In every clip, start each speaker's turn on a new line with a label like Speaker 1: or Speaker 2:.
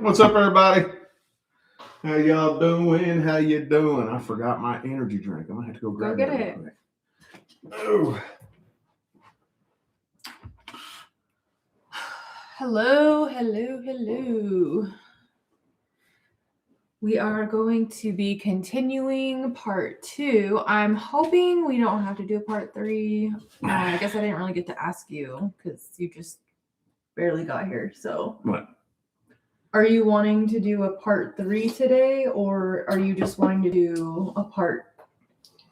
Speaker 1: What's up, everybody? How y'all doing? How you doing? I forgot my energy drink. I'm gonna have to go grab
Speaker 2: get
Speaker 1: it.
Speaker 2: it.
Speaker 1: Oh.
Speaker 2: Hello. We are going to be continuing part 2. I'm hoping we don't have to do part 3. I guess I didn't really get to ask you because you just barely got here. So
Speaker 1: What?
Speaker 2: Are you wanting to do a part 3 today, or are you just wanting to do a part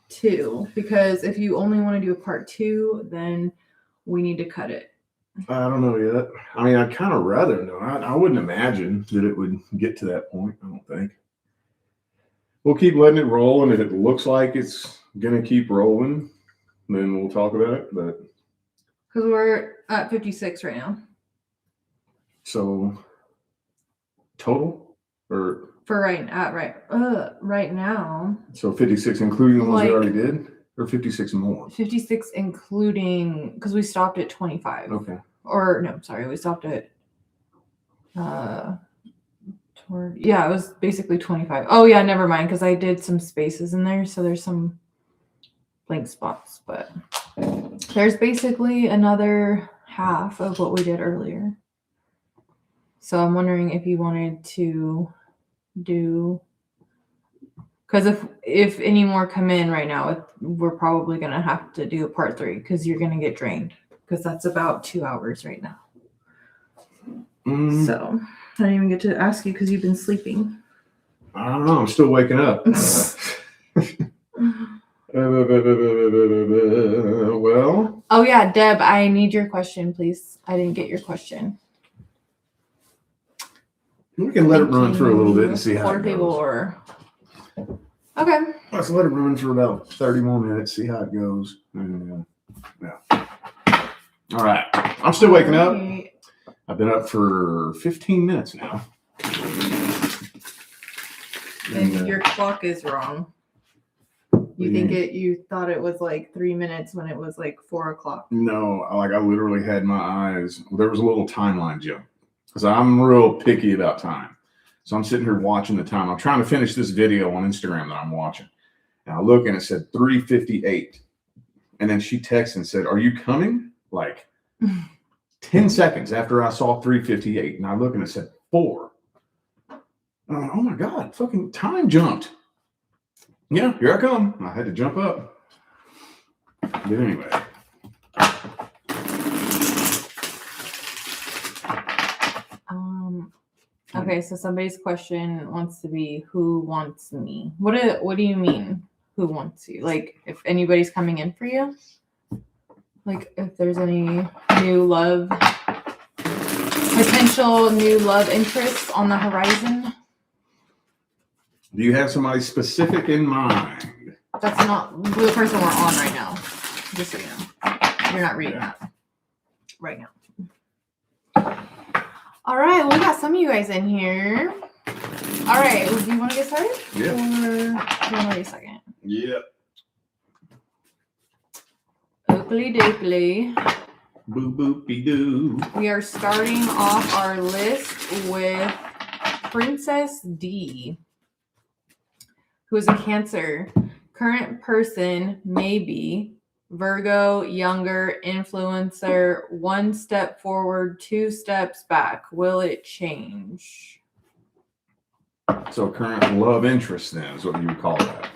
Speaker 2: 2? Because if you only want to do a part 2, then we need to cut it.
Speaker 1: I don't know yet. I mean, I'd kind of rather know. I wouldn't imagine that it would get to that point. I don't think. We'll keep letting it roll, and if it looks like it's gonna keep rolling, then we'll talk about it. But
Speaker 2: because we're at 56 right now.
Speaker 1: So total or
Speaker 2: for right now.
Speaker 1: So 56 including the ones we already did, or 56 more?
Speaker 2: 56 including, because we stopped at 25.
Speaker 1: Okay.
Speaker 2: Or no, sorry, we stopped at it was basically 25. Oh yeah, never mind, because I did some spaces in there, so there's some blank spots, but there's basically another half of what we did earlier. So I'm wondering if you wanted to do, because if any more come in right now, we're probably going to have to do a part 3 because you're going to get drained, because that's about 2 hours right now. So I didn't even get to ask you because you've been sleeping.
Speaker 1: I don't know. I'm still waking up. Well.
Speaker 2: Oh yeah, Deb, I need your question, please. I didn't get your question.
Speaker 1: We can let it run for a little bit and see how it goes.
Speaker 2: Okay.
Speaker 1: Let's let it run for about 30 more minutes, see how it goes. Yeah. All right. I'm still waking up. I've been up for 15 minutes now.
Speaker 2: And your clock is wrong. You thought it was like 3 minutes when it was like 4 o'clock.
Speaker 1: No, I literally had my eyes. There was a little timeline jump because I'm real picky about time. So I'm sitting here watching the time. I'm trying to finish this video on Instagram that I'm watching. And I look and it said 3:58. And then she texted and said, "Are you coming?" Like 10 seconds after I saw 3:58. And I look and it said 4. And I'm like, oh my God, fucking time jumped. Yeah, here I come. I had to jump up. But anyway.
Speaker 2: Okay, so somebody's question wants to be, who wants me? What do you mean, who wants you? Like, if anybody's coming in for you? Like, if there's any potential new love interests on the horizon?
Speaker 1: Do you have somebody specific in mind?
Speaker 2: That's not the person we're on right now. Just so you know. You're not reading that right now. All right, well, we got some of you guys in here. All right, do you want to get started?
Speaker 1: Yeah.
Speaker 2: Or do you want to wait a second?
Speaker 1: Yep.
Speaker 2: Oakley dokley.
Speaker 1: Boo boopy doo.
Speaker 2: We are starting off our list with Princess D, who is a Cancer. Current person, maybe. Virgo, younger, influencer, 1 step forward, 2 steps back. Will it change?
Speaker 1: So current love interest then is what you would call that.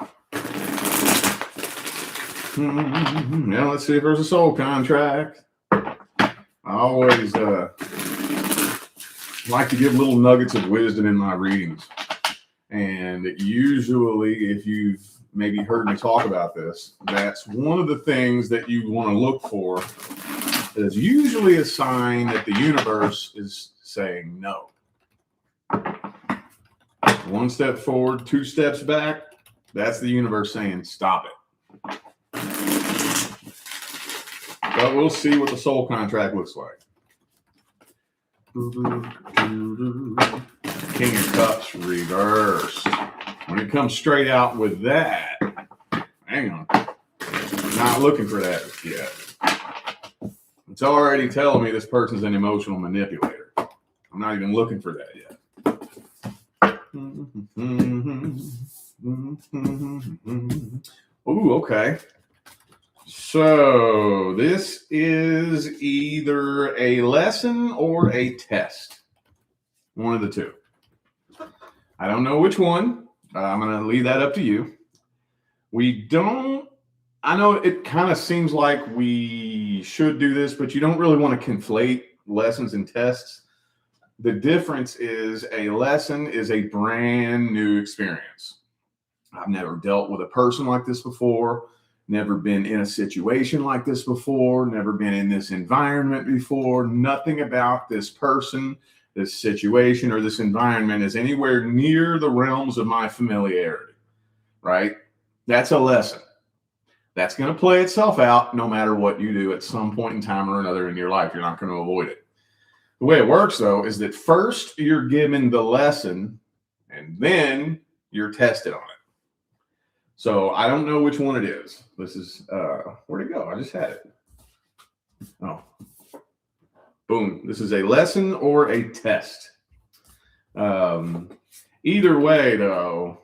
Speaker 1: Now let's see if there's a soul contract. I always like to give little nuggets of wisdom in my readings. And usually, if you've maybe heard me talk about this, that's one of the things that you want to look for. Is usually a sign that the universe is saying no. 1 step forward, 2 steps back. That's the universe saying stop it. But we'll see what the soul contract looks like. King of Cups reversed. When it comes straight out with that, hang on. Not looking for that yet. It's already telling me this person's an emotional manipulator. I'm not even looking for that yet. Ooh, okay. So this is either a lesson or a test. One of the two. I don't know which one. I'm going to leave that up to you. I know it kind of seems like we should do this, but you don't really want to conflate lessons and tests. The difference is a lesson is a brand new experience. I've never dealt with a person like this before, never been in a situation like this before, never been in this environment before. Nothing about this person, this situation, or this environment is anywhere near the realms of my familiarity, right? That's a lesson. That's going to play itself out no matter what you do at some point in time or another in your life. You're not going to avoid it. The way it works, though, is that first you're given the lesson and then you're tested on it. So I don't know which one it is. This is, where'd it go? I just had it. Oh, boom. This is a lesson or a test. Either way, though,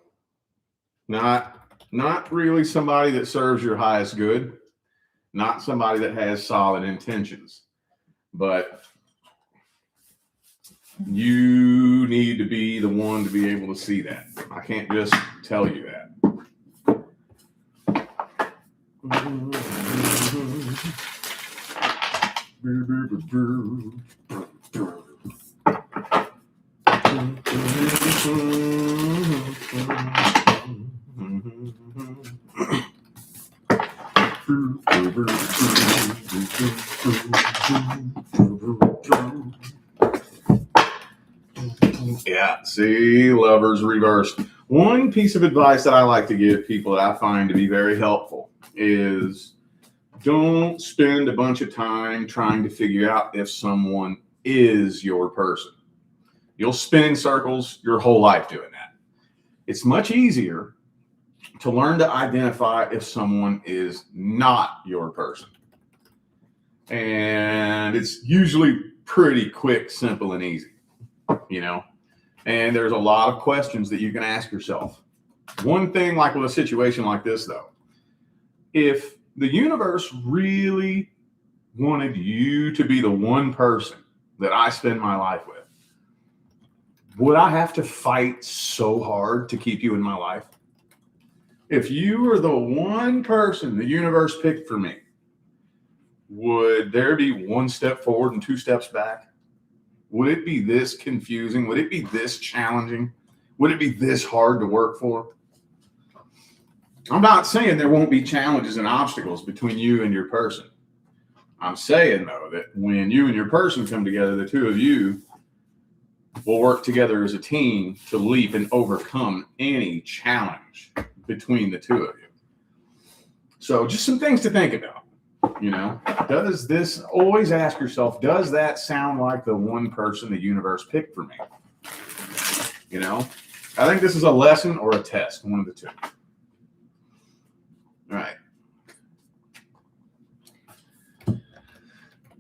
Speaker 1: not really somebody that serves your highest good, not somebody that has solid intentions, but you need to be the one to be able to see that. I can't just tell you that. Yeah, see, lovers reversed. One piece of advice that I like to give people that I find to be very helpful is don't spend a bunch of time trying to figure out if someone is your person. You'll spin in circles your whole life doing that. It's much easier to learn to identify if someone is not your person. And it's usually pretty quick, simple, and easy, you know? And there's a lot of questions that you can ask yourself. One thing, like with a situation like this, though, if the universe really wanted you to be the one person that I spend my life with, would I have to fight so hard to keep you in my life? If you were the one person the universe picked for me, would there be one step forward and two steps back? Would it be this confusing? Would it be this challenging? Would it be this hard to work for? I'm not saying there won't be challenges and obstacles between you and your person. I'm saying, though, that when you and your person come together, the two of you will work together as a team to leap and overcome any challenge between the two of you. So just some things to think about. You know, does this, always ask yourself, does that sound like the one person the universe picked for me? You know, I think this is a lesson or a test, one of the two. All right.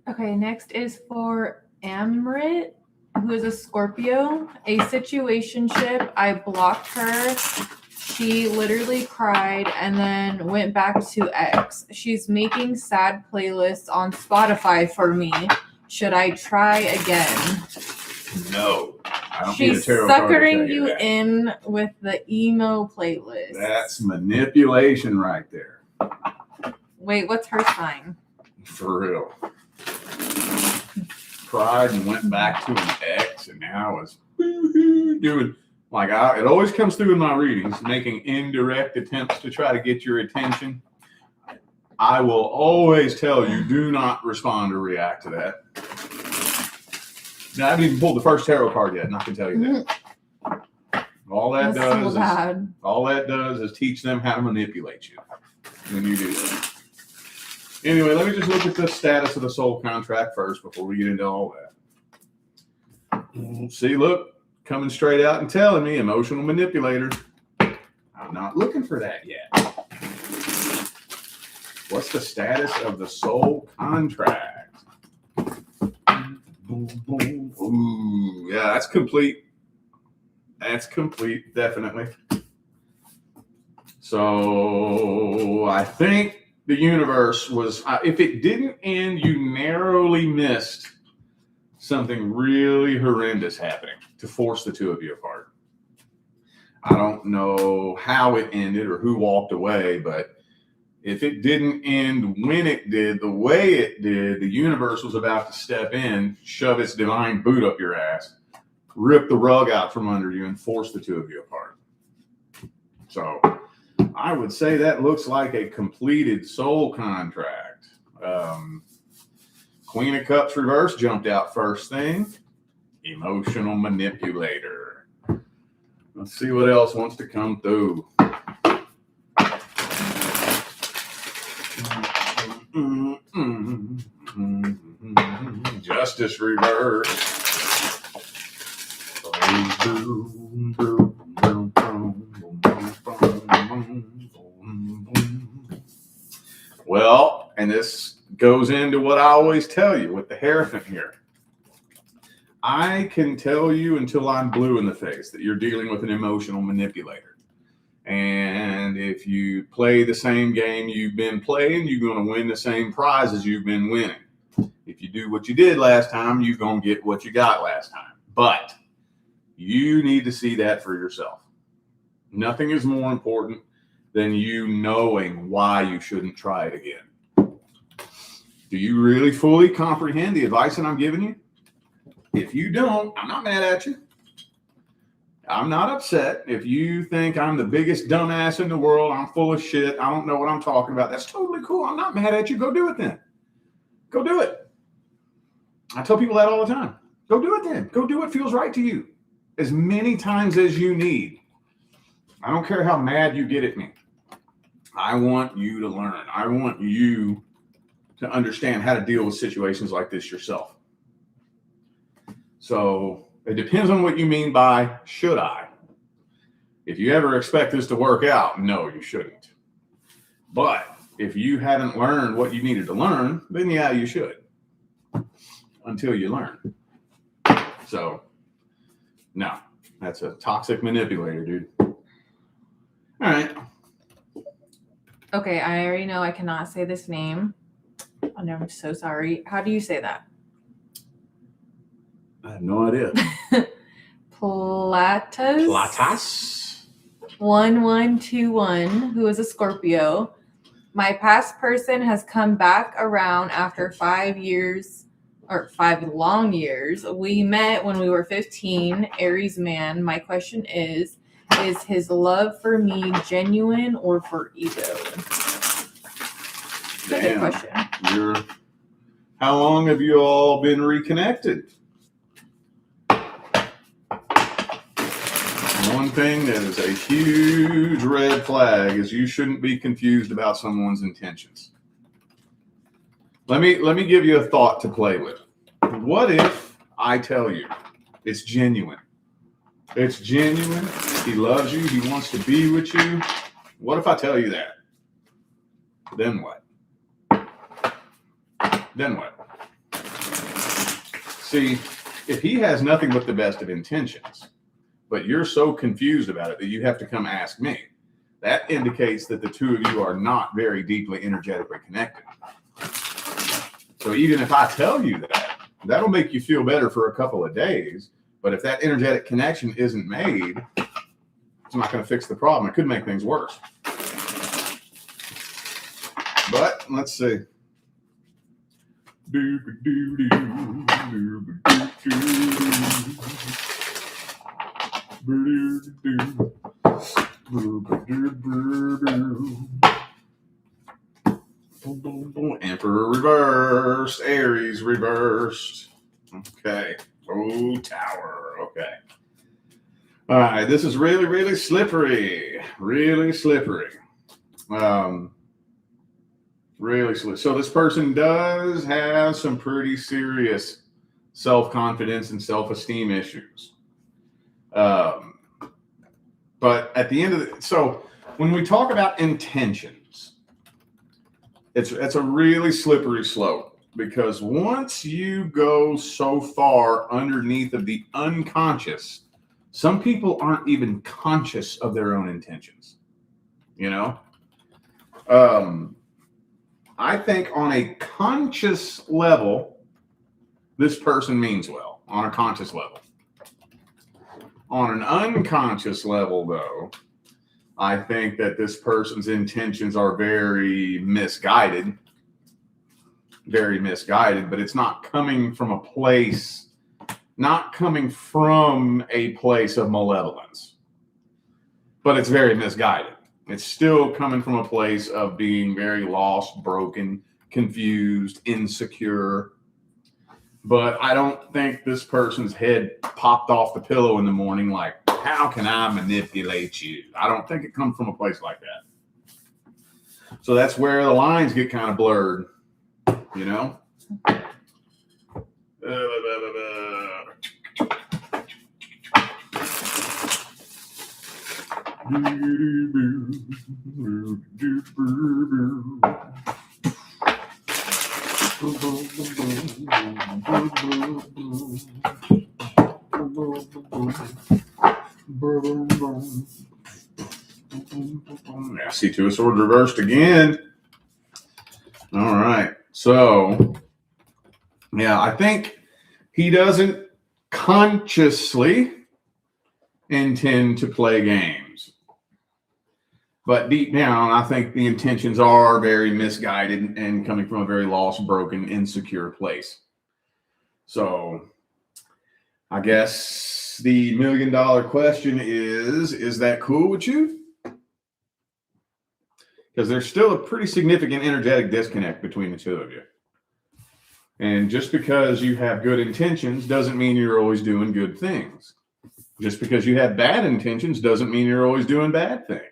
Speaker 2: Okay, next is for Amrit, who is a Scorpio. A situationship. I blocked her. She literally cried and then went back to X. She's making sad playlists on Spotify for me. Should I try again?
Speaker 1: No. I don't
Speaker 2: She's suckering you in with the emo playlist.
Speaker 1: That's manipulation right there.
Speaker 2: Wait, what's her sign?
Speaker 1: For real. Cried and went back to an ex, and now is doing like it always comes through in my readings, making indirect attempts to try to get your attention. I will always tell you, do not respond or react to that. Now, I haven't even pulled the first tarot card yet, and I can tell you that. All that does is teach them how to manipulate you when you do that. Anyway, let me just look at the status of the soul contract first before we get into all that. See, look, coming straight out and telling me, emotional manipulator. I'm not looking for that yet. What's the status of the soul contract? Ooh, yeah, that's complete. That's complete, definitely. So I think the universe was, if it didn't end, you narrowly missed something really horrendous happening to force the two of you apart. I don't know how it ended or who walked away, but if it didn't end when it did, the way it did, the universe was about to step in, shove its divine boot up your ass, rip the rug out from under you, and force the two of you apart. So I would say that looks like a completed soul contract. Queen of Cups reverse jumped out first thing. Emotional manipulator. Let's see what else wants to come through. Justice reverse. Well, and this goes into what I always tell you with the Hierophant here. I can tell you until I'm blue in the face that you're dealing with an emotional manipulator. And if you play the same game you've been playing, you're going to win the same prizes you've been winning. If you do what you did last time, you're going to get what you got last time. But you need to see that for yourself. Nothing is more important than you knowing why you shouldn't try it again. Do you really fully comprehend the advice that I'm giving you? If you don't, I'm not mad at you. I'm not upset. If you think I'm the biggest dumbass in the world, I'm full of shit, I don't know what I'm talking about, that's totally cool. I'm not mad at you. Go do it then. Go do it. I tell people that all the time. Go do it then. Go do what feels right to you. As many times as you need. I don't care how mad you get at me. I want you to learn. I want you to understand how to deal with situations like this yourself. So it depends on what you mean by should I. If you ever expect this to work out, no, you shouldn't. But if you haven't learned what you needed to learn, then yeah, you should. Until you learn. So, no, that's a toxic manipulator, dude. All right.
Speaker 2: Okay, I already know I cannot say this name. Oh, no, I'm so sorry. How do you say that?
Speaker 1: I have no idea.
Speaker 2: Platas 1121, who is a Scorpio. My past person has come back around after 5 years, or 5 long years. We met when we were 15, Aries man. My question is his love for me genuine or for ego? Good question.
Speaker 1: How long have you all been reconnected? One thing that is a huge red flag is you shouldn't be confused about someone's intentions. Let me give you a thought to play with. What if I tell you it's genuine? It's genuine. He loves you. He wants to be with you. What if I tell you that? Then what? Then what? See, if he has nothing but the best of intentions, but you're so confused about it that you have to come ask me, that indicates that the two of you are not very deeply energetically connected. So even if I tell you that, that'll make you feel better for a couple of days. But if that energetic connection isn't made, it's not going to fix the problem. It could make things worse. But let's see. Emperor reversed, Aries reversed. Okay. Oh, Tower. Okay. All right. This is really, really slippery. Really slippery. Really slippery. So this person does have some pretty serious self-confidence and self-esteem issues. But at the end of the, so when we talk about intentions, it's a really slippery slope, because once you go so far underneath of the unconscious Some people aren't even conscious of their own intentions. You know, I think on a conscious level, this person means well. On a conscious level. On an unconscious level, though, I think that this person's intentions are very misguided, but it's not coming from a place of malevolence, but it's very misguided. It's still coming from a place of being very lost, broken, confused, insecure. But I don't think this person's head popped off the pillow in the morning like, how can I manipulate you? I don't think it comes from a place like that. So that's where the lines get kind of blurred, you know? Yeah, see, two of swords reversed again. All right. So, yeah, I think he doesn't consciously intend to play games. But deep down, I think the intentions are very misguided and coming from a very lost, broken, insecure place. So I guess the $1 million question is that cool with you? Because there's still a pretty significant energetic disconnect between the two of you. And just because you have good intentions doesn't mean you're always doing good things. Just because you have bad intentions doesn't mean you're always doing bad things.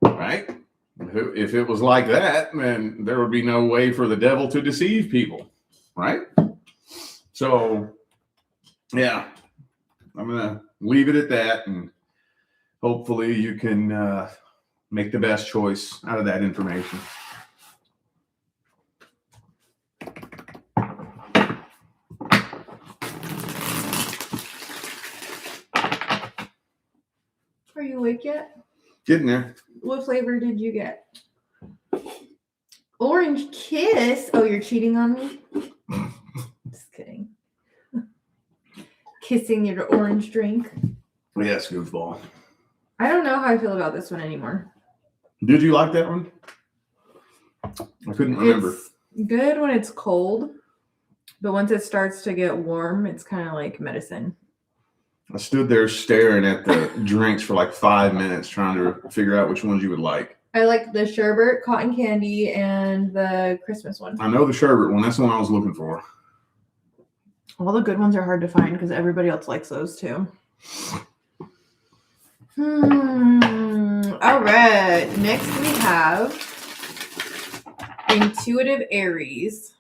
Speaker 1: Right? If it was like that, then there would be no way for the devil to deceive people. Right? So, yeah, I'm going to leave it at that. And hopefully you can make the best choice out of that information.
Speaker 2: Are you awake yet?
Speaker 1: Getting there.
Speaker 2: What flavor did you get? Orange Kiss. Oh, you're cheating on me? Just kidding. Kissing your orange drink.
Speaker 1: Yes, goofball.
Speaker 2: I don't know how I feel about this one anymore.
Speaker 1: Did you like that one? I couldn't remember.
Speaker 2: It's good when it's cold, but once it starts to get warm, it's kind of like medicine.
Speaker 1: I stood there staring at the drinks for like 5 minutes trying to figure out which ones you would like.
Speaker 2: I like the sherbet, cotton candy, and the Christmas one.
Speaker 1: I know the sherbet one. That's the one I was looking for.
Speaker 2: All the good ones are hard to find because everybody else likes those too. All right. Next we have Intuitive Aries.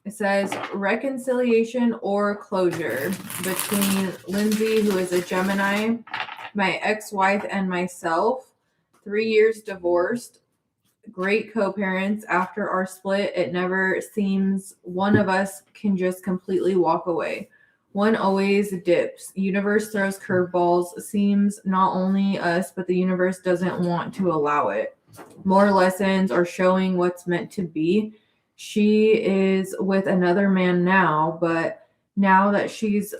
Speaker 2: It says reconciliation or closure between Lindsay, who is a Gemini, my ex-wife, and myself. 3 years divorced. Great co-parents. After our split, it never seems one of us can just completely walk away. One always dips. Universe throws curveballs. Seems not only us, but the universe doesn't want to allow it. More lessons are showing what's meant to be. She is with another man now, but now that she's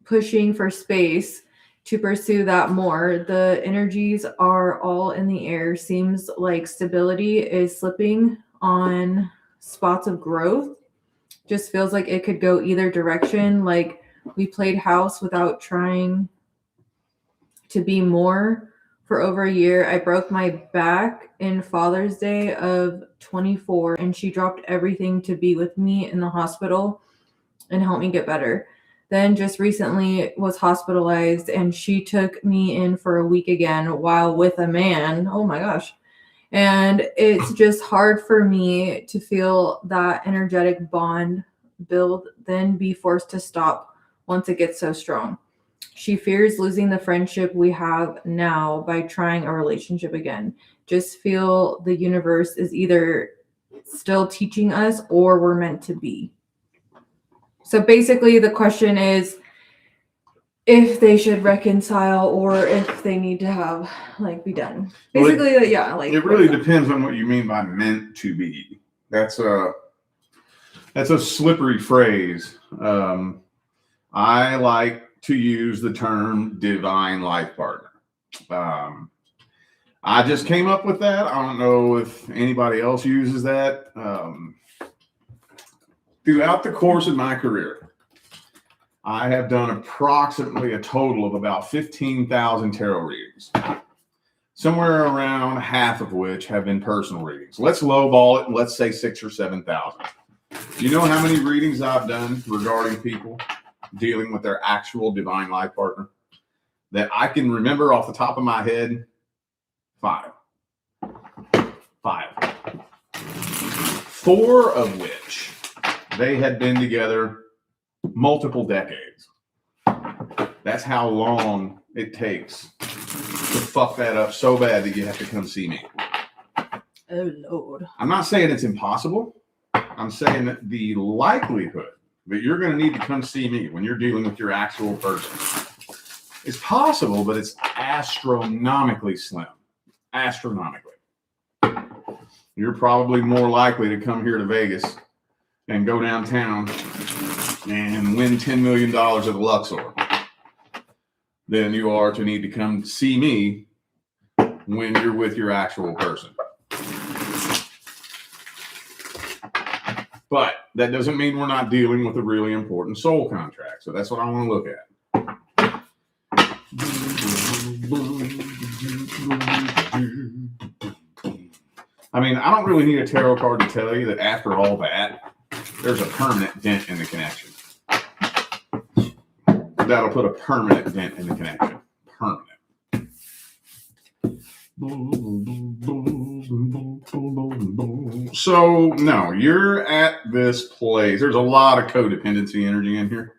Speaker 2: pushing for space to pursue that more, the energies are all in the air. Seems like stability is slipping on spots of growth. Just feels like it could go either direction. Like we played house without trying to be more for over a year. I broke my back in Father's Day of 24, and she dropped everything to be with me in the hospital and help me get better. Then just recently was hospitalized, and she took me in for a week again while with a man. Oh my gosh. And it's just hard for me to feel that energetic bond build, then be forced to stop once it gets so strong. She fears losing the friendship we have now by trying a relationship again. Just feel the universe is either still teaching us or we're meant to be. So basically the question is, if they should reconcile or if they need to have like be done.
Speaker 1: Well,
Speaker 2: Basically, yeah, like
Speaker 1: it really depends on what you mean by meant to be. That's a slippery phrase. I like to use the term divine life partner. I just came up with that. I don't know if anybody else uses that. Throughout the course of my career, I have done approximately a total of about 15,000 tarot readings, somewhere around half of which have been personal readings. Let's lowball it and let's say 6,000 or 7,000. You know how many readings I've done regarding people dealing with their actual divine life partner? That I can remember off the top of my head, 5. 4 of which they had been together multiple decades. That's how long it takes to fuck that up so bad that you have to come see me.
Speaker 2: Oh Lord.
Speaker 1: I'm not saying it's impossible. I'm saying that the likelihood that you're going to need to come see me when you're dealing with your actual person is possible, but it's astronomically slim. Astronomically. You're probably more likely to come here to Vegas and go downtown and win $10 million at the Luxor than you are to need to come see me when you're with your actual person. But that doesn't mean we're not dealing with a really important soul contract. So that's what I want to look at. I mean, I don't really need a tarot card to tell you that after all that, there's a permanent dent in the connection. That'll put a permanent dent in the connection. Permanent. So, no, you're at this place. There's a lot of codependency energy in here.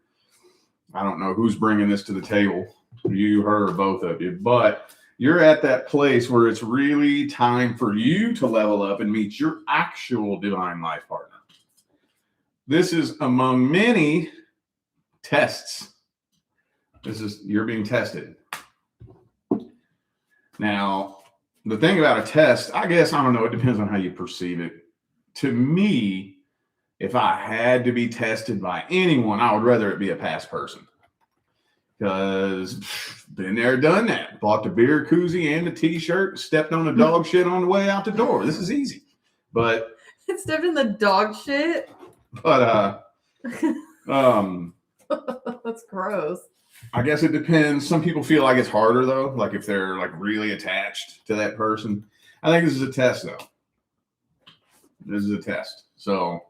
Speaker 1: I don't know who's bringing this to the table, you, her, or both of you, but you're at that place where it's really time for you to level up and meet your actual divine life partner. This is among many tests. You're being tested. Now, the thing about a test, I guess, I don't know, it depends on how you perceive it. To me, if I had to be tested by anyone, I would rather it be a past person. Because been there, done that. Bought the beer koozie and the t-shirt, stepped on the dog shit on the way out the door. This is easy. But
Speaker 2: it stepped in the dog shit.
Speaker 1: But
Speaker 2: that's gross.
Speaker 1: I guess it depends. Some people feel like it's harder though, like if they're like really attached to that person. I think this is a test though. This is a test. So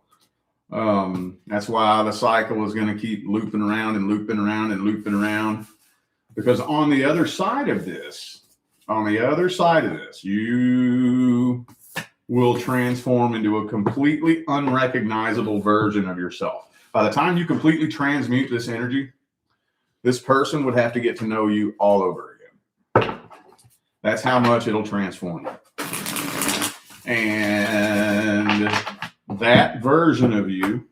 Speaker 1: that's why the cycle is going to keep looping around and looping around and looping around. Because on the other side of this, you will transform into a completely unrecognizable version of yourself. By the time you completely transmute this energy, this person would have to get to know you all over again. That's how much it'll transform you. And that version of you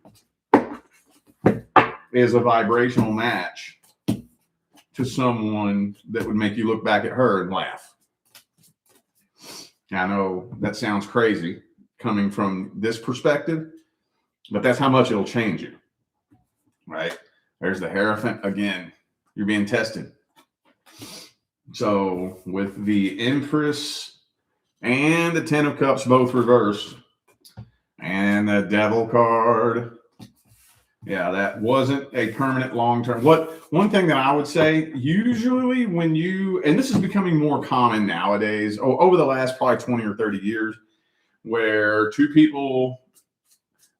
Speaker 1: is a vibrational match to someone that would make you look back at her and laugh. I know that sounds crazy coming from this perspective, but that's how much it'll change you, right? There's the Hierophant again. You're being tested. So with the Empress and the Ten of Cups both reversed, and the Devil card, yeah, that wasn't a permanent long-term. One thing that I would say, usually when you, and this is becoming more common nowadays, over the last probably 20 or 30 years, where two people,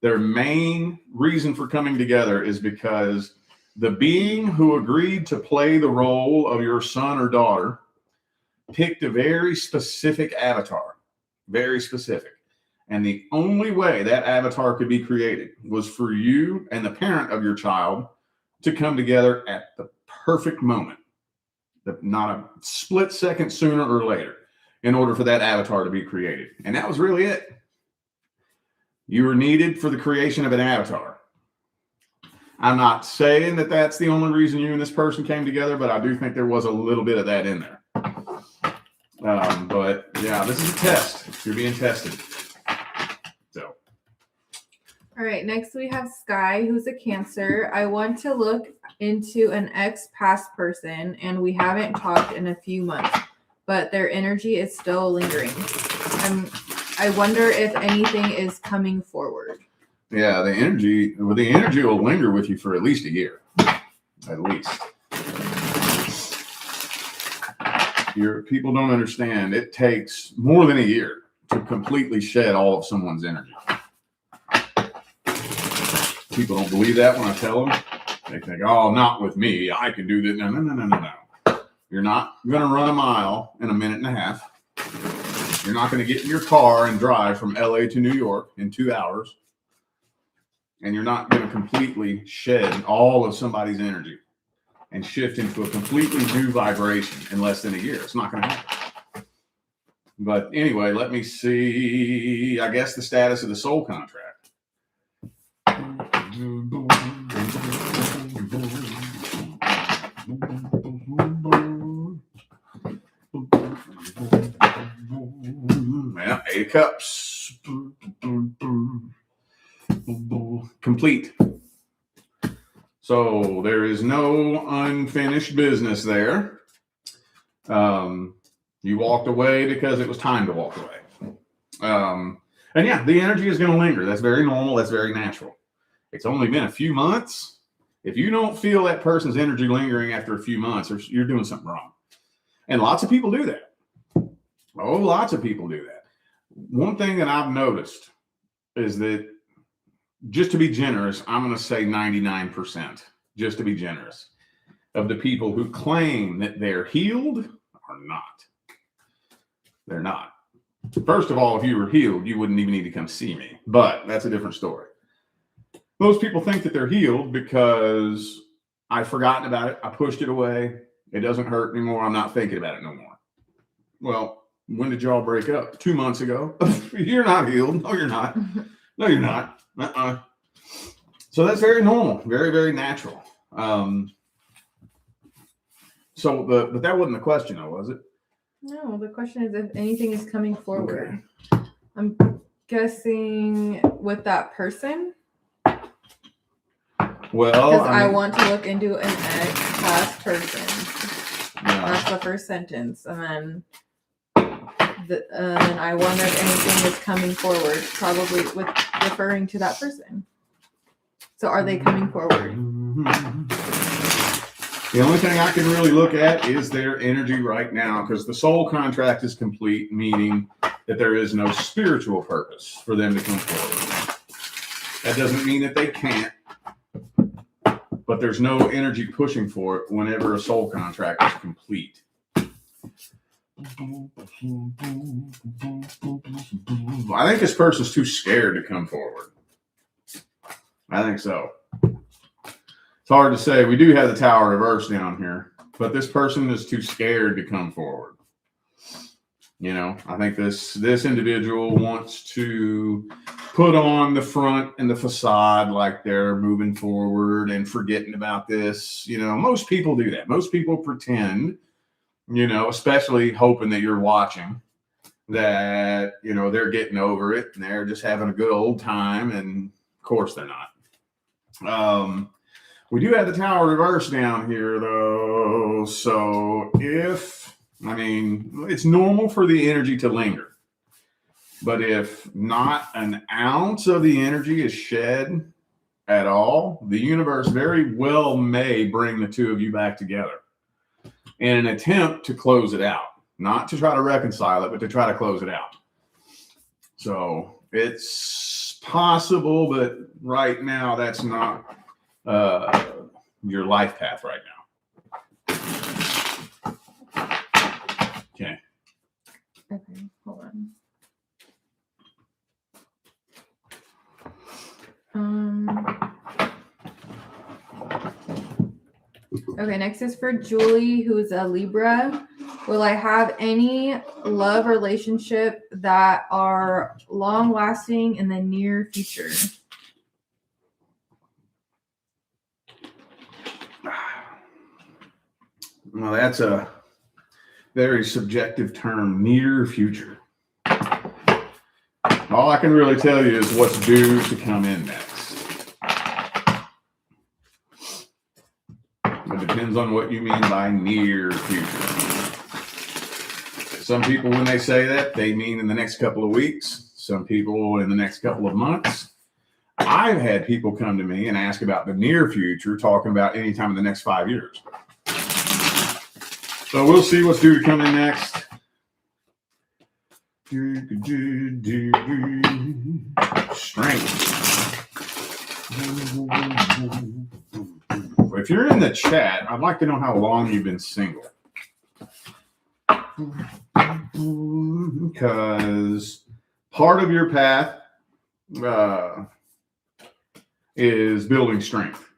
Speaker 1: their main reason for coming together is because the being who agreed to play the role of your son or daughter picked a very specific avatar, very specific. And the only way that avatar could be created was for you and the parent of your child to come together at the perfect moment, not a split second sooner or later, in order for that avatar to be created. And that was really it. You were needed for the creation of an avatar. I'm not saying that that's the only reason you and this person came together, but I do think there was a little bit of that in there. But yeah, this is a test. You're being tested. So.
Speaker 2: All right, next we have Sky, who's a Cancer. I want to look into an ex-past person, and we haven't talked in a few months, but their energy is still lingering. I wonder if anything is coming forward.
Speaker 1: Yeah, the energy will linger with you for at least a year, at least. Your people don't understand. It takes more than a year to completely shed all of someone's energy. People don't believe that when I tell them. They think, "Oh, not with me. I can do this." No. You're not going to run a mile in a minute and a half. You're not going to get in your car and drive from LA to New York in 2 hours. And you're not going to completely shed all of somebody's energy and shift into a completely new vibration in less than a year. It's not going to happen. But anyway, let me see, I guess, the status of the soul contract. Yeah, 8 of Cups. Complete. So there is no unfinished business there. You walked away because it was time to walk away. And yeah, the energy is going to linger. That's very normal. That's very natural. It's only been a few months. If you don't feel that person's energy lingering after a few months, you're doing something wrong. And lots of people do that. Oh, lots of people do that. One thing that I've noticed is that, just to be generous, I'm going to say 99%, just to be generous, of the people who claim that they're healed are not. They're not. First of all, if you were healed, you wouldn't even need to come see me. But that's a different story. Most people think that they're healed because I've forgotten about it. I pushed it away. It doesn't hurt anymore. I'm not thinking about it no more. Well, when did y'all break up? 2 months ago. You're not healed. No, you're not. No, you're not. So that's very normal. Very, very natural. But that wasn't the question, though, was it?
Speaker 2: No, the question is if anything is coming forward. Okay. I'm guessing with that person.
Speaker 1: Well,
Speaker 2: because I want to look into an ex-past person. Yeah. That's the first sentence, and then I wonder if anything is coming forward, probably with referring to that person. So, are they coming forward?
Speaker 1: The only thing I can really look at is their energy right now, because the soul contract is complete, meaning that there is no spiritual purpose for them to come forward. That doesn't mean that they can't, but there's no energy pushing for it whenever a soul contract is complete. I think this person's too scared to come forward. I think so. It's hard to say. We do have the Tower reversed down here, but this person is too scared to come forward. You know, I think this individual wants to put on the front and the facade like they're moving forward and forgetting about this. You know, most people do that. Most people pretend, you know, especially hoping that you're watching, that, you know, they're getting over it and they're just having a good old time. And of course they're not. We do have the Tower reversed down here, though. So it's normal for the energy to linger. But if not an ounce of the energy is shed at all, the universe very well may bring the two of you back together in an attempt to close it out. Not to try to reconcile it, but to try to close it out. So it's possible, but right now that's not your life path right now. Okay.
Speaker 2: Okay, hold on. Okay, next is for Julie, who's a Libra. Will I have any love relationship that are long lasting in the near future?
Speaker 1: Well, that's a very subjective term, near future. All I can really tell you is what's due to come in next. It depends on what you mean by near future. Some people, when they say that, they mean in the next couple of weeks. Some people in the next couple of months. I've had people come to me and ask about the near future, talking about any time in the next 5 years. So we'll see what's due to come in next. Strength. If you're in the chat, I'd like to know how long you've been single. Because part of your path is building strength.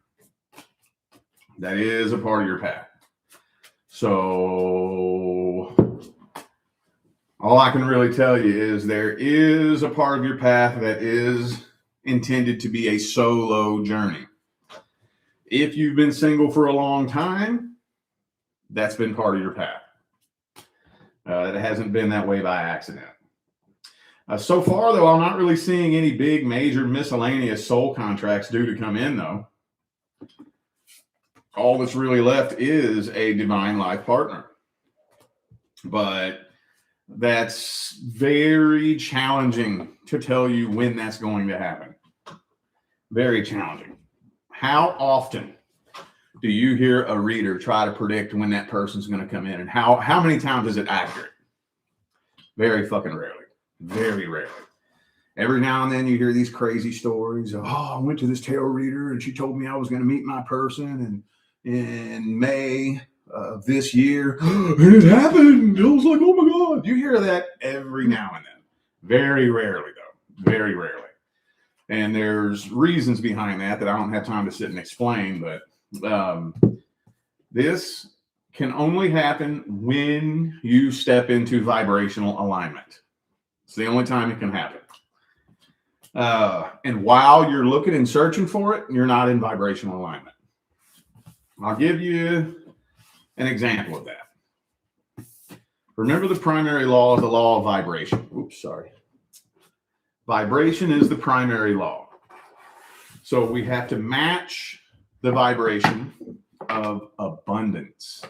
Speaker 1: That is a part of your path. So all I can really tell you is there is a part of your path that is intended to be a solo journey. If you've been single for a long time, that's been part of your path. It hasn't been that way by accident. So far, though, I'm not really seeing any big, major, miscellaneous soul contracts due to come in, though. All that's really left is a divine life partner. But that's very challenging to tell you when that's going to happen. Very challenging. How often do you hear a reader try to predict when that person's going to come in? And how many times is it accurate? Very fucking rarely. Very rarely. Every now and then you hear these crazy stories of, oh, I went to this tarot reader and she told me I was going to meet my person in May of this year. And it happened. I was like, oh my God. You hear that every now and then. Very rarely, though. Very rarely. And there's reasons behind that I don't have time to sit and explain, but this can only happen when you step into vibrational alignment. It's the only time it can happen. And while you're looking and searching for it, you're not in vibrational alignment. I'll give you an example of that. Remember, the primary law is the law of vibration. Oops, sorry. Vibration is the primary law. So we have to match the vibration of abundance.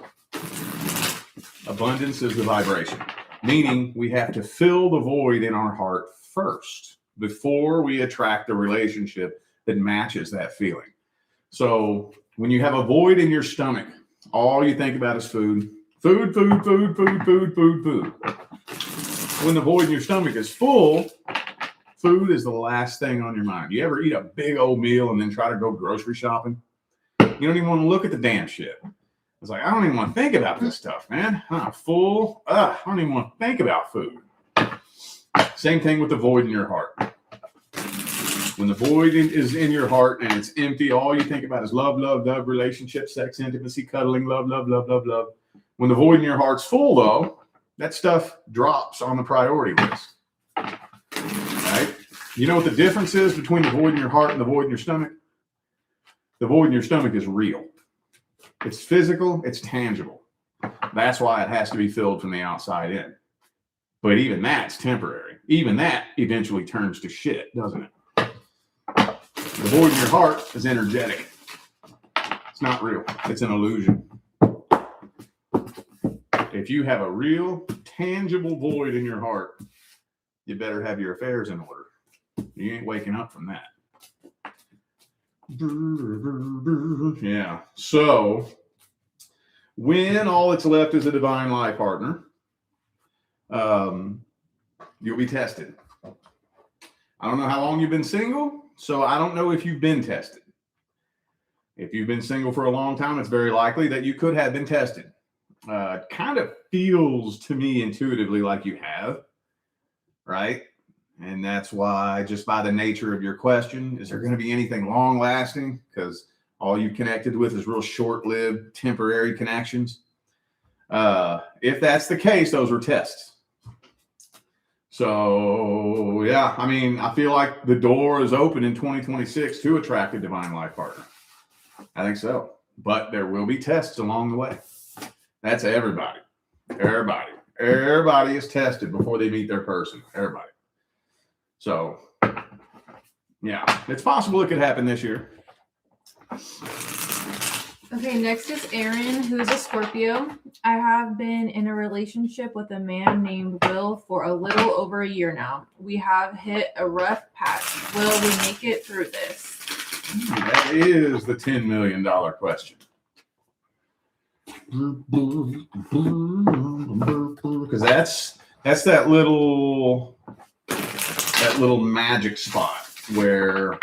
Speaker 1: Abundance is the vibration, meaning we have to fill the void in our heart first before we attract a relationship that matches that feeling. So when you have a void in your stomach, all you think about is food. Food, food, food, food, food, food, food. When the void in your stomach is full, food is the last thing on your mind. You ever eat a big old meal and then try to go grocery shopping? You don't even want to look at the damn shit. It's like, I don't even want to think about this stuff, man. I'm full. I don't even want to think about food. Same thing with the void in your heart. When the void is in your heart and it's empty, all you think about is love, love, love, relationship, sex, intimacy, cuddling, love, love, love, love, love. When the void in your heart's full, though, that stuff drops on the priority list. Right? You know what the difference is between the void in your heart and the void in your stomach? The void in your stomach is real. It's physical. It's tangible. That's why it has to be filled from the outside in. But even that's temporary. Even that eventually turns to shit, doesn't it? The void in your heart is energetic. It's not real. It's an illusion. If you have a real, tangible void in your heart, you better have your affairs in order. You ain't waking up from that. Yeah. So when all that's left is a divine life partner, you'll be tested. I don't know how long you've been single, so I don't know if you've been tested. If you've been single for a long time, it's very likely that you could have been tested. It kind of feels to me intuitively like you have, right? And that's why, just by the nature of your question, is there going to be anything long lasting? Because all you connected with is real short-lived, temporary connections. If that's the case, those were tests. So, yeah, I mean, I feel like the door is open in 2026 to attract a divine life partner. I think so. But there will be tests along the way. That's everybody. Everybody is tested before they meet their person. Everybody. So, yeah, it's possible it could happen this year.
Speaker 2: Okay, next is Aaron, who is a Scorpio. I have been in a relationship with a man named Will for a little over a year now. We have hit a rough patch. Will we make it through this?
Speaker 1: That is the $10 million question. Because that's that little magic spot where,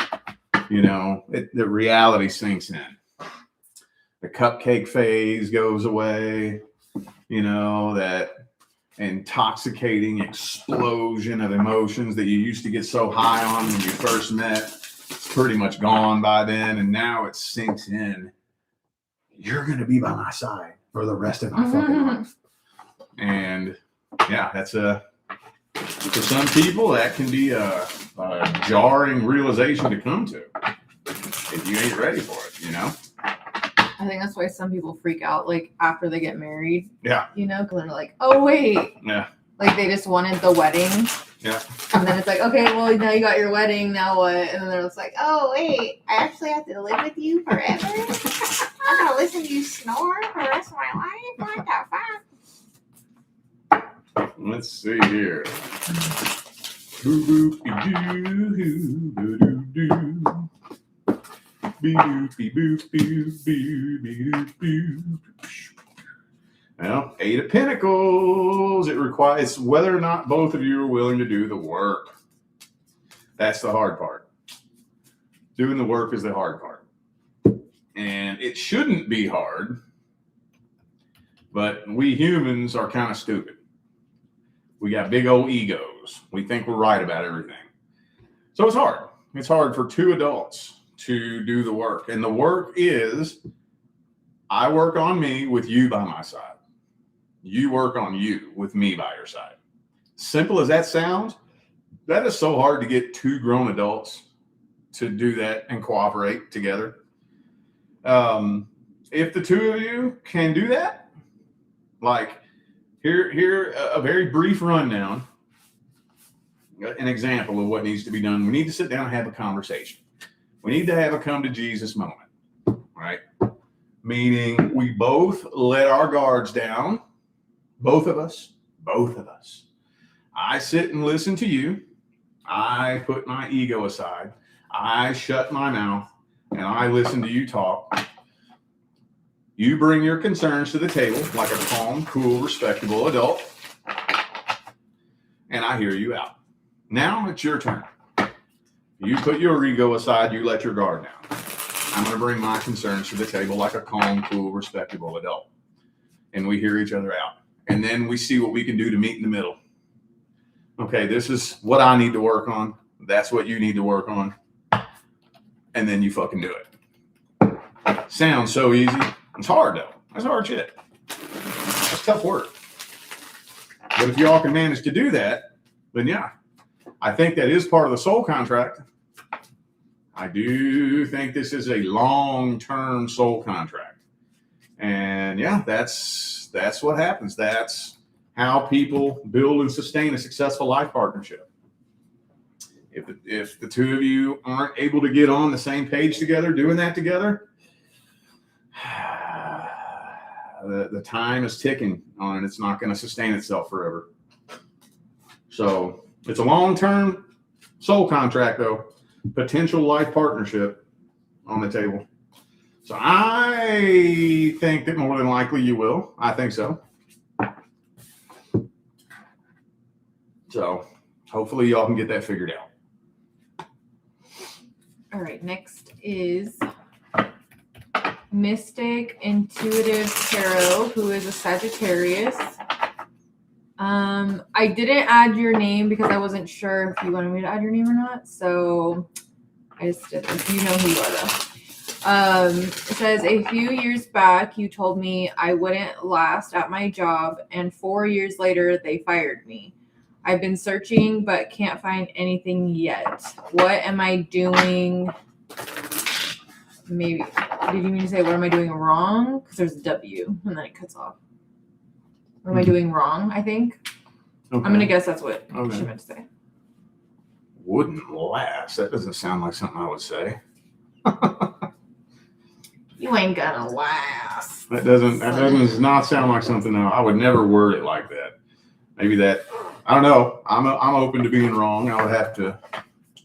Speaker 1: you know, the reality sinks in. The cupcake phase goes away, you know, that intoxicating explosion of emotions that you used to get so high on when you first met. It's pretty much gone by then, and now it sinks in. You're going to be by my side for the rest of my fucking life. And yeah, that's for some people, that can be a jarring realization to come to if you ain't ready for it, you know?
Speaker 2: I think that's why some people freak out, like, after they get married.
Speaker 1: Yeah.
Speaker 2: You know, because they're like, oh, wait.
Speaker 1: Yeah.
Speaker 2: Like, they just wanted the wedding.
Speaker 1: Yeah.
Speaker 2: And then it's like, okay, well, now you got your wedding, now what? And then they're just like, oh, wait, I actually have to live with you forever? I'm going to listen to you snore for the rest of my life? What the fuck?
Speaker 1: Let's see here. Well, 8 of Pentacles. It requires whether or not both of you are willing to do the work. That's the hard part. Doing the work is the hard part. And it shouldn't be hard, but we humans are kind of stupid. We got big old egos. We think we're right about everything. So it's hard. It's hard for 2 adults to do the work. And the work is, I work on me with you by my side. You work on you with me by your side. Simple as that sounds, that is so hard to get 2 grown adults to do that and cooperate together. If the 2 of you can do that, like here a very brief rundown, an example of what needs to be done. We need to sit down and have a conversation. We need to have a come to Jesus moment, right? Meaning we both let our guards down, both of us. I sit and listen to you. I put my ego aside. I shut my mouth and I listen to you talk. You bring your concerns to the table like a calm, cool, respectable adult. And I hear you out. Now it's your turn. You put your ego aside, you let your guard down. I'm going to bring my concerns to the table like a calm, cool, respectable adult. And we hear each other out. And then we see what we can do to meet in the middle. Okay, this is what I need to work on. That's what you need to work on. And then you fucking do it. Sounds so easy. It's hard, though. That's hard shit. That's tough work. But if y'all can manage to do that, then yeah. I think that is part of the soul contract. I do think this is a long-term soul contract. And yeah, that's what happens. That's how people build and sustain a successful life partnership. If the 2 of you aren't able to get on the same page together, doing that together, the time is ticking on it. It's not going to sustain itself forever. So it's a long-term soul contract, though. Potential life partnership on the table. So I think that more than likely you will. I think so. So hopefully y'all can get that figured out.
Speaker 2: All right, next is Mystic Intuitive Tarot, who is a Sagittarius. I didn't add your name because I wasn't sure if you wanted me to add your name or not. So I just did this. You know who you are, though. It says, a few years back, you told me I wouldn't last at my job, and 4 years later, they fired me. I've been searching, but can't find anything yet. What am I doing? Maybe. Did you mean to say, what am I doing wrong? Because there's a W, and then it cuts off. What am I doing wrong? I think.
Speaker 1: Okay.
Speaker 2: I'm gonna guess that's what
Speaker 1: Okay.
Speaker 2: she meant to say.
Speaker 1: Wouldn't last. That doesn't sound like something I would say.
Speaker 2: You ain't gonna last.
Speaker 1: That does not sound like something I would never word it like that. Maybe that, I don't know. I'm open to being wrong. I would have to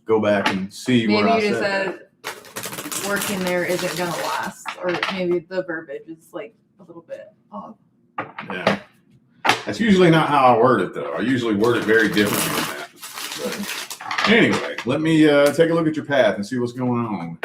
Speaker 1: go back and see where
Speaker 2: Maybe
Speaker 1: I
Speaker 2: you just
Speaker 1: said
Speaker 2: said working there isn't gonna last, or maybe the verbiage is like a little bit off.
Speaker 1: that. Yeah. That's usually not how I word it, though. I usually word it very differently than that. But anyway, let me take a look at your path and see what's going on.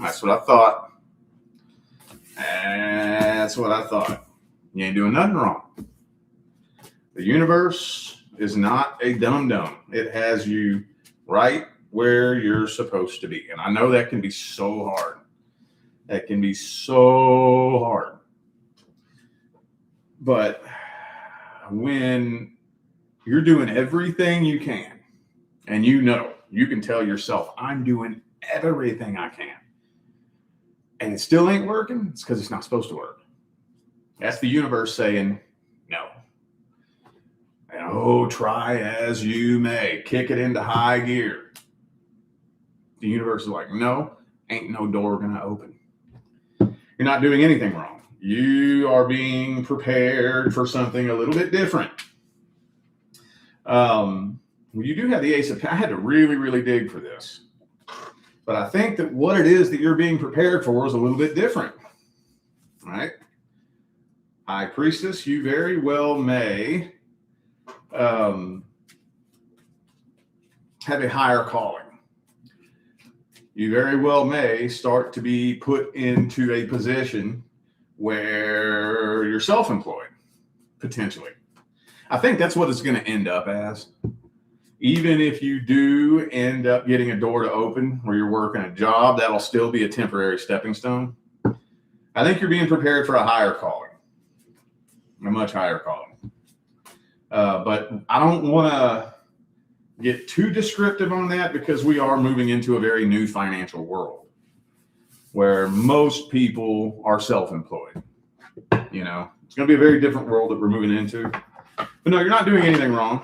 Speaker 1: That's what I thought. That's what I thought. You ain't doing nothing wrong. The universe is not a dum-dum. It has you right where you're supposed to be. And I know that can be so hard. That can be so hard. But when you're doing everything you can, and you know, you can tell yourself, I'm doing everything I can, and it still ain't working, it's because it's not supposed to work. That's the universe saying, no. And oh, try as you may, kick it into high gear. The universe is like, no, ain't no door gonna open. You're not doing anything wrong. You are being prepared for something a little bit different. You do have the Ace of Pentacles. I had to really, really dig for this. But I think that what it is that you're being prepared for is a little bit different. All right? High Priestess, you very well may have a higher calling. You very well may start to be put into a position where you're self-employed, potentially. I think that's what it's going to end up as. Even if you do end up getting a door to open where you're working a job, that'll still be a temporary stepping stone. I think you're being prepared for a higher calling, a much higher calling. But I don't want to get too descriptive on that because we are moving into a very new financial world where most people are self-employed. You know, it's going to be a very different world that we're moving into. But no, you're not doing anything wrong.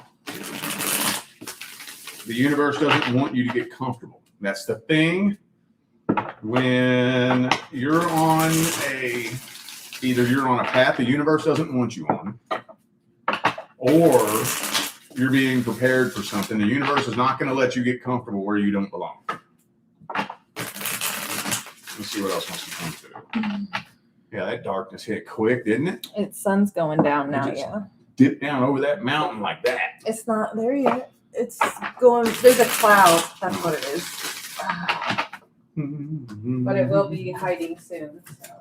Speaker 1: The universe doesn't want you to get comfortable. That's the thing. When you're on either you're on a path the universe doesn't want you on, or you're being prepared for something. The universe is not going to let you get comfortable where you don't belong. Let's see what else wants to come through. Yeah, that darkness hit quick, didn't it?
Speaker 2: Its sun's going down now, yeah.
Speaker 1: Dip down over that mountain like that.
Speaker 2: It's not there yet. It's going, there's a cloud. That's what it is. But it will be hiding soon, so.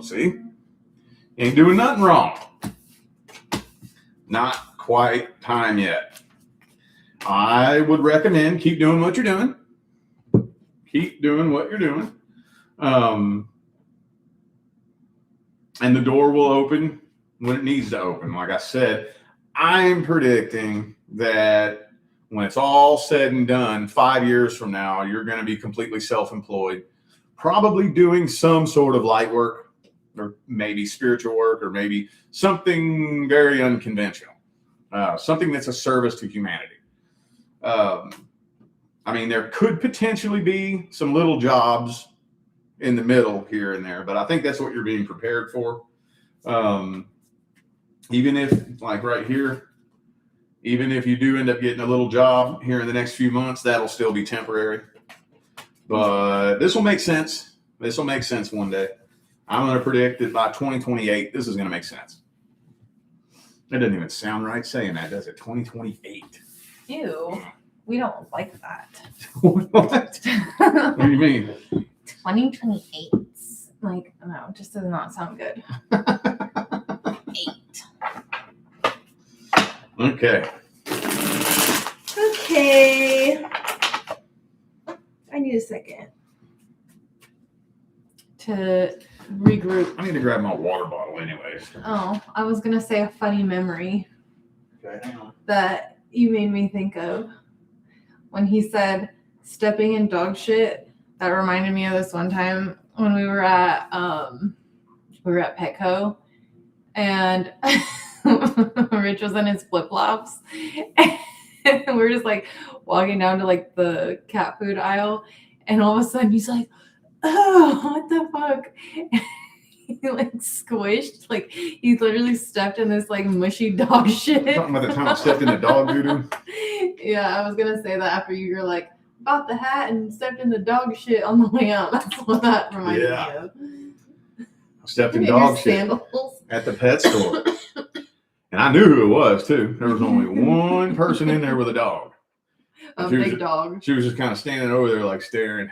Speaker 1: See? You ain't doing nothing wrong. Not quite time yet. I would recommend keep doing what you're doing. Keep doing what you're doing. And the door will open when it needs to open. Like I said, I'm predicting that when it's all said and done, 5 years from now, you're going to be completely self-employed, probably doing some sort of light work or maybe spiritual work or maybe something very unconventional, something that's a service to humanity. I mean, there could potentially be some little jobs in the middle here and there, but I think that's what you're being prepared for. Even if, like right here, even if you do end up getting a little job here in the next few months, that'll still be temporary. But this will make sense. This will make sense one day. I'm going to predict that by 2028, this is going to make sense. It doesn't even sound right saying that, does it? 2028.
Speaker 2: Ew. We don't like that.
Speaker 1: What? What do you mean?
Speaker 2: 2028. Like, no, it just does not sound good. 8.
Speaker 1: Okay.
Speaker 2: Okay. need a second to regroup.
Speaker 1: I need to grab my water bottle anyways.
Speaker 2: Oh, I was gonna say a funny memory
Speaker 1: Okay, hang on.
Speaker 2: that you made me think of when he said stepping in dog shit. That reminded me of this one time when we were at Petco, and Rich was in his flip-flops, and we were just like walking down to like the cat food aisle, and all of a sudden he's like, oh, what the fuck? He like squished, like he literally stepped in this like mushy dog shit.
Speaker 1: Talking about the time I stepped in the dog doo-doo.
Speaker 2: Yeah, I was gonna say that after you were like bought the hat and stepped in the dog shit on the way out. That's what that reminded me of.
Speaker 1: I stepped in
Speaker 2: And your
Speaker 1: dog shit
Speaker 2: sandals.
Speaker 1: at the pet store. And I knew who it was too. There was only one person in there with a dog.
Speaker 2: A
Speaker 1: She was
Speaker 2: big
Speaker 1: just-
Speaker 2: dog.
Speaker 1: She was just kind of standing over there like staring.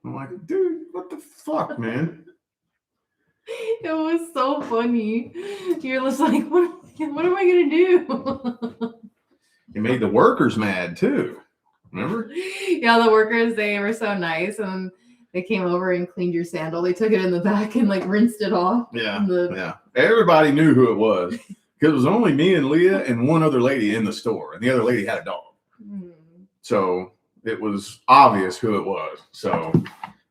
Speaker 1: I'm like, dude, what the fuck, man?
Speaker 2: It was so funny. You're just like, what am I gonna do?
Speaker 1: It made the workers mad too. Remember?
Speaker 2: Yeah, the workers, they were so nice, and they came over and cleaned your sandal. They took it in the back and like rinsed it off.
Speaker 1: Yeah.
Speaker 2: The-
Speaker 1: Yeah. Everybody knew who it was. Because it was only me and Leah and one other lady in the store. And the other lady had a dog.
Speaker 2: Hmm.
Speaker 1: So it was obvious who it was. So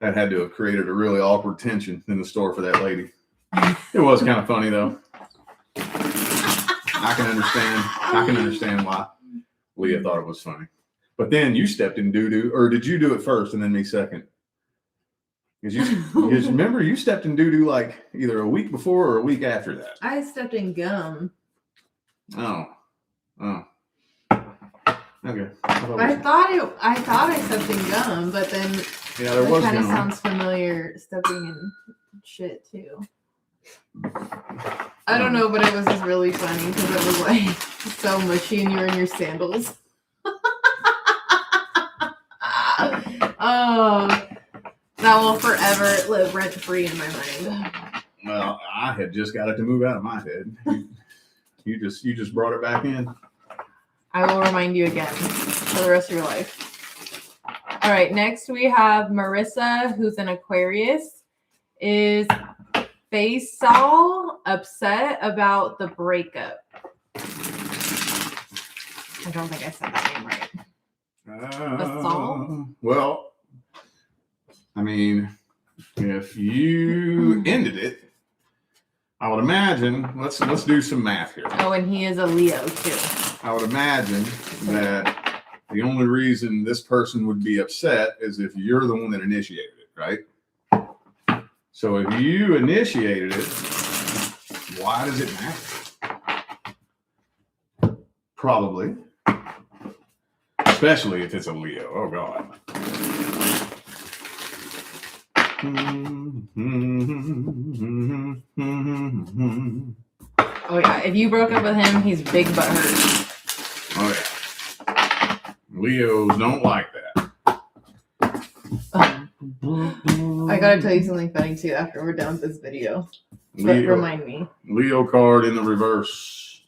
Speaker 1: that had to have created a really awkward tension in the store for that lady. It was kind of funny though. I can understand why Leah thought it was funny. But then you stepped in doo-doo, or did you do it first and then me second? Because remember you stepped in doo-doo like either a week before or a week after that.
Speaker 2: I stepped in gum.
Speaker 1: Oh. Okay.
Speaker 2: I thought I stepped in gum, but then
Speaker 1: Yeah, there
Speaker 2: that
Speaker 1: was
Speaker 2: kind of
Speaker 1: gum.
Speaker 2: sounds familiar. Stepping in shit too. I don't know, but it was just really funny because it was like so mushy, and you were in your sandals. Oh, that will forever live rent free in my mind.
Speaker 1: Well, I had just got it to move out of my head. You just brought it back in.
Speaker 2: I will remind you again for the rest of your life. All right, next we have Marissa, who's an Aquarius, is Faisal upset about the breakup. I don't think I said that name right. Basalt?
Speaker 1: Well, I mean, if you ended it, I would imagine. Let's do some math here.
Speaker 2: Oh, and he is a Leo too.
Speaker 1: I would imagine that the only reason this person would be upset is if you're the one that initiated it, right? So if you initiated it, why does it matter? Probably. Especially if it's a Leo. Oh, God.
Speaker 2: Oh yeah, if you broke up with him, he's big but hurt.
Speaker 1: Oh, yeah. Leos don't like that.
Speaker 2: I gotta tell you something funny too after we're done with this video. But
Speaker 1: Leo,
Speaker 2: remind me.
Speaker 1: Leo card in the reverse.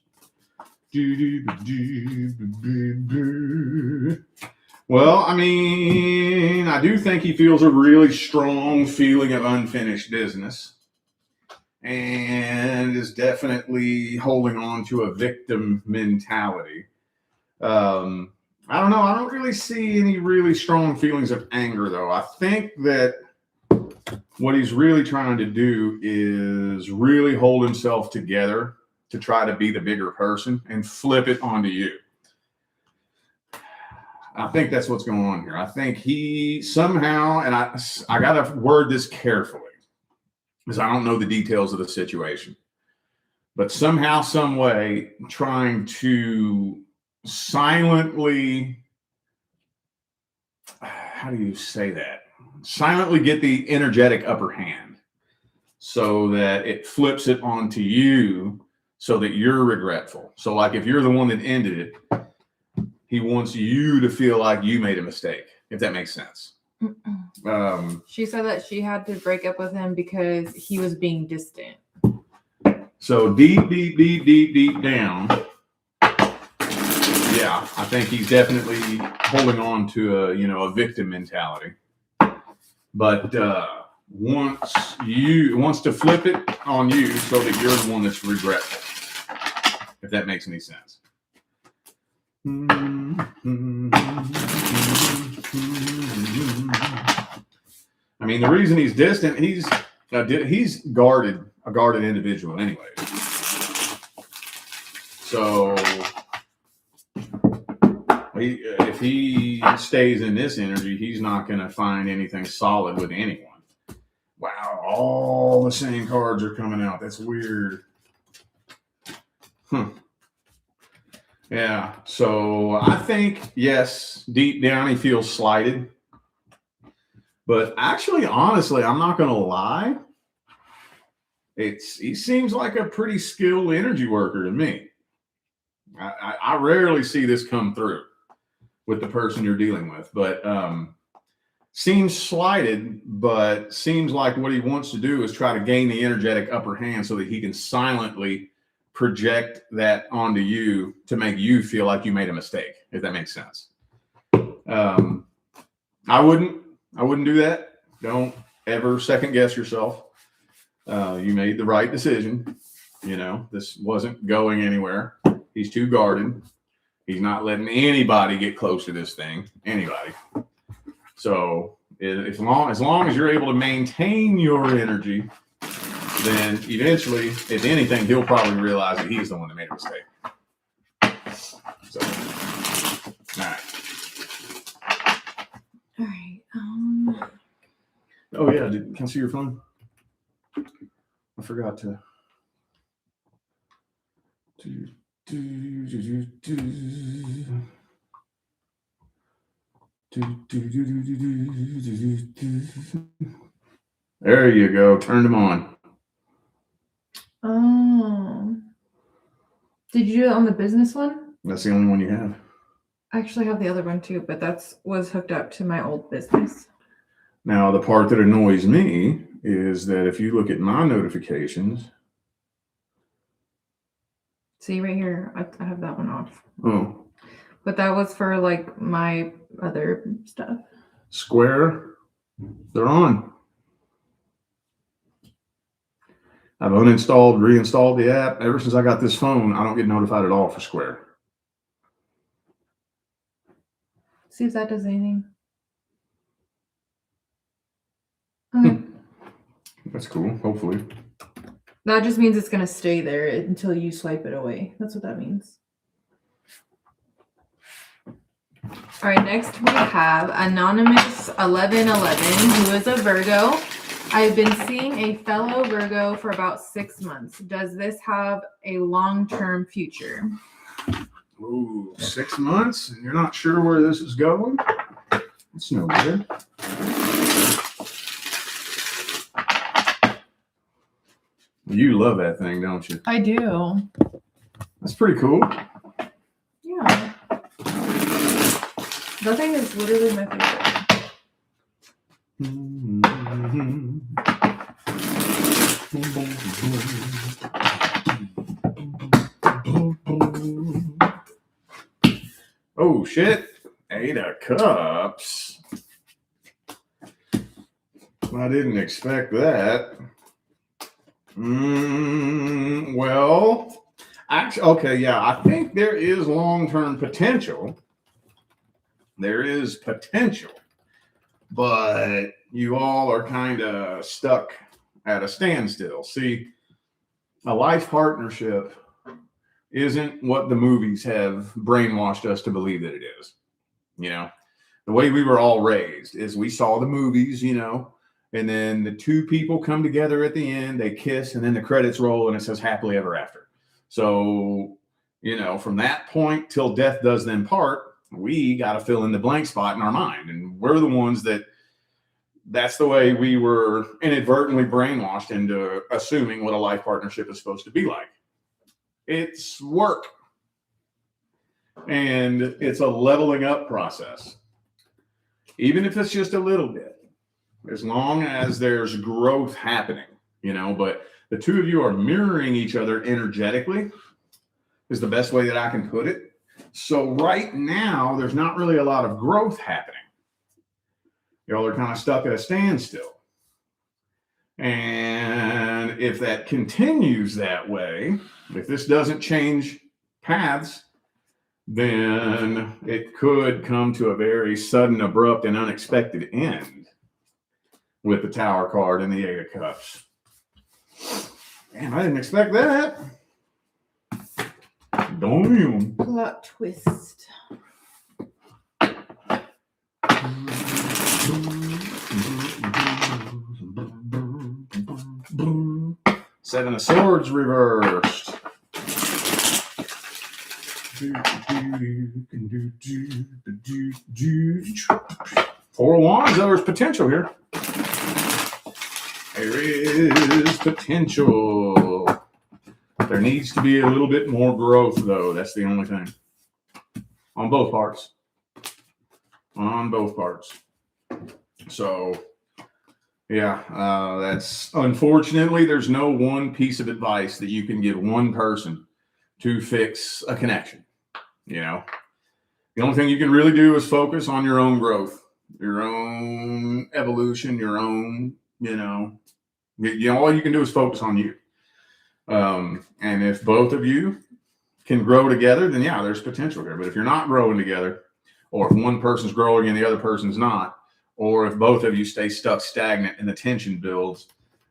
Speaker 1: Well, I mean, I do think he feels a really strong feeling of unfinished business and is definitely holding on to a victim mentality. I don't know. I don't really see any really strong feelings of anger, though. I think that what he's really trying to do is really hold himself together to try to be the bigger person and flip it onto you. I think that's what's going on here. I think he somehow, and I got to word this carefully because I don't know the details of the situation, but somehow, some way, trying to silently, how do you say that? Silently get the energetic upper hand so that it flips it onto you so that you're regretful. So like if you're the one that ended it, he wants you to feel like you made a mistake, if that makes sense.
Speaker 2: She said that she had to break up with him because he was being distant.
Speaker 1: So deep down, yeah, I think he's definitely holding on to a victim mentality. But wants to flip it on you so that you're the one that's regretful. If that makes any sense. I mean, the reason he's distant, he's a guarded individual anyway. So if he stays in this energy, he's not going to find anything solid with anyone. Wow, all the same cards are coming out. That's weird. Yeah, so I think, yes, deep down he feels slighted. But actually, honestly, I'm not going to lie. He seems like a pretty skilled energy worker to me. I rarely see this come through with the person you're dealing with, but seems slighted, but seems like what he wants to do is try to gain the energetic upper hand so that he can silently project that onto you to make you feel like you made a mistake, if that makes sense. I wouldn't do that. Don't ever second guess yourself. You made the right decision. This wasn't going anywhere. He's too guarded. He's not letting anybody get close to this thing. Anybody. So as long as you're able to maintain your energy, then eventually, if anything, he'll probably realize that he's the one that made a mistake. So, all right.
Speaker 2: All right.
Speaker 1: Oh yeah, can I see your phone? I forgot to. There you go. Turned them on.
Speaker 2: Oh. Did you do it on the business one?
Speaker 1: That's the only one you have.
Speaker 2: I actually have the other one too, but was hooked up to my old business.
Speaker 1: Now, the part that annoys me is that if you look at my notifications.
Speaker 2: See right here, I have that one off.
Speaker 1: Oh.
Speaker 2: But that was for like my other stuff.
Speaker 1: Square, they're on. I've uninstalled, reinstalled the app. Ever since I got this phone, I don't get notified at all for Square.
Speaker 2: See if that does anything.
Speaker 1: That's cool, hopefully.
Speaker 2: That just means it's going to stay there until you swipe it away. That's what that means. All right, next we have Anonymous 1111, who is a Virgo. I've been seeing a fellow Virgo for about 6 months. Does this have a long-term future?
Speaker 1: Ooh, 6 months, and you're not sure where this is going? That's no good. You love that thing, don't you?
Speaker 2: I do.
Speaker 1: That's pretty cool.
Speaker 2: Yeah. That thing is literally my favorite.
Speaker 1: Oh, shit. 8 of Cups. I didn't expect that. Well, actually, okay, yeah, I think there is long-term potential. There is potential, but you all are kind of stuck at a standstill. See, a life partnership isn't what the movies have brainwashed us to believe that it is. The way we were all raised is we saw the movies, and then the two people come together at the end, they kiss, and then the credits roll and it says happily ever after. So, from that point till death does them part, we got to fill in the blank spot in our mind. And we're the ones that's the way we were inadvertently brainwashed into assuming what a life partnership is supposed to be like. It's work. And it's a leveling up process. Even if it's just a little bit. As long as there's growth happening, but the two of you are mirroring each other energetically is the best way that I can put it. So right now, there's not really a lot of growth happening. Y'all are kind of stuck at a standstill. And if that continues that way, if this doesn't change paths, then it could come to a very sudden, abrupt, and unexpected end with the Tower card and the Eight of Cups. Man, I didn't expect that. Damn.
Speaker 2: Plot twist.
Speaker 1: Seven of Swords reversed. Four of Wands, there's potential here. There is potential. There needs to be a little bit more growth, though. That's the only thing. On both parts. On both parts. So, yeah, that's unfortunately, there's no one piece of advice that you can give one person to fix a connection. You know, the only thing you can really do is focus on your own growth, your own evolution, your own, all you can do is focus on you. And if both of you can grow together, then yeah, there's potential here. But if you're not growing together, or if one person's growing and the other person's not, or if both of you stay stuck stagnant and the tension builds,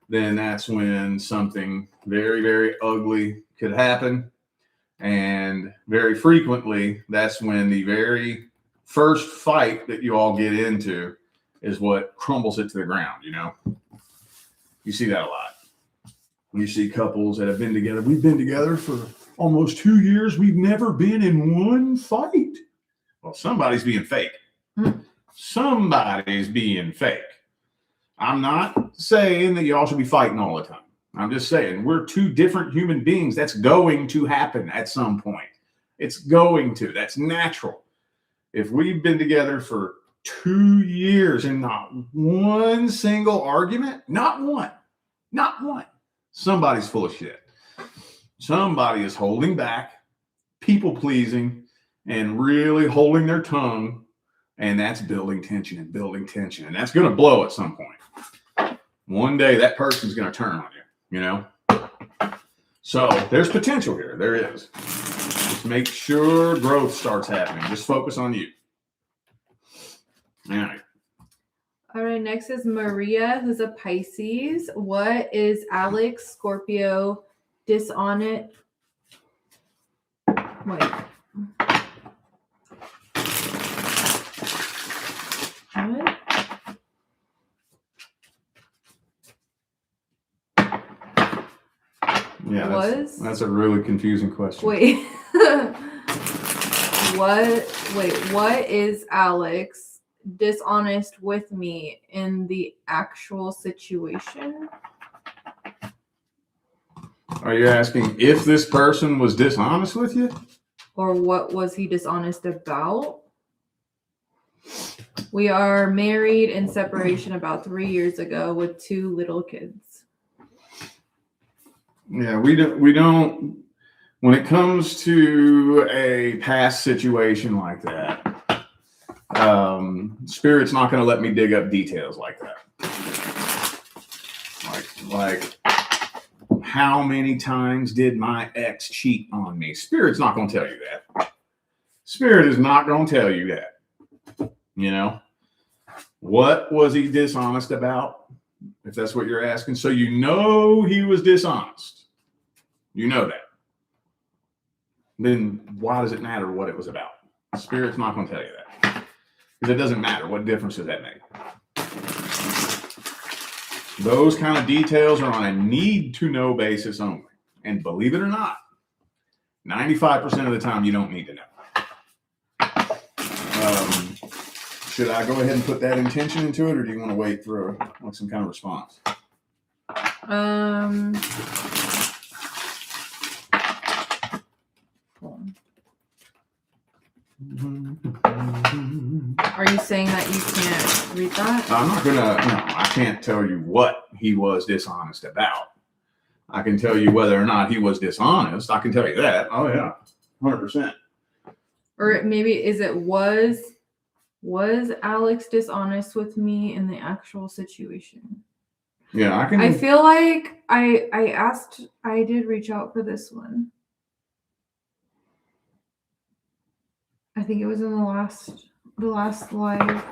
Speaker 1: then that's when something very, very ugly could happen. And very frequently, that's when the very first fight that you all get into is what crumbles it to the ground, You see that a lot. You see couples that have been together. We've been together for almost 2 years. We've never been in one fight. Well, somebody's being fake. Somebody's being fake. I'm not saying that y'all should be fighting all the time. I'm just saying we're two different human beings. That's going to happen at some point. It's going to. That's natural. If we've been together for 2 years and not one single argument, not one, somebody's full of shit. Somebody is holding back, people pleasing, and really holding their tongue. And that's building tension and building tension. And that's going to blow at some point. One day that person's going to turn on you, So there's potential here. There is. Just make sure growth starts happening. Just focus on you. All right.
Speaker 2: All right, next is Maria, who's a Pisces. What is Alex, Scorpio, dishonest? Wait. What?
Speaker 1: Yeah, that's a really confusing question.
Speaker 2: Wait. What is Alex dishonest with me in the actual situation?
Speaker 1: Are you asking if this person was dishonest with you?
Speaker 2: Or what was he dishonest about? We are married in separation about 3 years ago with 2 little kids.
Speaker 1: Yeah, we don't, when it comes to a past situation like that, Spirit's not going to let me dig up details like that. Like how many times did my ex cheat on me? Spirit's not going to tell you that. Spirit is not going to tell you that. What was he dishonest about? If that's what you're asking. So he was dishonest. You know that. Then why does it matter what it was about? Spirit's not going to tell you that. Because it doesn't matter. What difference does that make? Those kind of details are on a need-to-know basis only. And believe it or not, 95% of the time you don't need to know. Should I go ahead and put that intention into it, or do you want to wait for some kind of response?
Speaker 2: Are you saying that you can't read that?
Speaker 1: I'm not I can't tell you what he was dishonest about. I can tell you whether or not he was dishonest. I can tell you that. Oh, yeah, 100%.
Speaker 2: Or maybe is it was Alex dishonest with me in the actual situation?
Speaker 1: Yeah,
Speaker 2: I feel like I did reach out for this one. I think it was in the last live.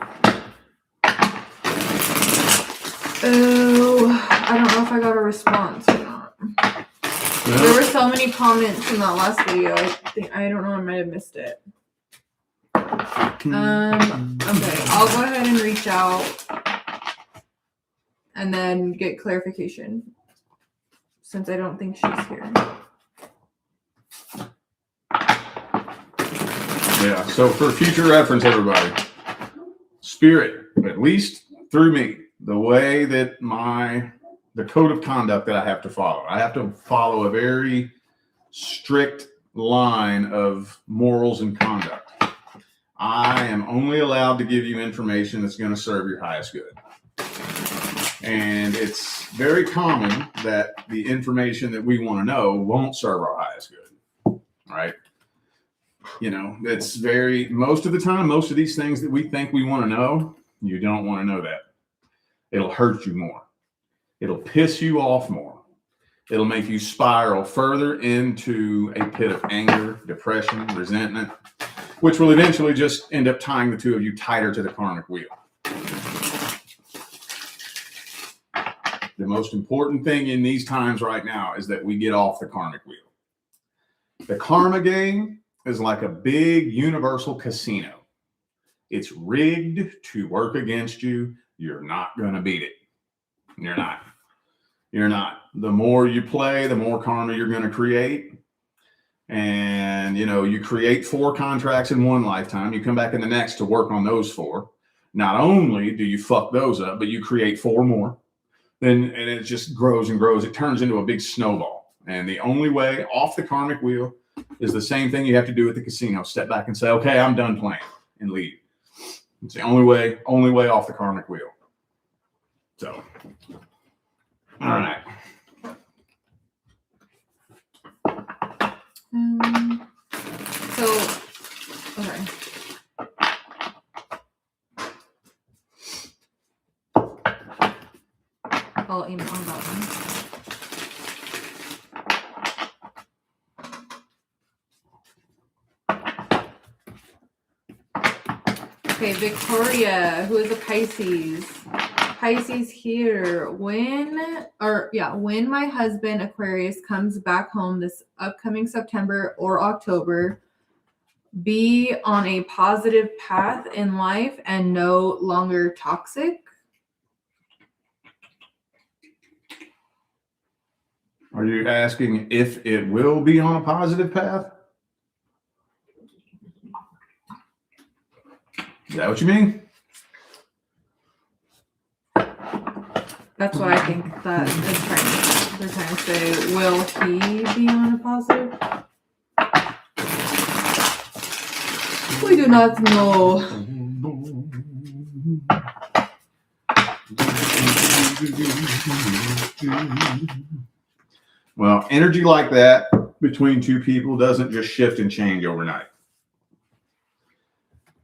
Speaker 2: Oh, I don't know if I got a response or not.
Speaker 1: No.
Speaker 2: There were so many comments in that last video. I don't know, I might have missed it. Okay, I'll go ahead and reach out and then get clarification since I don't think she's here.
Speaker 1: Yeah, so for future reference, everybody, Spirit, at least through me, the way that the code of conduct that I have to follow a very strict line of morals and conduct. I am only allowed to give you information that's going to serve your highest good. And it's very common that the information that we want to know won't serve our highest good, right? You know, it's most of the time, most of these things that we think we want to know, you don't want to know that. It'll hurt you more. It'll piss you off more. It'll make you spiral further into a pit of anger, depression, resentment, which will eventually just end up tying the two of you tighter to the karmic wheel. The most important thing in these times right now is that we get off the karmic wheel. The karma game is like a big universal casino. It's rigged to work against you. You're not going to beat it. You're not. You're not. The more you play, the more karma you're going to create. And, you know, you create 4 contracts in one lifetime. You come back in the next to work on those 4. Not only do you fuck those up, but you create 4 more. And it just grows and grows. It turns into a big snowball. And the only way off the karmic wheel is the same thing you have to do at the casino. Step back and say, okay, I'm done playing, and leave. It's the only way off the karmic wheel. So, all right.
Speaker 2: Okay. I'll email on that one. Okay, Victoria, who is a Pisces. Pisces here. When my husband Aquarius comes back home this upcoming September or October, be on a positive path in life and no longer toxic.
Speaker 1: Are you asking if it will be on a positive path? Is that what you mean?
Speaker 2: That's what I think that they're trying to say. Will he be on a positive? We do not know.
Speaker 1: Well, energy like that between two people doesn't just shift and change overnight.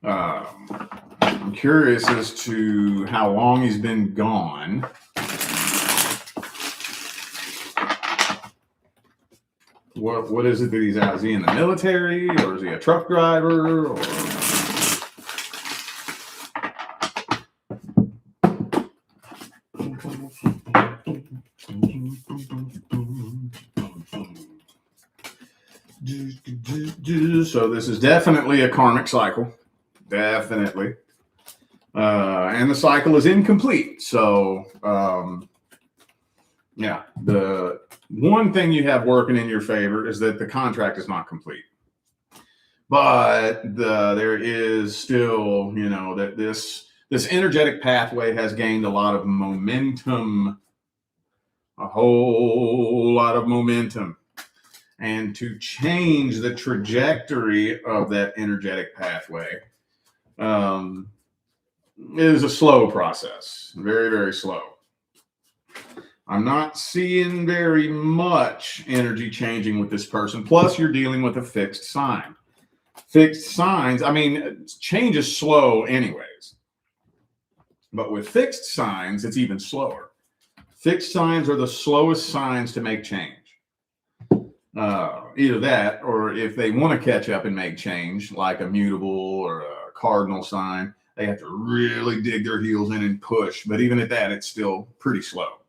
Speaker 1: I'm curious as to how long he's been gone. What is it that he's out? Is he in the military, or is he a truck driver, or? So this is definitely a karmic cycle. Definitely. And the cycle is incomplete. So, yeah, the one thing you have working in your favor is that the contract is not complete. But there is still, you know, that this energetic pathway has gained a lot of momentum, a whole lot of momentum. And to change the trajectory of that energetic pathway is a slow process, very, very slow. I'm not seeing very much energy changing with this person. Plus, you're dealing with a fixed sign. Fixed signs, I mean, change is slow anyways. But with fixed signs, it's even slower. Fixed signs are the slowest signs to make change. Either that, or if they want to catch up and make change, like a mutable or a cardinal sign, they have to really dig their heels in and push. But even at that, it's still pretty slow.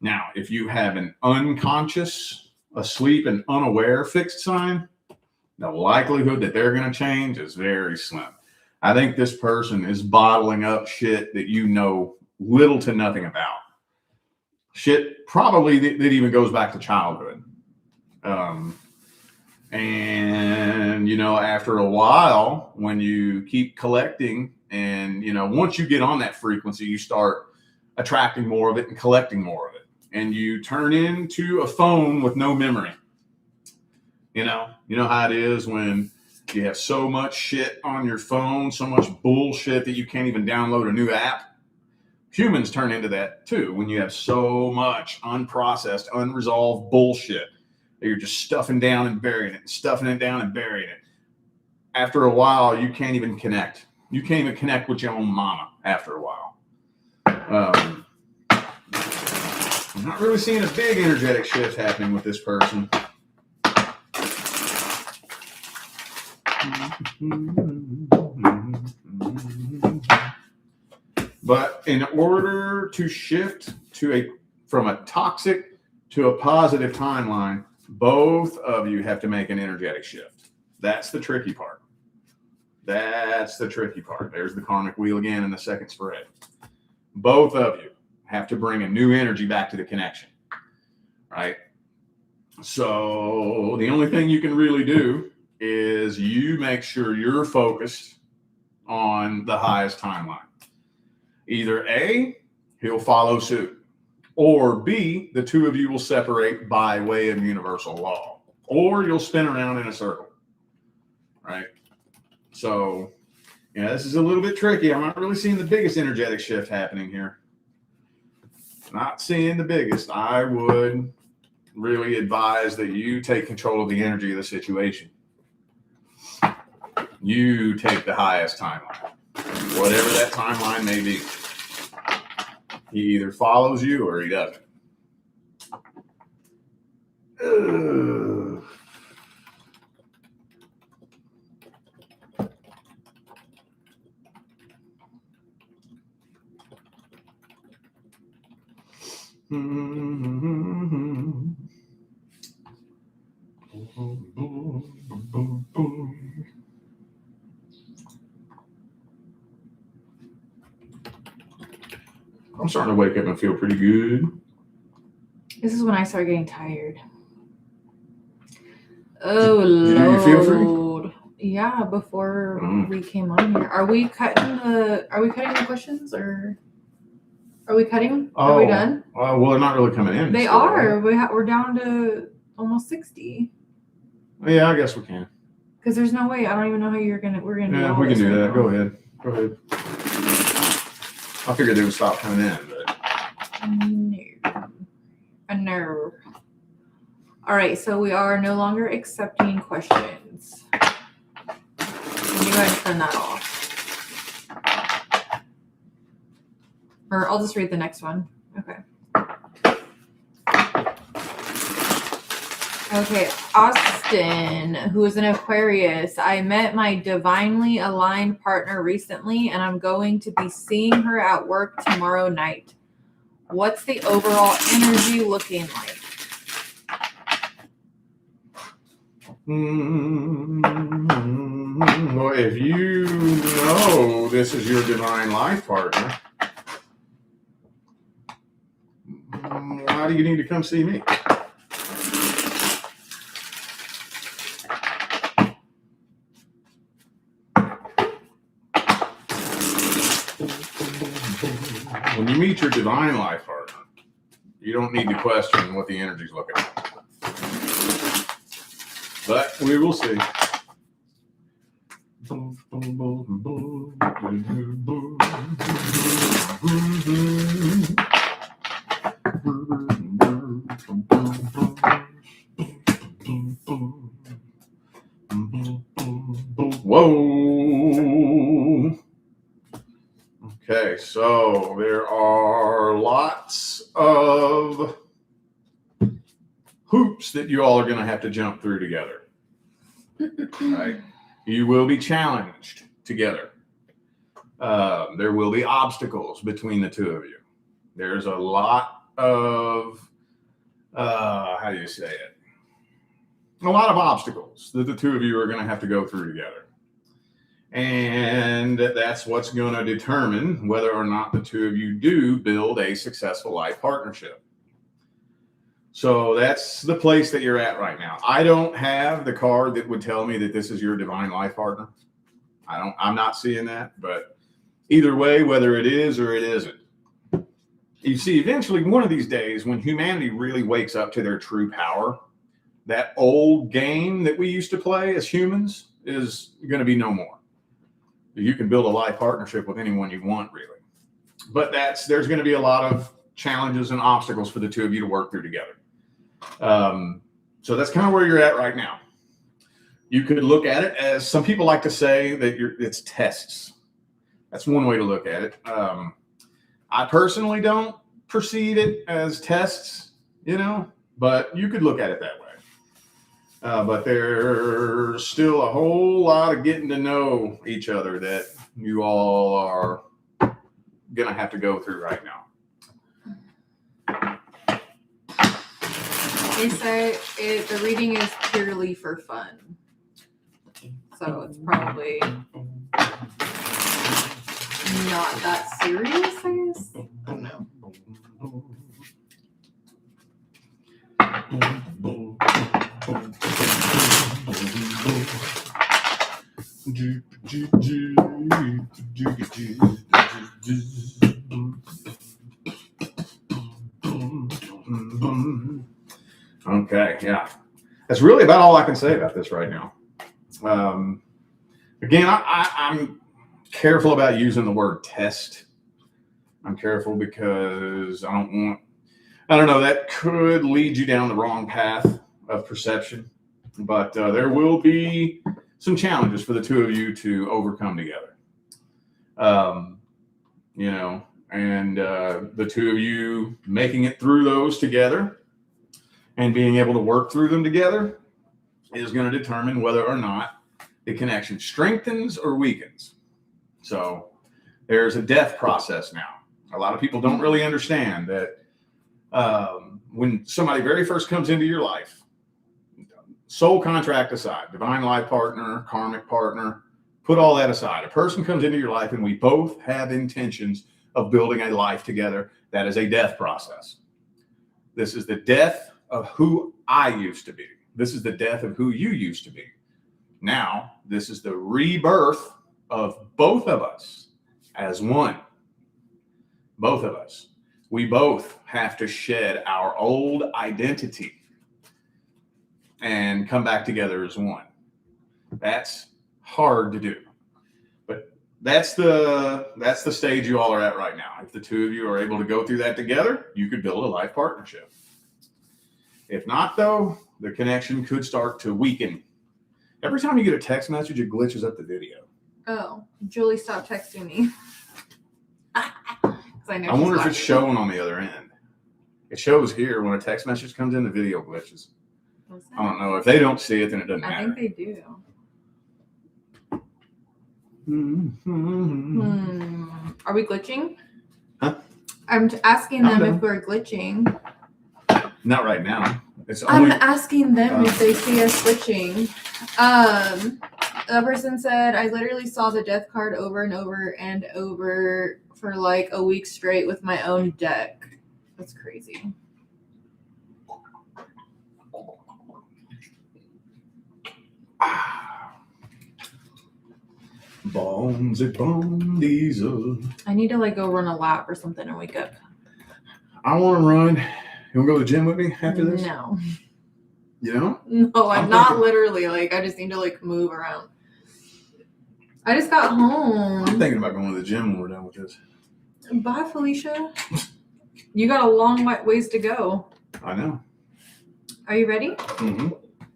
Speaker 1: Now, if you have an unconscious, asleep, and unaware fixed sign, the likelihood that they're going to change is very slim. I think this person is bottling up shit that you know little to nothing about. Shit probably that even goes back to childhood. And, you know, after a while, when you keep collecting and, you know, once you get on that frequency, you start attracting more of it and collecting more of it. And you turn into a phone with no memory. You know how it is when you have so much shit on your phone, so much bullshit that you can't even download a new app. Humans turn into that too when you have so much unprocessed, unresolved bullshit that you're just stuffing down and burying it, stuffing it down and burying it. After a while, you can't even connect. You can't even connect with your own mama after a while. I'm not really seeing a big energetic shift happening with this person. But in order to shift from a toxic to a positive timeline, both of you have to make an energetic shift. That's the tricky part. There's the karmic wheel again in the second spread. Both of you have to bring a new energy back to the connection, right? So the only thing you can really do is you make sure you're focused on the highest timeline. Either A, he'll follow suit, or B, the two of you will separate by way of universal law, or you'll spin around in a circle, right? So, yeah, this is a little bit tricky. I'm not really seeing the biggest energetic shift happening here. Not seeing the biggest. I would really advise that you take control of the energy of the situation. You take the highest timeline, whatever that timeline may be. He either follows you or he doesn't. Ugh. I'm starting to wake up and feel pretty good.
Speaker 2: This is when I start getting tired. Oh,
Speaker 1: Did you feel free?
Speaker 2: Lord. Yeah, before we came on here. Are we cutting the questions or are we cutting them? Are we done?
Speaker 1: Well, they're not really coming in.
Speaker 2: They
Speaker 1: so,
Speaker 2: are. We're down to almost 60.
Speaker 1: Yeah, I guess we can.
Speaker 2: Because there's no way. I don't even know how we're gonna do
Speaker 1: Yeah,
Speaker 2: all
Speaker 1: we can
Speaker 2: this
Speaker 1: do
Speaker 2: right
Speaker 1: that.
Speaker 2: now.
Speaker 1: Go ahead. I figured they would stop coming in, but
Speaker 2: No. All right, so we are no longer accepting questions. Let me go ahead and turn that off. Or I'll just read the next one. Okay. Okay, Austin, who is an Aquarius. I met my divinely aligned partner recently, and I'm going to be seeing her at work tomorrow night. What's the overall energy looking like?
Speaker 1: Well, if you know this is your divine life partner, why do you need to come see me? When you meet your divine life partner, you don't need to question what the energy's looking like. But we will see. Whoa. Okay, so there are lots of hoops that you all are going to have to jump through together. Right? You will be challenged together. There will be obstacles between the two of you. There's a lot of, how do you say it? A lot of obstacles that the two of you are going to have to go through together. And that's what's going to determine whether or not the two of you do build a successful life partnership. So that's the place that you're at right now. I don't have the card that would tell me that this is your divine life partner. I'm not seeing that, but either way, whether it is or it isn't, you see, eventually one of these days when humanity really wakes up to their true power, that old game that we used to play as humans is going to be no more. You can build a life partnership with anyone you want, really. But there's going to be a lot of challenges and obstacles for the two of you to work through together. So that's kind of where you're at right now. You could look at it as some people like to say that it's tests. That's one way to look at it. I personally don't perceive it as tests, but you could look at it that way. But there's still a whole lot of getting to know each other that you all are going to have to go through right now.
Speaker 2: They say the reading is purely for fun. So it's probably not that serious, I guess. I don't know.
Speaker 1: Okay, yeah. That's really about all I can say about this right now. Again, I'm careful about using the word test. I'm careful because I don't know, that could lead you down the wrong path of perception. But there will be some challenges for the two of you to overcome together. And the two of you making it through those together and being able to work through them together is going to determine whether or not the connection strengthens or weakens. So there's a death process now. A lot of people don't really understand that when somebody very first comes into your life, soul contract aside, divine life partner, karmic partner, put all that aside. A person comes into your life and we both have intentions of building a life together. That is a death process. This is the death of who I used to be. This is the death of who you used to be. Now, this is the rebirth of both of us as one. Both of us. We both have to shed our old identity and come back together as one. That's hard to do. But that's the stage you all are at right now. If the two of you are able to go through that together, you could build a life partnership. If not, though, the connection could start to weaken. Every time you get a text message, it glitches up the video.
Speaker 2: Oh, Julie stopped texting me.
Speaker 1: I wonder if it's showing on the other end. It shows here when a text message comes in, the video glitches. I don't know. If they don't see it, then it doesn't matter.
Speaker 2: I think they do. Are we glitching?
Speaker 1: Huh?
Speaker 2: I'm asking them if we're glitching.
Speaker 1: Not right now.
Speaker 2: I'm asking them if they see us glitching. The person said, I literally saw the death card over and over and over for like a week straight with my own deck. That's crazy.
Speaker 1: Bones at Bone Diesel.
Speaker 2: I need to like go run a lap or something and wake up.
Speaker 1: I want to run. You want to go to the gym with me after this?
Speaker 2: No.
Speaker 1: You know?
Speaker 2: No, I'm not literally. Like, I just need to like move around. I just got home.
Speaker 1: I'm thinking about going to the gym when we're done with this.
Speaker 2: Bye, Felicia. You got a long ways to go.
Speaker 1: I know.
Speaker 2: Are you ready?
Speaker 1: Mm-hmm.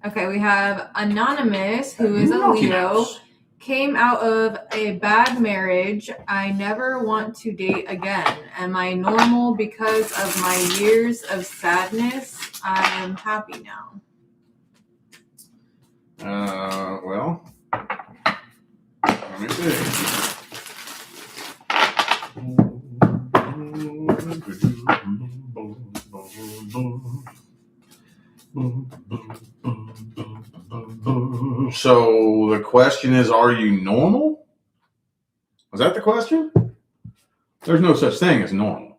Speaker 2: Okay, we have Anonymous, who is a Leo. came out of a bad marriage. I never want to date again. Am I normal because of my years of sadness? I am happy now.
Speaker 1: Well, let me see. So the question is, are you normal? Was that the question? There's no such thing as normal.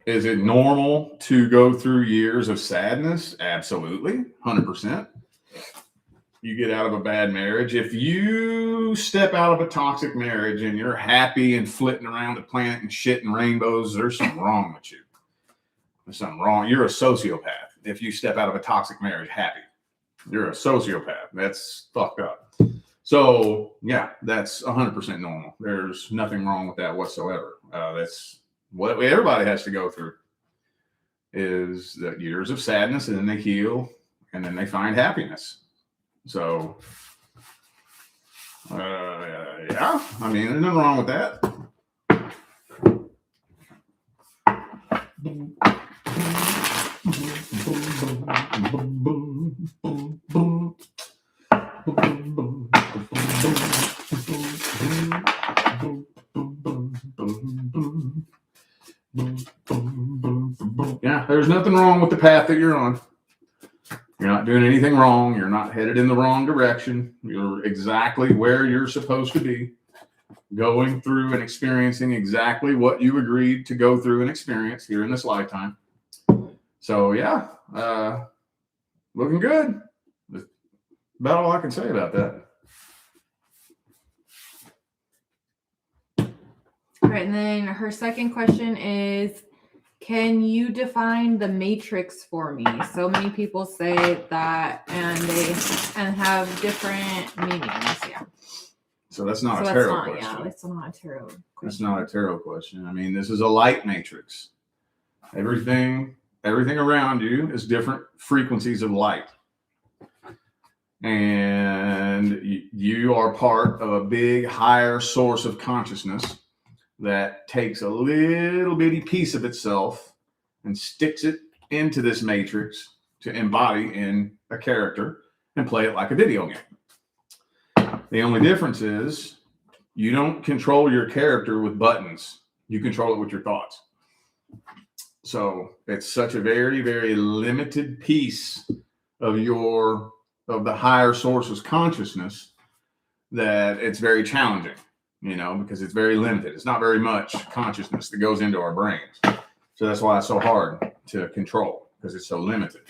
Speaker 1: Is it normal to go through years of sadness? Absolutely, 100%. You get out of a bad marriage. If you step out of a toxic marriage and you're happy and flitting around the planet and shit and rainbows, there's something wrong with you. There's something wrong. You're a sociopath. If you step out of a toxic marriage happy, you're a sociopath. That's fucked up. So yeah, that's 100% normal. There's nothing wrong with that whatsoever. That's what everybody has to go through, is the years of sadness, and then they heal, and then they find happiness. So, yeah, I mean, there's nothing wrong with that. Yeah, there's nothing wrong with the path that you're on. You're not doing anything wrong. You're not headed in the wrong direction. You're exactly where you're supposed to be, going through and experiencing exactly what you agreed to go through and experience here in this lifetime. So yeah, looking good. That's about all I can say about that.
Speaker 2: All right, and then her second question is, can you define the matrix for me? So many people say that, and have different meanings. Yeah.
Speaker 1: So that's not a tarot question.
Speaker 2: Yeah, that's not a tarot question.
Speaker 1: That's not a tarot question. I mean, this is a light matrix. Everything around you is different frequencies of light. And you are part of a big, higher source of consciousness that takes a little bitty piece of itself and sticks it into this matrix to embody in a character and play it like a video game. The only difference is you don't control your character with buttons. You control it with your thoughts. So it's such a very, very limited piece of the higher source's consciousness that it's very challenging, because it's very limited. It's not very much consciousness that goes into our brains. So that's why it's so hard to control, because it's so limited.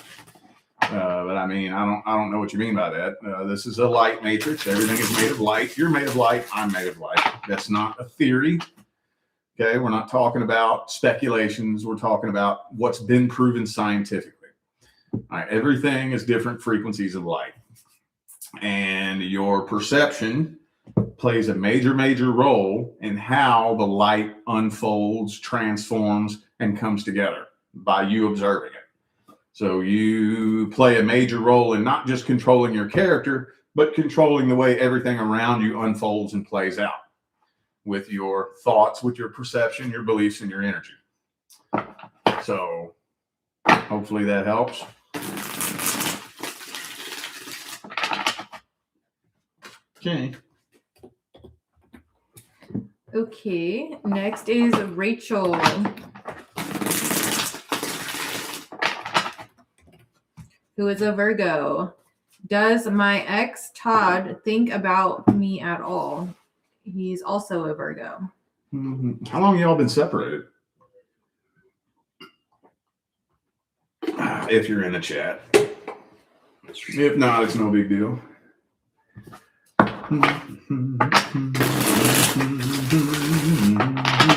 Speaker 1: But I mean, I don't know what you mean by that. This is a light matrix. Everything is made of light. You're made of light. I'm made of light. That's not a theory. Okay, we're not talking about speculations. We're talking about what's been proven scientifically. All right, everything is different frequencies of light. And your perception plays a major, major role in how the light unfolds, transforms, and comes together by you observing it. So you play a major role in not just controlling your character, but controlling the way everything around you unfolds and plays out with your thoughts, with your perception, your beliefs, and your energy. So hopefully that helps. Okay.
Speaker 2: Okay, next is Rachel. Who is a Virgo. Does my ex Todd think about me at all? He's also a Virgo.
Speaker 1: Mm-hmm. How long y'all been separated? If you're in the chat. If not, it's no big deal.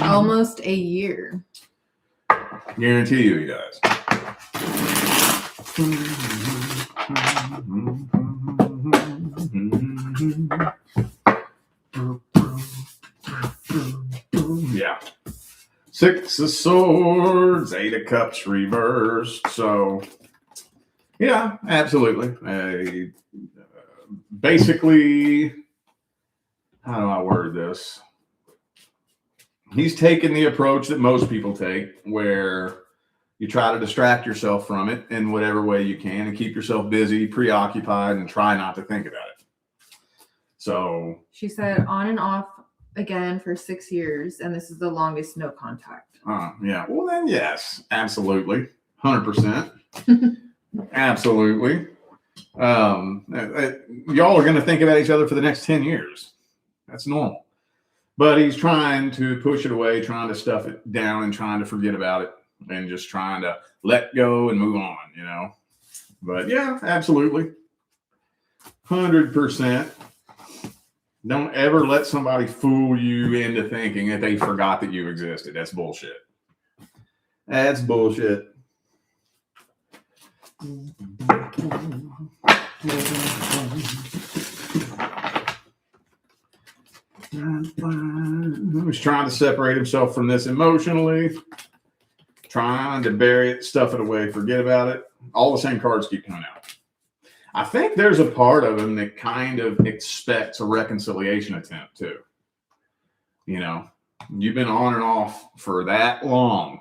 Speaker 2: Almost a year.
Speaker 1: Guarantee you guys. Yeah. Six of Swords, Eight of Cups reversed. So, yeah, absolutely. basically, how do I word this? He's taken the approach that most people take, where you try to distract yourself from it in whatever way you can and keep yourself busy, preoccupied, and try not to think about it. So
Speaker 2: She said on and off again for 6 years, and this is the longest no contact.
Speaker 1: yeah. Well, then yes, absolutely, 100%, absolutely. Y'all are going to think about each other for the next 10 years. That's normal. But he's trying to push it away, trying to stuff it down, and trying to forget about it, and just trying to let go and move on, you know. But yeah, absolutely, 100%. Don't ever let somebody fool you into thinking that they forgot that you existed. That's bullshit. That's bullshit. He's trying to separate himself from this emotionally, trying to bury it, stuff it away, forget about it. All the same cards keep coming out. I think there's a part of him that kind of expects a reconciliation attempt too. You know, you've been on and off for that long.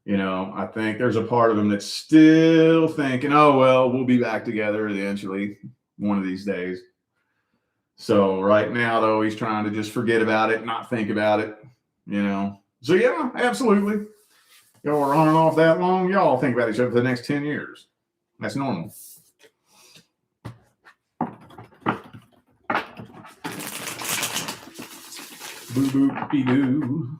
Speaker 1: You know, I think there's a part of him that's still thinking, oh, well, we'll be back together eventually one of these days. So right now, though, he's trying to just forget about it, not think about it, you know. So, yeah, absolutely. Y'all are on and off that long. Y'all think about each other for the next 10 years. That's normal. Boo-boop-be-doo.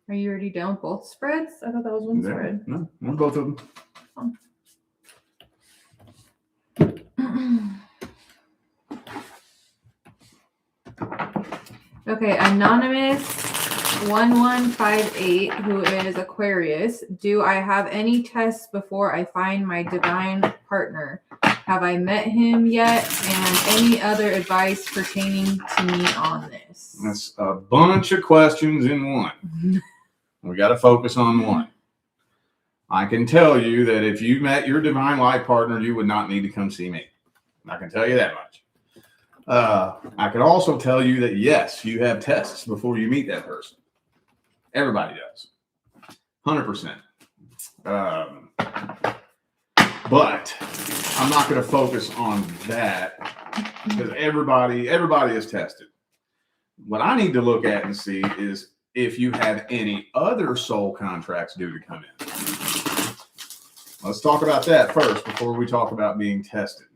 Speaker 2: Are you already down both spreads? I thought that was one spread.
Speaker 1: No, both of them.
Speaker 2: Okay, Anonymous 1158, who is Aquarius. Do I have any tests before I find my divine partner? Have I met him yet? And any other advice pertaining to me on this?
Speaker 1: That's a bunch of questions in one. We got to focus on one. I can tell you that if you met your divine life partner, you would not need to come see me. I can tell you that much. I can also tell you that, yes, you have tests before you meet that person. Everybody does. 100%. But I'm not going to focus on that because everybody is tested. What I need to look at and see is if you have any other soul contracts due to come in. Let's talk about that first before we talk about being tested.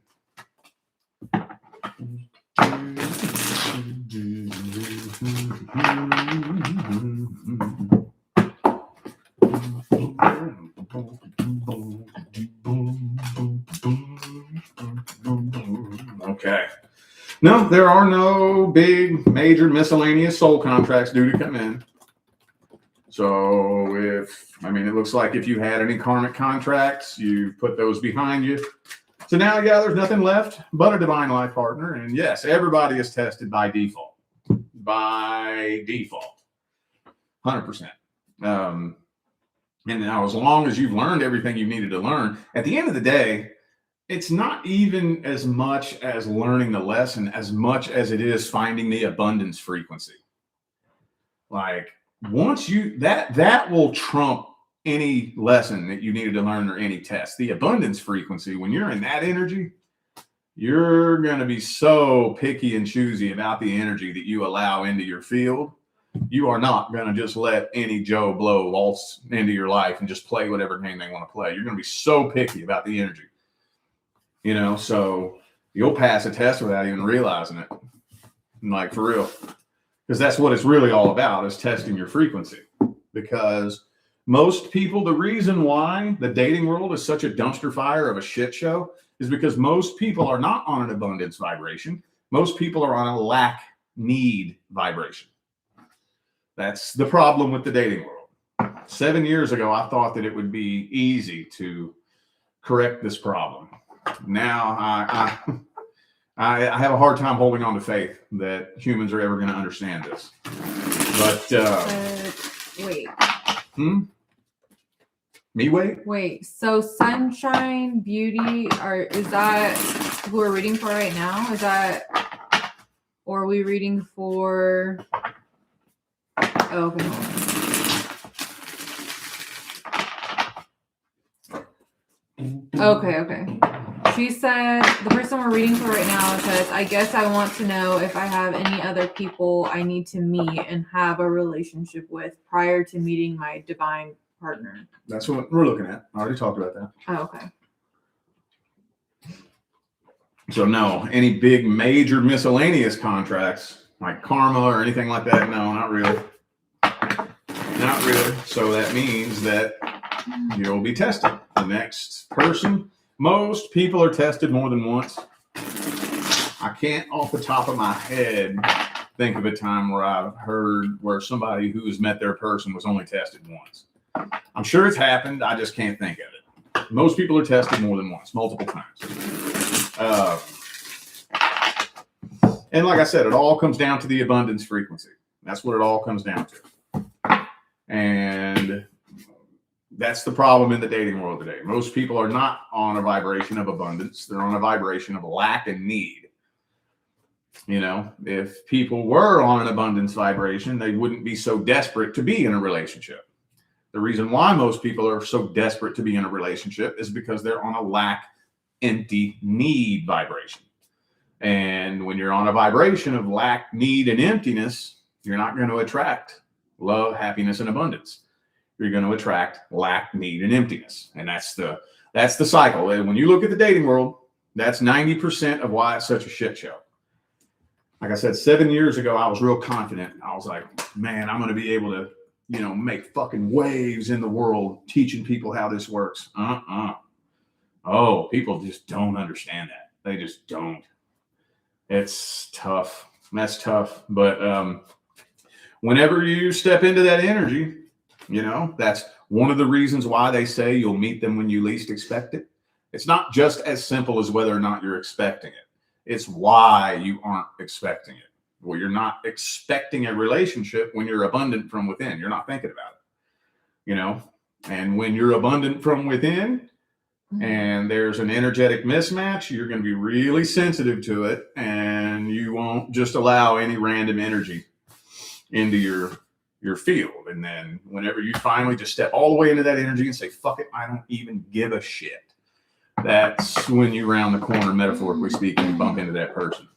Speaker 1: Okay. No, there are no big, major, miscellaneous soul contracts due to come in. So it looks like if you had any karmic contracts, you put those behind you. So now, yeah, there's nothing left but a divine life partner. And yes, everybody is tested by default. By default. 100%. And now, as long as you've learned everything you needed to learn, at the end of the day, it's not even as much as learning the lesson as much as it is finding the abundance frequency. Like, once you, that will trump any lesson that you needed to learn or any test. The abundance frequency, when you're in that energy, you're going to be so picky and choosy about the energy that you allow into your field. You are not going to just let any Joe Blow waltz into your life and just play whatever game they want to play. You're going to be so picky about the energy. You know, so you'll pass a test without even realizing it. Like, for real. Because that's what it's really all about, is testing your frequency. Because most people, the reason why the dating world is such a dumpster fire of a shit show is because most people are not on an abundance vibration. Most people are on a lack need vibration. That's the problem with the dating world. 7 years ago, I thought that it would be easy to correct this problem. Now I have a hard time holding on to faith that humans are ever going to understand this. But
Speaker 2: wait.
Speaker 1: Me wait?
Speaker 2: Wait. So sunshine, beauty, is that who we're reading for right now? Is that, or are we reading for? Oh, okay. Okay. She said, the person we're reading for right now says, I guess I want to know if I have any other people I need to meet and have a relationship with prior to meeting my divine partner.
Speaker 1: That's what we're looking at. I already talked about that.
Speaker 2: Oh, okay.
Speaker 1: So no, any big major miscellaneous contracts like karma or anything like that? No, not really. Not really. So that means that you'll be tested. The next person, most people are tested more than once. I can't off the top of my head think of a time where I've heard where somebody who has met their person was only tested once. I'm sure it's happened. I just can't think of it. Most people are tested more than once, multiple times. And like I said, it all comes down to the abundance frequency. That's what it all comes down to. And that's the problem in the dating world today. Most people are not on a vibration of abundance. They're on a vibration of lack and need. You know, if people were on an abundance vibration, they wouldn't be so desperate to be in a relationship. The reason why most people are so desperate to be in a relationship is because they're on a lack, empty, need vibration. And when you're on a vibration of lack, need, and emptiness, you're not going to attract love, happiness, and abundance. You're going to attract lack, need, and emptiness. And that's the cycle. And when you look at the dating world, that's 90% of why it's such a shit show. Like I said, 7 years ago, I was real confident. I was like, man, I'm going to be able to, you know, make fucking waves in the world teaching people how this works. Oh, people just don't understand that. They just don't. It's tough. That's tough. But whenever you step into that energy, you know, that's one of the reasons why they say you'll meet them when you least expect it. It's not just as simple as whether or not you're expecting it. It's why you aren't expecting it. Well, you're not expecting a relationship when you're abundant from within. You're not thinking about it, you know? And when you're abundant from within and there's an energetic mismatch, you're going to be really sensitive to it, and you won't just allow any random energy into your field. And then whenever you finally just step all the way into that energy and say, fuck it, I don't even give a shit. That's when you round the corner, metaphorically speaking, and bump into that person.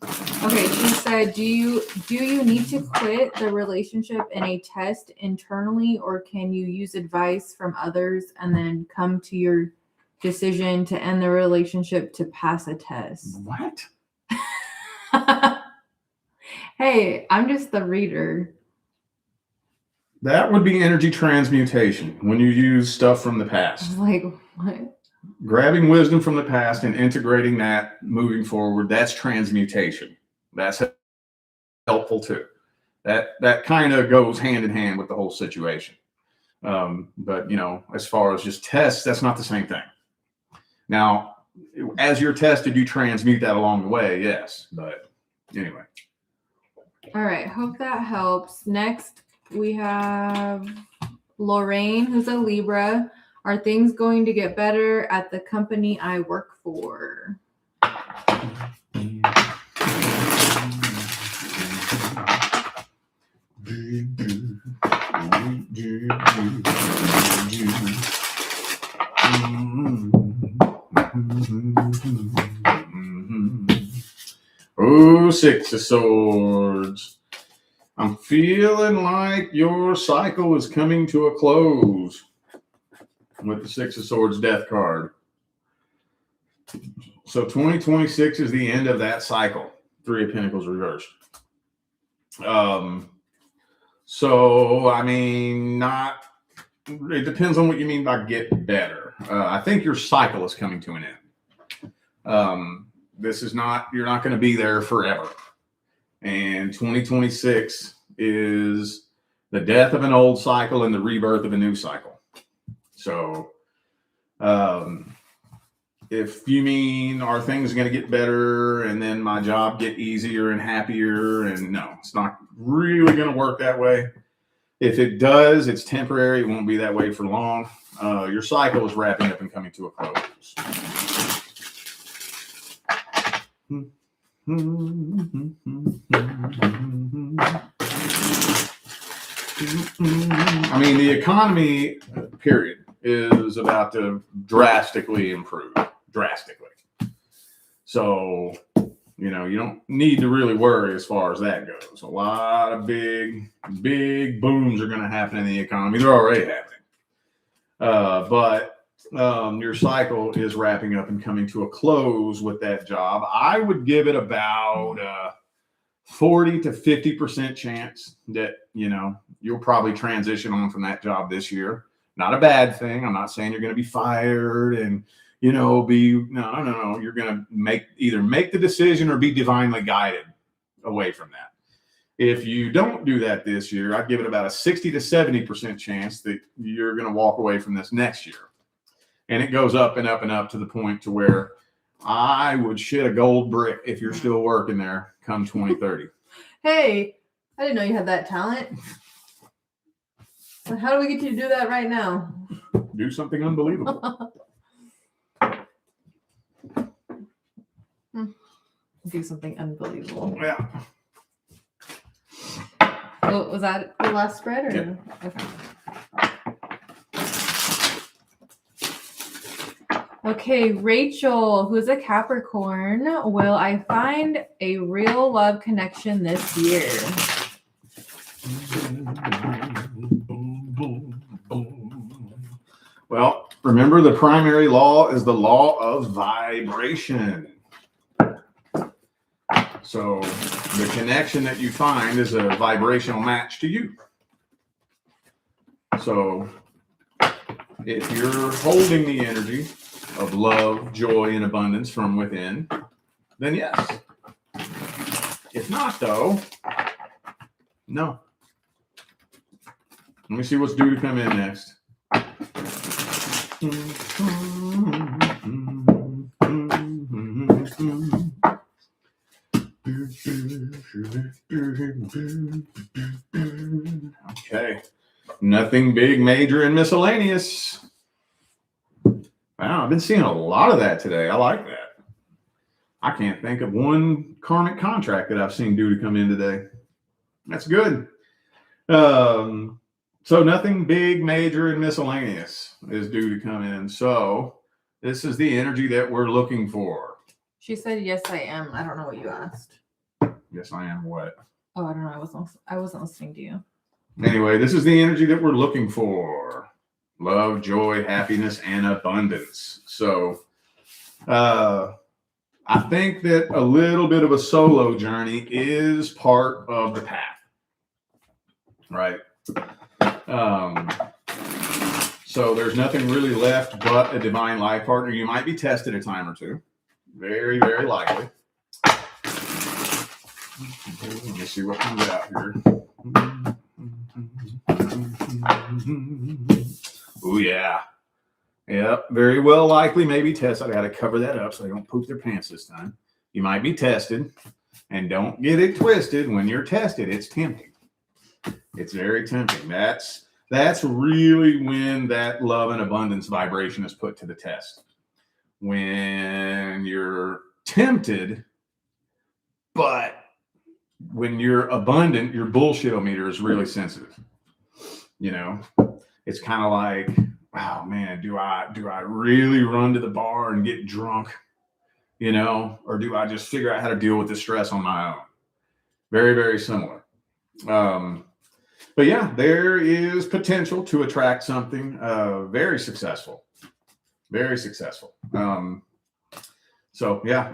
Speaker 2: Okay, she said, do you need to quit the relationship in a test internally, or can you use advice from others and then come to your decision to end the relationship to pass a test?
Speaker 1: What?
Speaker 2: Hey, I'm just the reader.
Speaker 1: That would be energy transmutation when you use stuff from the
Speaker 2: I
Speaker 1: past.
Speaker 2: was like, what?
Speaker 1: Grabbing wisdom from the past and integrating that moving forward, that's transmutation. That's helpful too. That kind of goes hand in hand with the whole situation. But, you know, as far as just tests, that's not the same thing. Now, as you're tested, you transmute that along the way, yes. But anyway.
Speaker 2: All right, hope that helps. Next, we have Lorraine, who's a Libra. Are things going to get better at the company I work for?
Speaker 1: Oh, Six of Swords. I'm feeling like your cycle is coming to a close with the Six of Swords death card. So 2026 is the end of that cycle. Three of Pentacles reversed. So, I mean, it depends on what you mean by get better. I think your cycle is coming to an end. This is not, you're not going to be there forever. And 2026 is the death of an old cycle and the rebirth of a new cycle. So, if you mean, are things going to get better and then my job get easier and happier? And no, it's not really going to work that way. If it does, it's temporary. It won't be that way for long. Your cycle is wrapping up and coming to a close. I mean, the economy, period, is about to drastically improve. Drastically. So, you know, you don't need to really worry as far as that goes. A lot of big booms are going to happen in the economy. They're already happening. But your cycle is wrapping up and coming to a close with that job. I would give it about 40 to 50% chance that, you know, you'll probably transition on from that job this year. Not a bad thing. I'm not saying you're going to be fired and, you know, no. You're going to either make the decision or be divinely guided away from that. If you don't do that this year, I'd give it about a 60 to 70% chance that you're going to walk away from this next year. And it goes up and up and up to the point to where I would shit a gold brick if you're still working there come 2030.
Speaker 2: Hey, I didn't know you had that talent. How do we get you to do that right now?
Speaker 1: Do something unbelievable.
Speaker 2: Do something unbelievable.
Speaker 1: Yeah.
Speaker 2: Oh, was that the last spread? Or?
Speaker 1: Yeah.
Speaker 2: Okay, Rachel, who's a Capricorn, will I find a real love connection this year?
Speaker 1: Well, remember the primary law is the law of vibration. So the connection that you find is a vibrational match to you. So if you're holding the energy of love, joy, and abundance from within, then yes. If not, though, no. Let me see what's due to come in next. Okay. Nothing big, major, and miscellaneous. Wow, I've been seeing a lot of that today. I like that. I can't think of one karmic contract that I've seen due to come in today. That's good. So nothing big, major, and miscellaneous is due to come in. So this is the energy that we're looking for.
Speaker 2: She said, yes, I am. I don't know what you asked.
Speaker 1: Yes, I am what?
Speaker 2: Oh, I don't know. I wasn't listening to you.
Speaker 1: Anyway, this is the energy that we're looking for. Love, joy, happiness, and abundance. So I think that a little bit of a solo journey is part of the path. Right? So there's nothing really left but a divine life partner. You might be tested a time or two. Very, very likely. Let me see what comes out here. Oh, yeah. Yep. Very well likely, maybe tested. I got to cover that up so they don't poop their pants this time. You might be tested. And don't get it twisted. When you're tested, it's tempting. It's very tempting. That's really when that love and abundance vibration is put to the test. When you're tempted, but when you're abundant, your bullshit-o-meter is really sensitive. You know, it's kind of like, wow, man, do I really run to the bar and get drunk? You know, or do I just figure out how to deal with the stress on my own? Very, very similar. But yeah, there is potential to attract something very successful. Very successful. So yeah,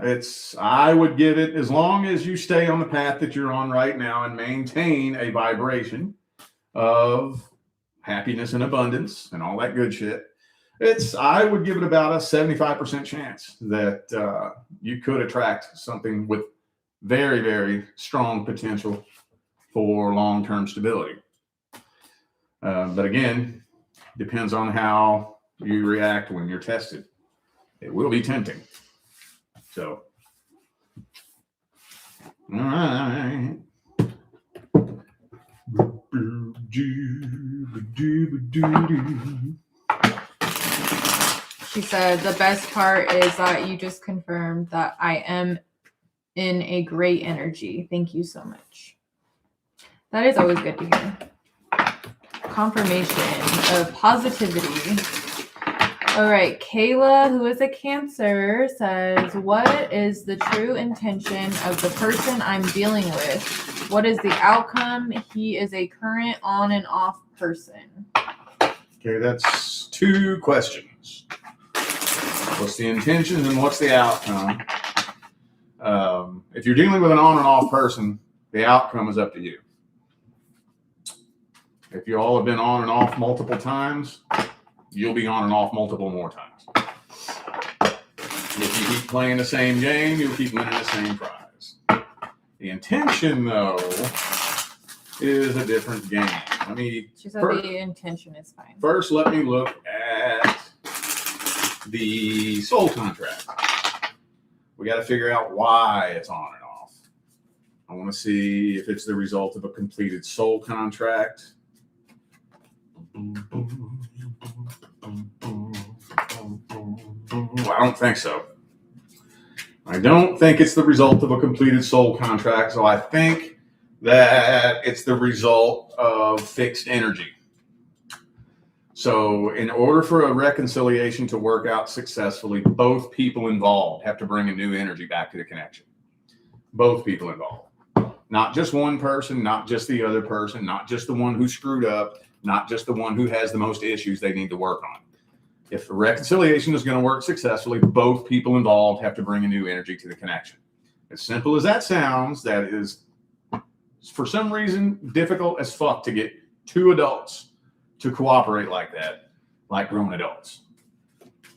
Speaker 1: I would give it, as long as you stay on the path that you're on right now and maintain a vibration of happiness and abundance and all that good shit, I would give it about a 75% chance that you could attract something with very, very strong potential for long-term stability. But again, depends on how you react when you're tested. It will be tempting. So, all right.
Speaker 2: She said the best part is that you just confirmed that I am in a great energy. Thank you so much. That is always good to hear. Confirmation of positivity. All right, Kayla, who is a Cancer, says, what is the true intention of the person I'm dealing with? What is the outcome? He is a current on and off person.
Speaker 1: Okay, that's 2 questions. What's the intention and what's the outcome? If you're dealing with an on and off person, the outcome is up to you. If you all have been on and off multiple times, you'll be on and off multiple more times. If you keep playing the same game, you'll keep winning the same prize. The intention, though, is a different game.
Speaker 2: She said the intention is fine.
Speaker 1: First, let me look at the soul contract. We got to figure out why it's on and off. I want to see if it's the result of a completed soul contract. I don't think so. I don't think it's the result of a completed soul contract. So I think that it's the result of fixed energy. So in order for a reconciliation to work out successfully, both people involved have to bring a new energy back to the connection. Both people involved. Not just one person, not just the other person, not just the one who screwed up, not just the one who has the most issues they need to work on. If the reconciliation is going to work successfully, both people involved have to bring a new energy to the connection. As simple as that sounds, that is, for some reason, difficult as fuck to get 2 adults to cooperate like that, like grown adults.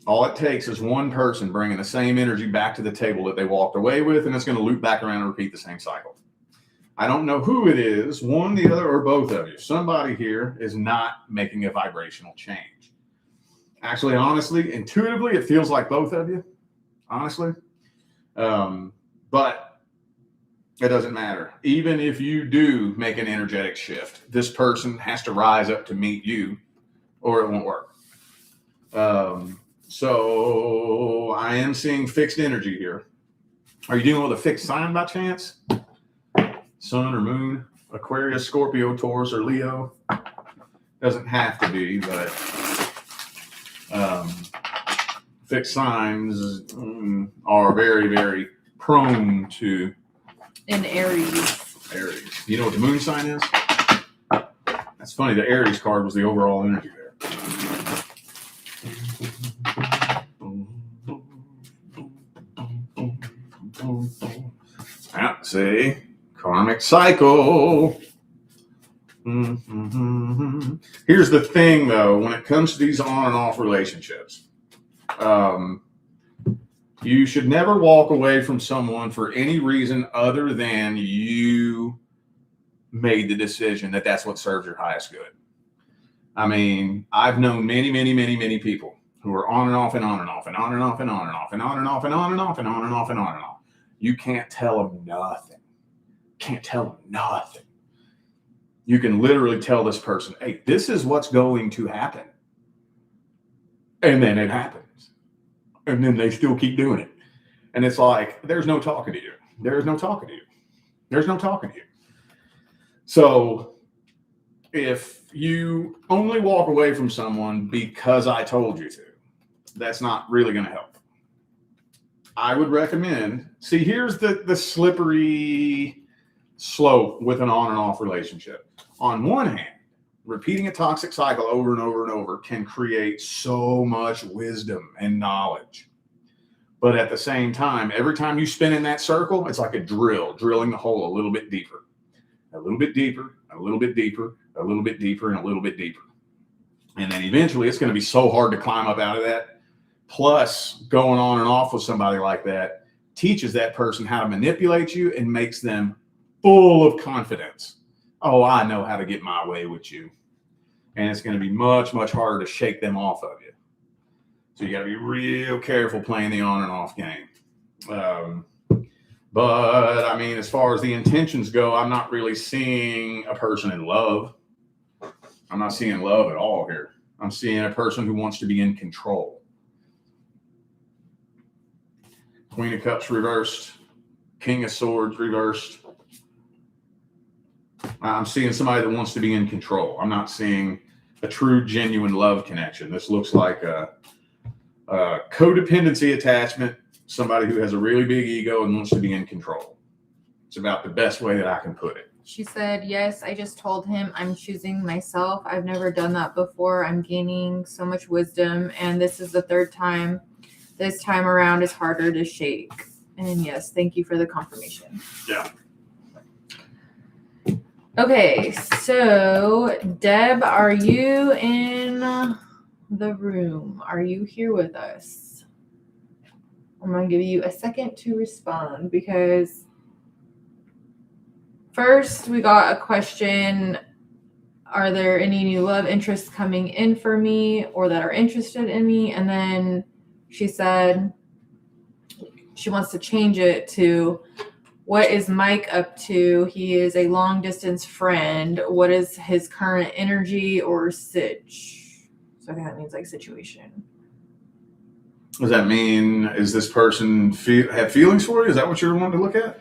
Speaker 1: All it takes is one person bringing the same energy back to the table that they walked away with, and it's going to loop back around and repeat the same cycle. I don't know who it is, one, the other, or both of you. Somebody here is not making a vibrational change. Actually, honestly, intuitively, it feels like both of you, honestly. But it doesn't matter. Even if you do make an energetic shift, this person has to rise up to meet you or it won't work. So I am seeing fixed energy here. Are you dealing with a fixed sign by chance? Sun or moon, Aquarius, Scorpio, Taurus, or Leo? Doesn't have to be, but fixed signs are very, very prone to...
Speaker 2: In Aries.
Speaker 1: Aries. You know what the moon sign is? That's funny. The Aries card was the overall energy there. See, karmic cycle. Here's the thing, though. When it comes to these on and off relationships, you should never walk away from someone for any reason other than you made the decision that that's what serves your highest good. I mean, I've known many, many, many, many people who are on and off and on and off and on and off and on and off and on and off and on and off and on and off and on and off. You can't tell them nothing. Can't tell them nothing. You can literally tell this person, hey, this is what's going to happen. And then it happens. And then they still keep doing it. And it's like, there's no talking to you. There's no talking to you. There's no talking to you. So if you only walk away from someone because I told you to, that's not really going to help. I would recommend, see, here's the slippery slope with an on and off relationship. On one hand, repeating a toxic cycle over and over and over can create so much wisdom and knowledge. But at the same time, every time you spin in that circle, it's like a drill, drilling the hole a little bit deeper, a little bit deeper, a little bit deeper, a little bit deeper, and a little bit deeper. And then eventually it's going to be so hard to climb up out of that. Plus, going on and off with somebody like that teaches that person how to manipulate you and makes them full of confidence. Oh, I know how to get my way with you. And it's going to be much, much harder to shake them off of you. So you got to be real careful playing the on and off game. But, I mean, as far as the intentions go, I'm not really seeing a person in love. I'm not seeing love at all here. I'm seeing a person who wants to be in control. Queen of Cups reversed. King of Swords reversed. I'm seeing somebody that wants to be in control. I'm not seeing a true, genuine love connection. This looks like a codependency attachment, somebody who has a really big ego and wants to be in control. It's about the best way that I can put it.
Speaker 2: She said, yes, I just told him I'm choosing myself. I've never done that before. I'm gaining so much wisdom, and this is the third time. This time around is harder to shake. And yes, thank you for the confirmation.
Speaker 1: Yeah.
Speaker 2: Okay, so Deb, are you in the room? Are you here with us? I'm going to give you a second to respond because first we got a question. Are there any new love interests coming in for me or that are interested in me? And then she said she wants to change it to, what is Mike up to? He is a long distance friend. What is his current energy or sitch? So I think that means like situation.
Speaker 1: Does that mean, is this person have feelings for you? Is that what you're wanting to look at?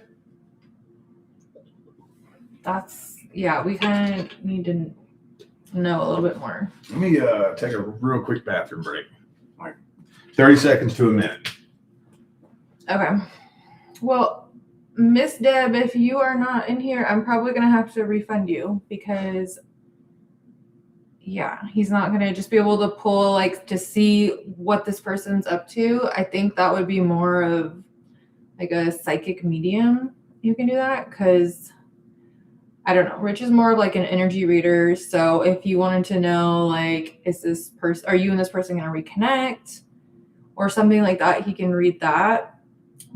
Speaker 2: Yeah, we kind of need to know a little bit more.
Speaker 1: Let me take a real quick bathroom break. Like 30 seconds to a minute.
Speaker 2: Okay. Well, Miss Deb, if you are not in here, I'm probably going to have to refund you because, yeah, he's not going to just be able to pull, like, to see what this person's up to. I think that would be more of, like, a psychic medium. You can do that because, I don't know, Rich is more of, like, an energy reader. So if you wanted to know, like, are you and this person going to reconnect or something like that, he can read that.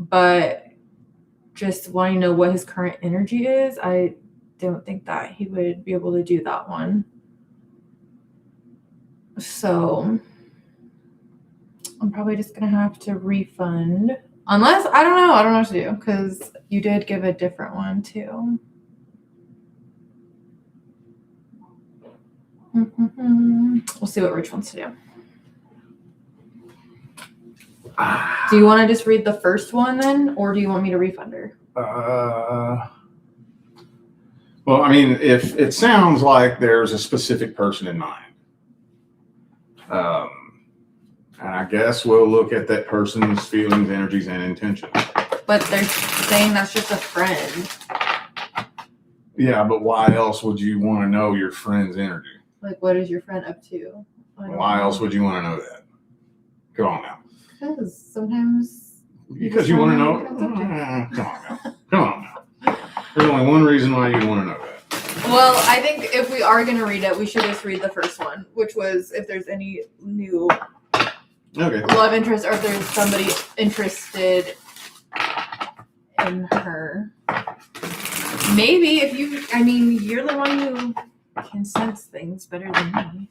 Speaker 2: But just wanting to know what his current energy is, I don't think that he would be able to do that one. So I'm probably just going to have to refund. Unless, I don't know what to do because you did give a different one too. We'll see what Rich wants to do. Do you want to just read the first one then, or do you want me to refund her?
Speaker 1: Well, I mean, if it sounds like there's a specific person in mind, and I guess we'll look at that person's feelings, energies, and intentions.
Speaker 2: But they're saying that's just a friend.
Speaker 1: Yeah, but why else would you want to know your friend's energy?
Speaker 2: Like, what is your friend up to?
Speaker 1: Why else would you want to know that? Come on now.
Speaker 2: Because sometimes.
Speaker 1: Because you want to know. Come on now. Come on now. There's only one reason why you want to know that.
Speaker 2: Well, I think if we are going to read it, we should just read the first one, which was if there's any new love interest or if there's somebody interested in her. Maybe if you, I mean, you're the one who can sense things better than me.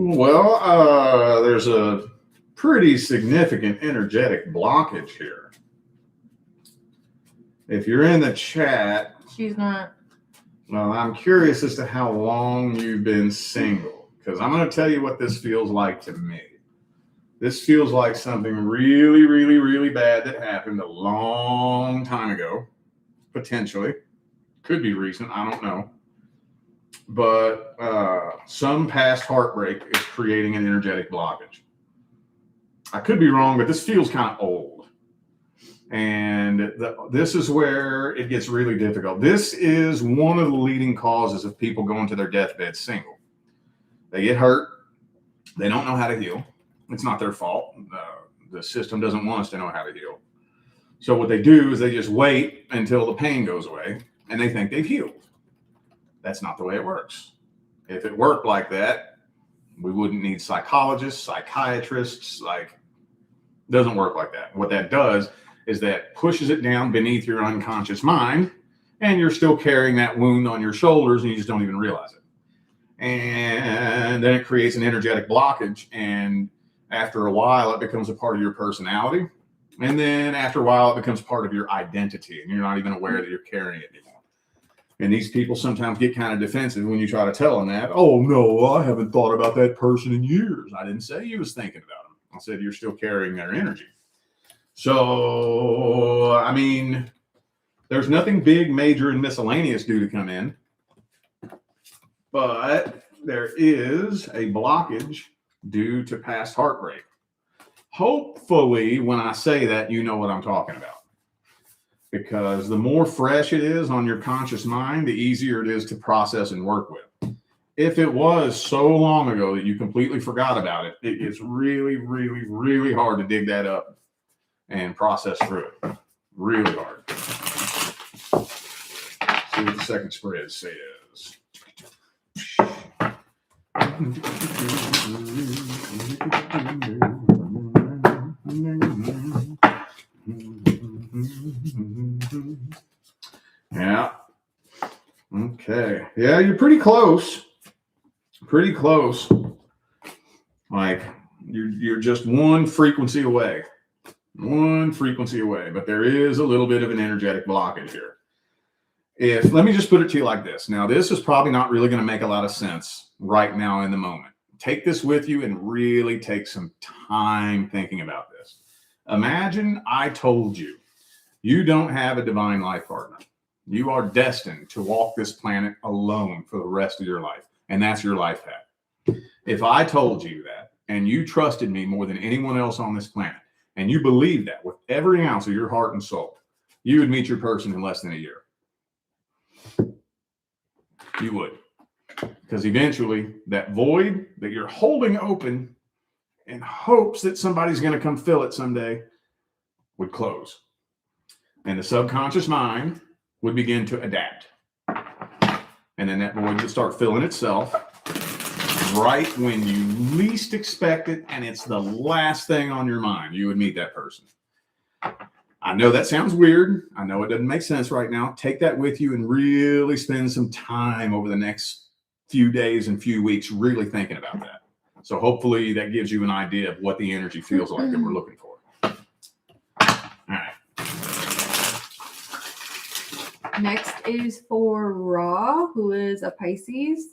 Speaker 1: Well, there's a pretty significant energetic blockage here. If you're in the chat,
Speaker 2: she's not.
Speaker 1: Well, I'm curious as to how long you've been single, because I'm going to tell you what this feels like to me. This feels like something really, really, really bad that happened a long time ago, potentially. Could be recent, I don't know. But some past heartbreak is creating an energetic blockage. I could be wrong, but this feels kind of old. And this is where it gets really difficult. This is one of the leading causes of people going to their deathbed single. They get hurt. They don't know how to heal. It's not their fault. The system doesn't want us to know how to heal. So what they do is they just wait until the pain goes away and they think they've healed. That's not the way it works. If it worked like that, we wouldn't need psychologists, psychiatrists. Like, it doesn't work like that. What that does is that pushes it down beneath your unconscious mind, and you're still carrying that wound on your shoulders, and you just don't even realize it. And then it creates an energetic blockage, and After a while, it becomes a part of your personality. And then after a while, it becomes part of your identity, and you're not even aware that you're carrying it anymore. And these people sometimes get kind of defensive when you try to tell them that. Oh, no, I haven't thought about that person in years. I didn't say you was thinking about them. I said you're still carrying their energy. So, I mean, there's nothing big, major, and miscellaneous due to come in. But there is a blockage due to past heartbreak. Hopefully, when I say that, you know what I'm talking about. Because the more fresh it is on your conscious mind, the easier it is to process and work with. If it was so long ago that you completely forgot about it, it is really, really, really hard to dig that up and process through it. Really hard. See what the second spread says. Yeah. Okay. Yeah, you're pretty close. Pretty close. Like you're just one frequency away. One frequency away. But there is a little bit of an energetic blockage here. Let me just put it to you like this. Now, this is probably not really going to make a lot of sense right now in the moment. Take this with you and really take some time thinking about this. Imagine I told you, you don't have a divine life partner. You are destined to walk this planet alone for the rest of your life. And that's your life path. If I told you that and you trusted me more than anyone else on this planet, and you believed that with every ounce of your heart and soul, you would meet your person in less than a year. You would. Because eventually that void that you're holding open in hopes that somebody's going to come fill it someday would close. And the subconscious mind would begin to adapt. And then that void would start filling itself right when you least expect it, and it's the last thing on your mind. You would meet that person. I know that sounds weird. I know it doesn't make sense right now. Take that with you and really spend some time over the next few days and few weeks really thinking about that. So hopefully that gives you an idea of what the energy feels like that we're looking for. All right.
Speaker 2: Next is for Raw, who is a Pisces.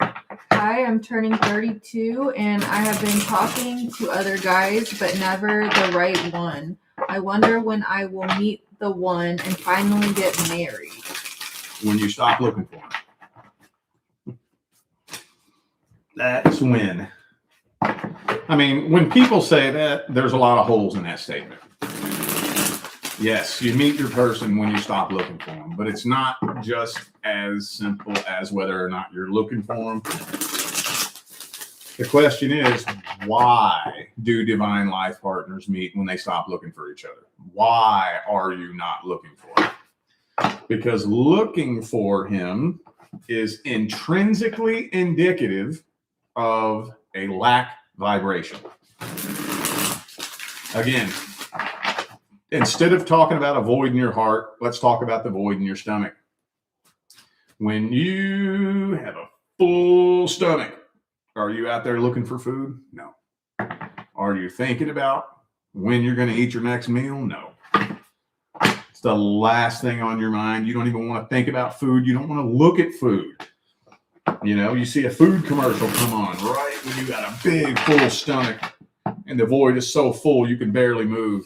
Speaker 2: Hi, I'm turning 32 and I have been talking to other guys, but never the right one. I wonder when I will meet the one and finally get married.
Speaker 1: When you stop looking for him. That's when. I mean, when people say that, there's a lot of holes in that statement. Yes, you meet your person when you stop looking for them, but it's not just as simple as whether or not you're looking for them. The question is, why do divine life partners meet when they stop looking for each other? Why are you not looking for him? Because looking for him is intrinsically indicative of a lack vibration. Again, instead of talking about a void in your heart, let's talk about the void in your stomach. When you have a full stomach, are you out there looking for food? No. Are you thinking about when you're going to eat your next meal? No. It's the last thing on your mind. You don't even want to think about food. You don't want to look at food. You know, you see a food commercial come on right when you got a big full stomach and the void is so full you can barely move.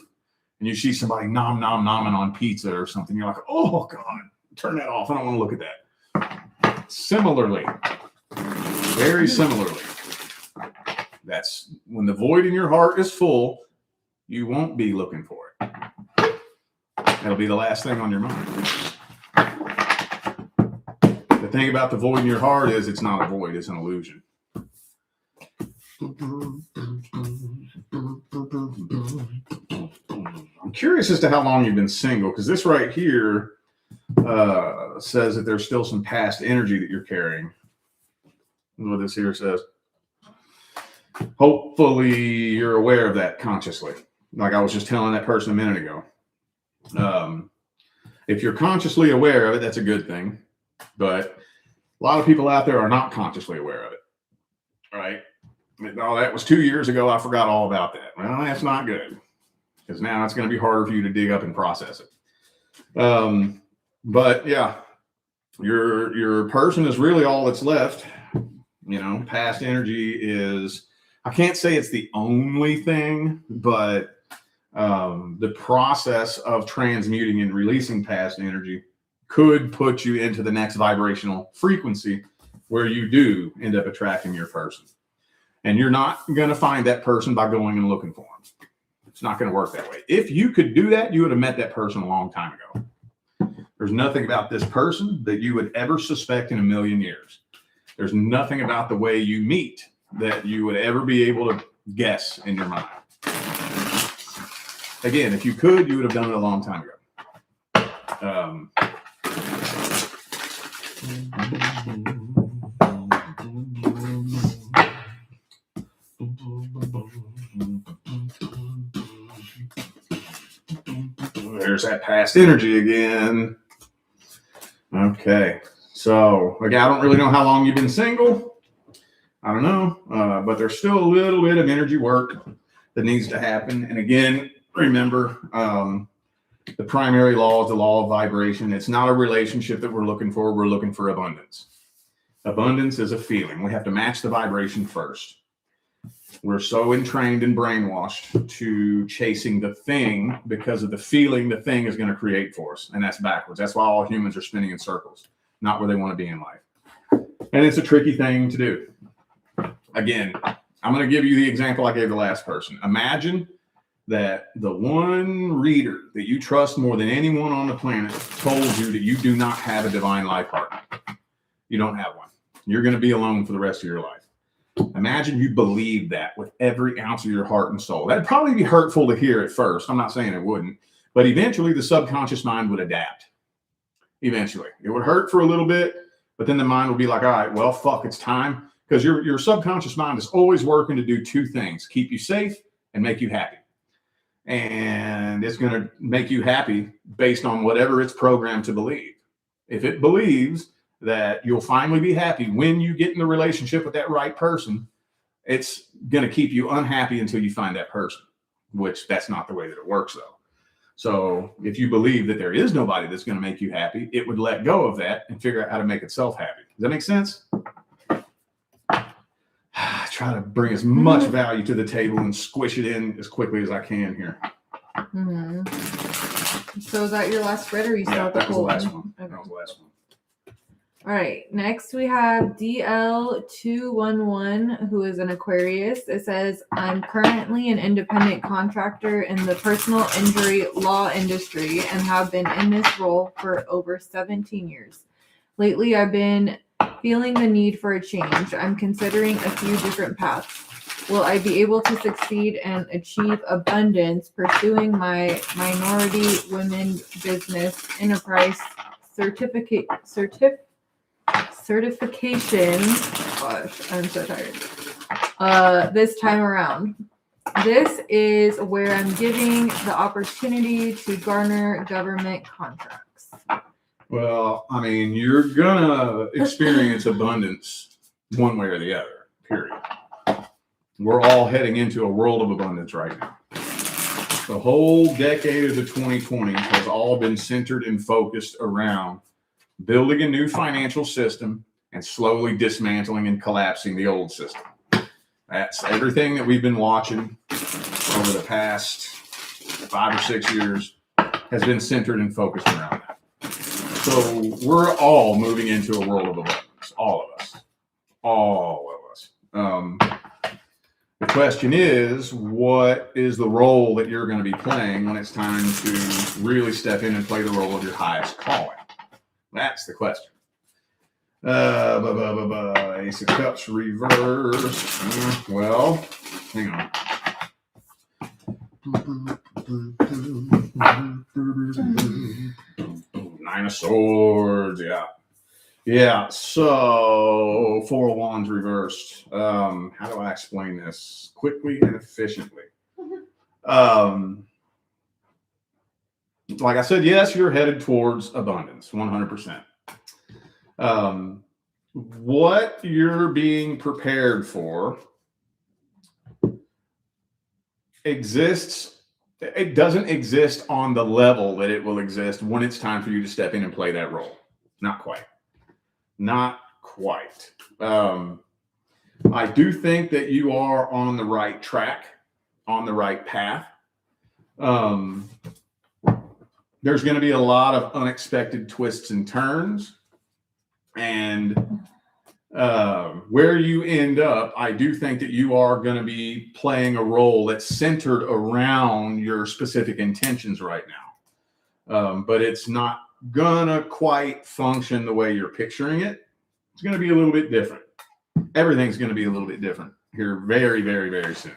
Speaker 1: And you see somebody nomming on pizza or something. You're like, oh, God, turn that off. I don't want to look at that. Similarly, very similarly, that's when the void in your heart is full, you won't be looking for it. That'll be the last thing on your mind. The thing about the void in your heart is it's not a void, it's an illusion. I'm curious as to how long you've been single, because this right here says that there's still some past energy that you're carrying. What this here says. Hopefully you're aware of that consciously. Like I was just telling that person a minute ago. If you're consciously aware of it, that's a good thing. But a lot of people out there are not consciously aware of it. Right? Oh, that was 2 years ago. I forgot all about that. Well, that's not good because now it's going to be harder for you to dig up and process it. But yeah, your person is really all that's left. You know, past energy is, I can't say it's the only thing, but the process of transmuting and releasing past energy could put you into the next vibrational frequency where you do end up attracting your person. And you're not going to find that person by going and looking for them. It's not going to work that way. If you could do that, you would have met that person a long time ago. There's nothing about this person that you would ever suspect in a million years. There's nothing about the way you meet that you would ever be able to guess in your mind. Again, if you could, you would have done it a long time ago. There's that past energy again. Okay. So, again, I don't really know how long you've been single. I don't know. But there's still a little bit of energy work that needs to happen. And again, remember, the primary law is the law of vibration. It's not a relationship that we're looking for. We're looking for abundance. Abundance is a feeling. We have to match the vibration first. We're so entrained and brainwashed to chasing the thing because of the feeling the thing is going to create for us. And that's backwards. That's why all humans are spinning in circles, not where they want to be in life. And it's a tricky thing to do. Again, I'm going to give you the example I gave the last person. Imagine that the one reader that you trust more than anyone on the planet told you that you do not have a divine life partner. You don't have one. You're going to be alone for the rest of your life. Imagine you believe that with every ounce of your heart and soul. That'd probably be hurtful to hear at first. I'm not saying it wouldn't, but eventually the subconscious mind would adapt. Eventually. It would hurt for a little bit, but then the mind would be like, all right, well, fuck, it's time. Because your subconscious mind is always working to do two things: keep you safe and make you happy. And it's going to make you happy based on whatever it's programmed to believe. If it believes that you'll finally be happy when you get in the relationship with that right person, it's going to keep you unhappy until you find that person, which that's not the way that it works, though. So if you believe that there is nobody that's going to make you happy, it would let go of that and figure out how to make itself happy. Does that make sense? I try to bring as much value to the table and squish it in as quickly as I can here.
Speaker 2: Mm-hmm. So is that your last spread, or you still have the whole
Speaker 1: last
Speaker 2: one?
Speaker 1: one?
Speaker 2: Okay.
Speaker 1: That was the last one.
Speaker 2: All right. Next we have DL211, who is an Aquarius. It says, I'm currently an independent contractor in the personal injury law industry and have been in this role for over 17 years. Lately, I've been feeling the need for a change. I'm considering a few different paths. Will I be able to succeed and achieve abundance pursuing my minority women business enterprise certification? Gosh, I'm so tired. This time around. This is where I'm giving the opportunity to garner government contracts.
Speaker 1: Well, I mean, you're gonna experience abundance one way or the other, period. We're all heading into a world of abundance right now. The whole decade of the 2020s has all been centered and focused around building a new financial system and slowly dismantling and collapsing the old system. That's everything that we've been watching over the past 5 or 6 years has been centered and focused around that. So we're all moving into a world of abundance. All of us. The question is, what is the role that you're going to be playing when it's time to really step in and play the role of your highest calling? That's the question. Ace of Cups reversed. Well, hang on. Nine of Swords, yeah. Yeah, so Four of Wands reversed. How do I explain this quickly and efficiently? Like I said, yes, you're headed towards abundance, 100%. What you're being prepared for exists. It doesn't exist on the level that it will exist when it's time for you to step in and play that role. Not quite. Not quite. I do think that you are on the right track, on the right path. There's going to be a lot of unexpected twists and turns. And where you end up, I do think that you are going to be playing a role that's centered around your specific intentions right now. But it's not going to quite function the way you're picturing it. It's going to be a little bit different. Everything's going to be a little bit different here very, very, very soon.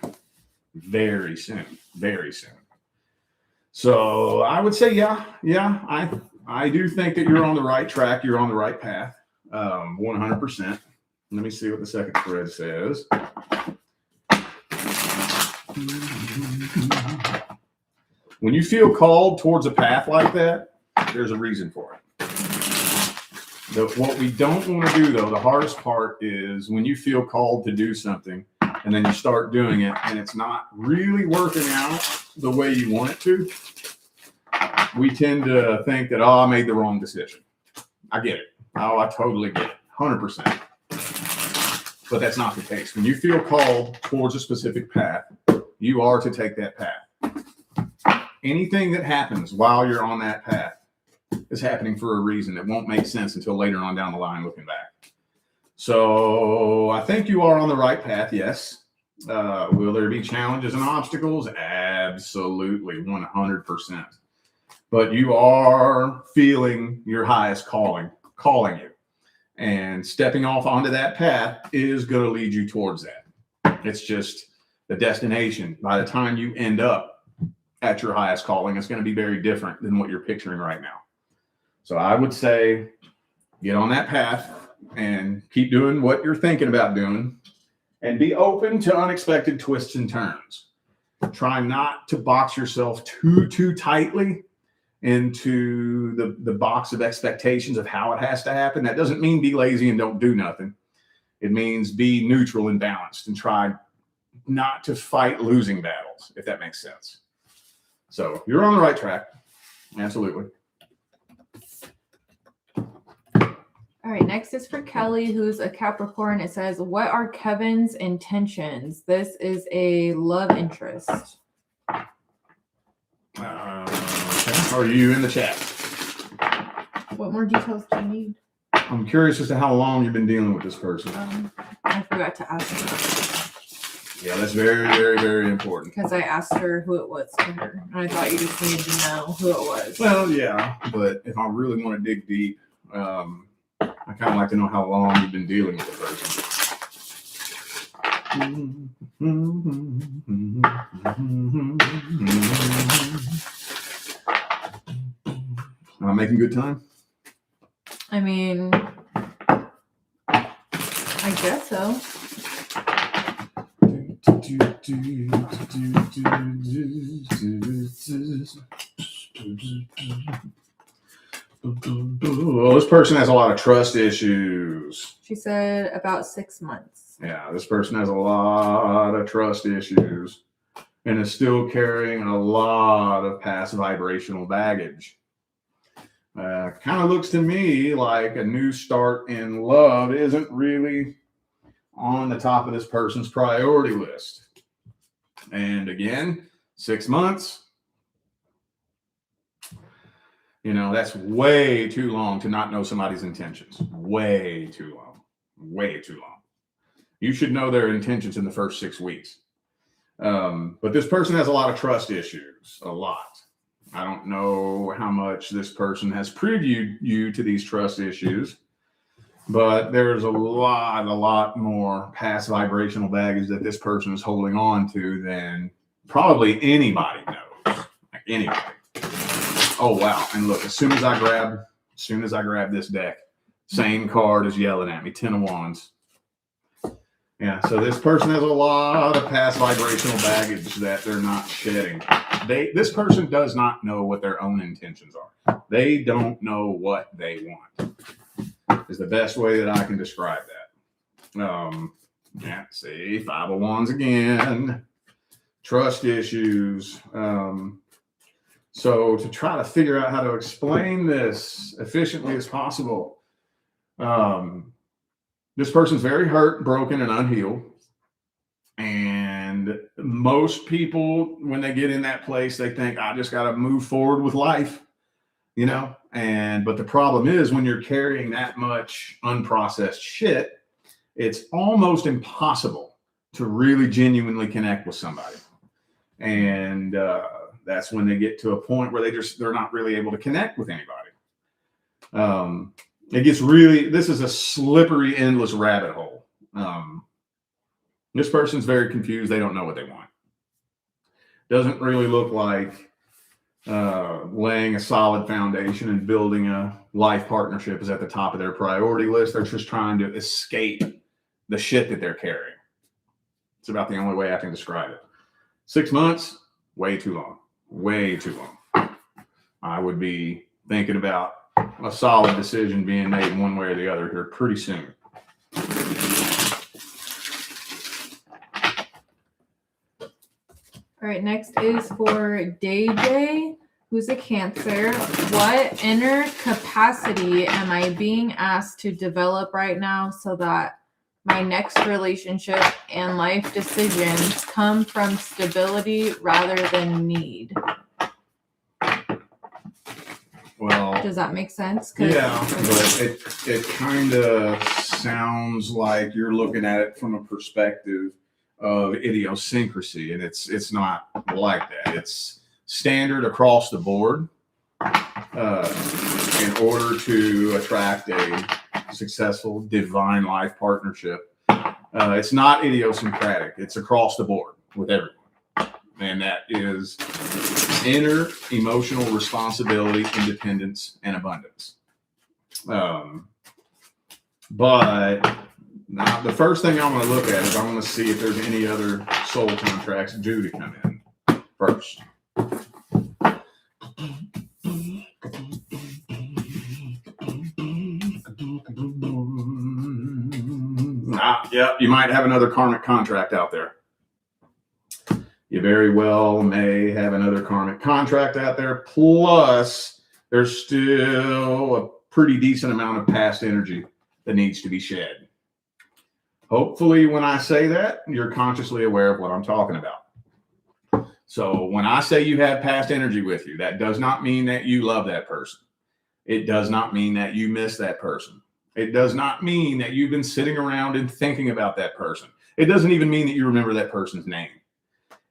Speaker 1: Very soon. Very soon. So I would say, yeah, I do think that you're on the right track. You're on the right path. 100%. Let me see what the second thread says. When you feel called towards a path like that, there's a reason for it. What we don't want to do, though, the hardest part is when you feel called to do something and then you start doing it and it's not really working out the way you want it to. We tend to think that, I made the wrong decision. I get it. I totally get it. 100%. But that's not the case. When you feel called towards a specific path, you are to take that path. Anything that happens while you're on that path is happening for a reason that won't make sense until later on down the line looking back. So I think you are on the right path, yes. Will there be challenges and obstacles? Absolutely, 100%. But you are feeling your highest calling you. And stepping off onto that path is going to lead you towards that. It's just the destination. By the time you end up at your highest calling, it's going to be very different than what you're picturing right now. So I would say get on that path and keep doing what you're thinking about doing and be open to unexpected twists and turns. Try not to box yourself too tightly into the box of expectations of how it has to happen. That doesn't mean be lazy and don't do nothing. It means be neutral and balanced and try not to fight losing battles, if that makes sense. So you're on the right track. Absolutely.
Speaker 2: All right, next is for Kelly, who's a Capricorn. It says, what are Kevin's intentions? This is a love interest.
Speaker 1: Okay. Are you in the chat?
Speaker 2: What more details do you need?
Speaker 1: I'm curious as to how long you've been dealing with this person.
Speaker 2: I forgot to ask her.
Speaker 1: Yeah, that's very, very, very important.
Speaker 2: Because I asked her who it was to her. And I thought you just needed to know who it was.
Speaker 1: Well, yeah, but if I really want to dig deep, I kind of like to know how long you've been dealing with the person. Am I making good time?
Speaker 2: I mean, I guess so. Well, this person has a lot of trust issues. She said about 6 months.
Speaker 1: Yeah, this person has a lot of trust issues and is still carrying a lot of past vibrational baggage. Kind of looks to me like a new start in love isn't really on the top of this person's priority list. And again, 6 months. You know, that's way too long to not know somebody's intentions. Way too long. Way too long. You should know their intentions in the first 6 weeks. But this person has a lot of trust issues. A lot. I don't know how much this person has previewed you to these trust issues. But there's a lot more past vibrational baggage that this person is holding on to than probably anybody knows. Like anybody. Oh, wow. And look, as soon as I grab this deck, same card is yelling at me, 10 of Wands. Yeah, so this person has a lot of past vibrational baggage that they're not shedding. This person does not know what their own intentions are. They don't know what they want. Is the best way that I can describe that. Yeah, see, 5 of Wands again. trust issues. So to try to figure out how to explain this efficiently as possible, this person's very hurt, broken, and unhealed. And most people, when they get in that place, they think, I just got to move forward with life, you know? But the problem is when you're carrying that much unprocessed shit, it's almost impossible to really genuinely connect with somebody. And that's when they get to a point where they're not really able to connect with anybody. It gets this is a slippery, endless rabbit hole. This person's very confused. They don't know what they want. Doesn't really look like laying a solid foundation and building a life partnership is at the top of their priority list. They're just trying to escape the shit that they're carrying. It's about the only way I can describe it. 6 months, way too long. Way too long. I would be thinking about a solid decision being made one way or the other here pretty soon.
Speaker 2: All right, next is for DJ, who's a Cancer. What inner capacity am I being asked to develop right now so that my next relationship and life decisions come from stability rather than need?
Speaker 1: Well,
Speaker 2: does that make sense?
Speaker 1: Yeah, but it kind of sounds like you're looking at it from a perspective of idiosyncrasy, and it's not like that. It's standard across the board. In order to attract a successful divine life partnership, it's not idiosyncratic. It's across the board with everyone, and that is inner emotional responsibility, independence, and abundance. But now the first thing I'm going to look at is I want to see if there's any other soul contracts due to come in first. Yeah, you might have another karmic contract out there. You very well may have another karmic contract out there. Plus, there's still a pretty decent amount of past energy that needs to be shed. Hopefully, when I say that, you're consciously aware of what I'm talking about. So when I say you have past energy with you, that does not mean that you love that person. It does not mean that you miss that person. It does not mean that you've been sitting around and thinking about that person. It doesn't even mean that you remember that person's name.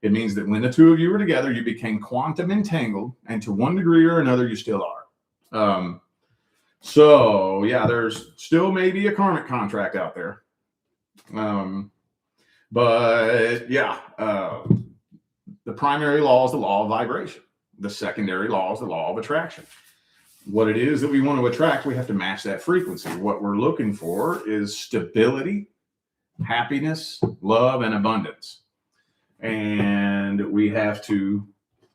Speaker 1: It means that when the two of you were together, you became quantum entangled, and to one degree or another, you still are. So yeah, there's still maybe a karmic contract out there. But yeah, the primary law is the law of vibration. The secondary law is the law of attraction. What it is that we want to attract, we have to match that frequency. What we're looking for is stability, happiness, love, and abundance. And we have to,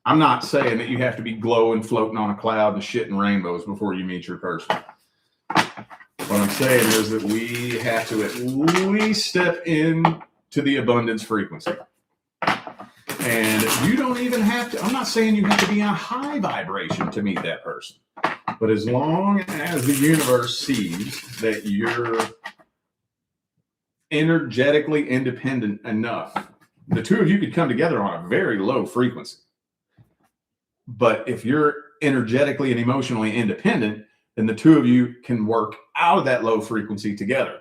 Speaker 1: I'm not saying that you have to be glowing, floating on a cloud and shitting rainbows before you meet your person. What I'm saying is that we have to at least step in to the abundance frequency. And you don't even have to, I'm not saying you have to be on high vibration to meet that person. But as long as the universe sees that you're energetically independent enough, the two of you could come together on a very low frequency. But if you're energetically and emotionally independent, then the two of you can work out of that low frequency together.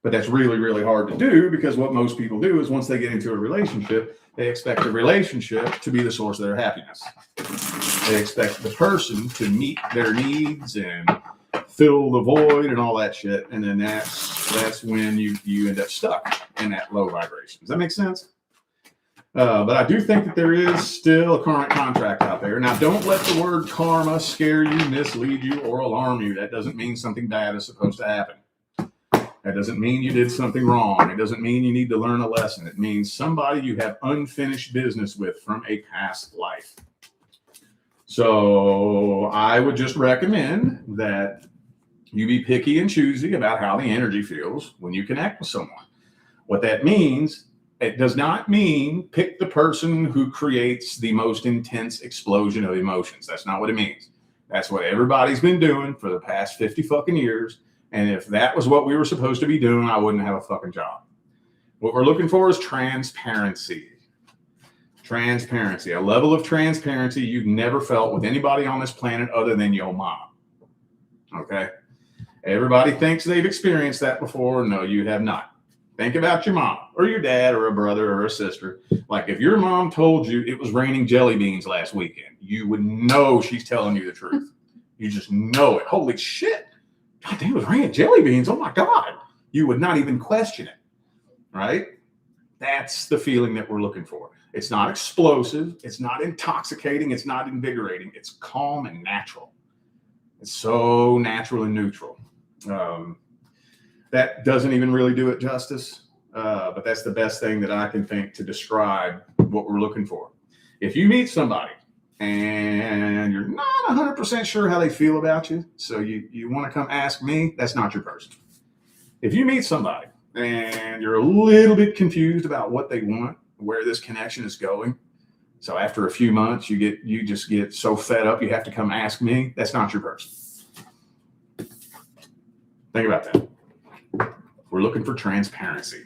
Speaker 1: But that's really, really hard to do because what most people do is once they get into a relationship, they expect the relationship to be the source of their happiness. They expect the person to meet their needs and fill the void and all that shit. And then that's when you end up stuck in that low vibration. Does that make sense? But I do think that there is still a karmic contract out there. Now, don't let the word karma scare you, mislead you, or alarm you. That doesn't mean something bad is supposed to happen. That doesn't mean you did something wrong. It doesn't mean you need to learn a lesson. It means somebody you have unfinished business with from a past life. So I would just recommend that you be picky and choosy about how the energy feels when you connect with someone. What that means It does not mean pick the person who creates the most intense explosion of emotions. That's not what it means. That's what everybody's been doing for the past 50 fucking years. And if that was what we were supposed to be doing, I wouldn't have a fucking job. What we're looking for is transparency. Transparency, a level of transparency you've never felt with anybody on this planet other than your mom. Okay? Everybody thinks they've experienced that before. No, you have not. Think about your mom or your dad or a brother or a sister. Like if your mom told you it was raining jelly beans last weekend, you would know she's telling you the truth. You just know it. Holy shit. God damn, it was raining jelly beans. Oh my God. You would not even question it. Right? That's the feeling that we're looking for. It's not explosive. It's not intoxicating. It's not invigorating. It's calm and natural. It's so natural and neutral. That doesn't even really do it justice, but that's the best thing that I can think to describe what we're looking for. If you meet somebody and you're not 100% sure how they feel about you, so you want to come ask me, that's not your person. If you meet somebody and you're a little bit confused about what they want, where this connection is going, so after a few months you just get so fed up you have to come ask me, that's not your person. Think about that. We're looking for transparency.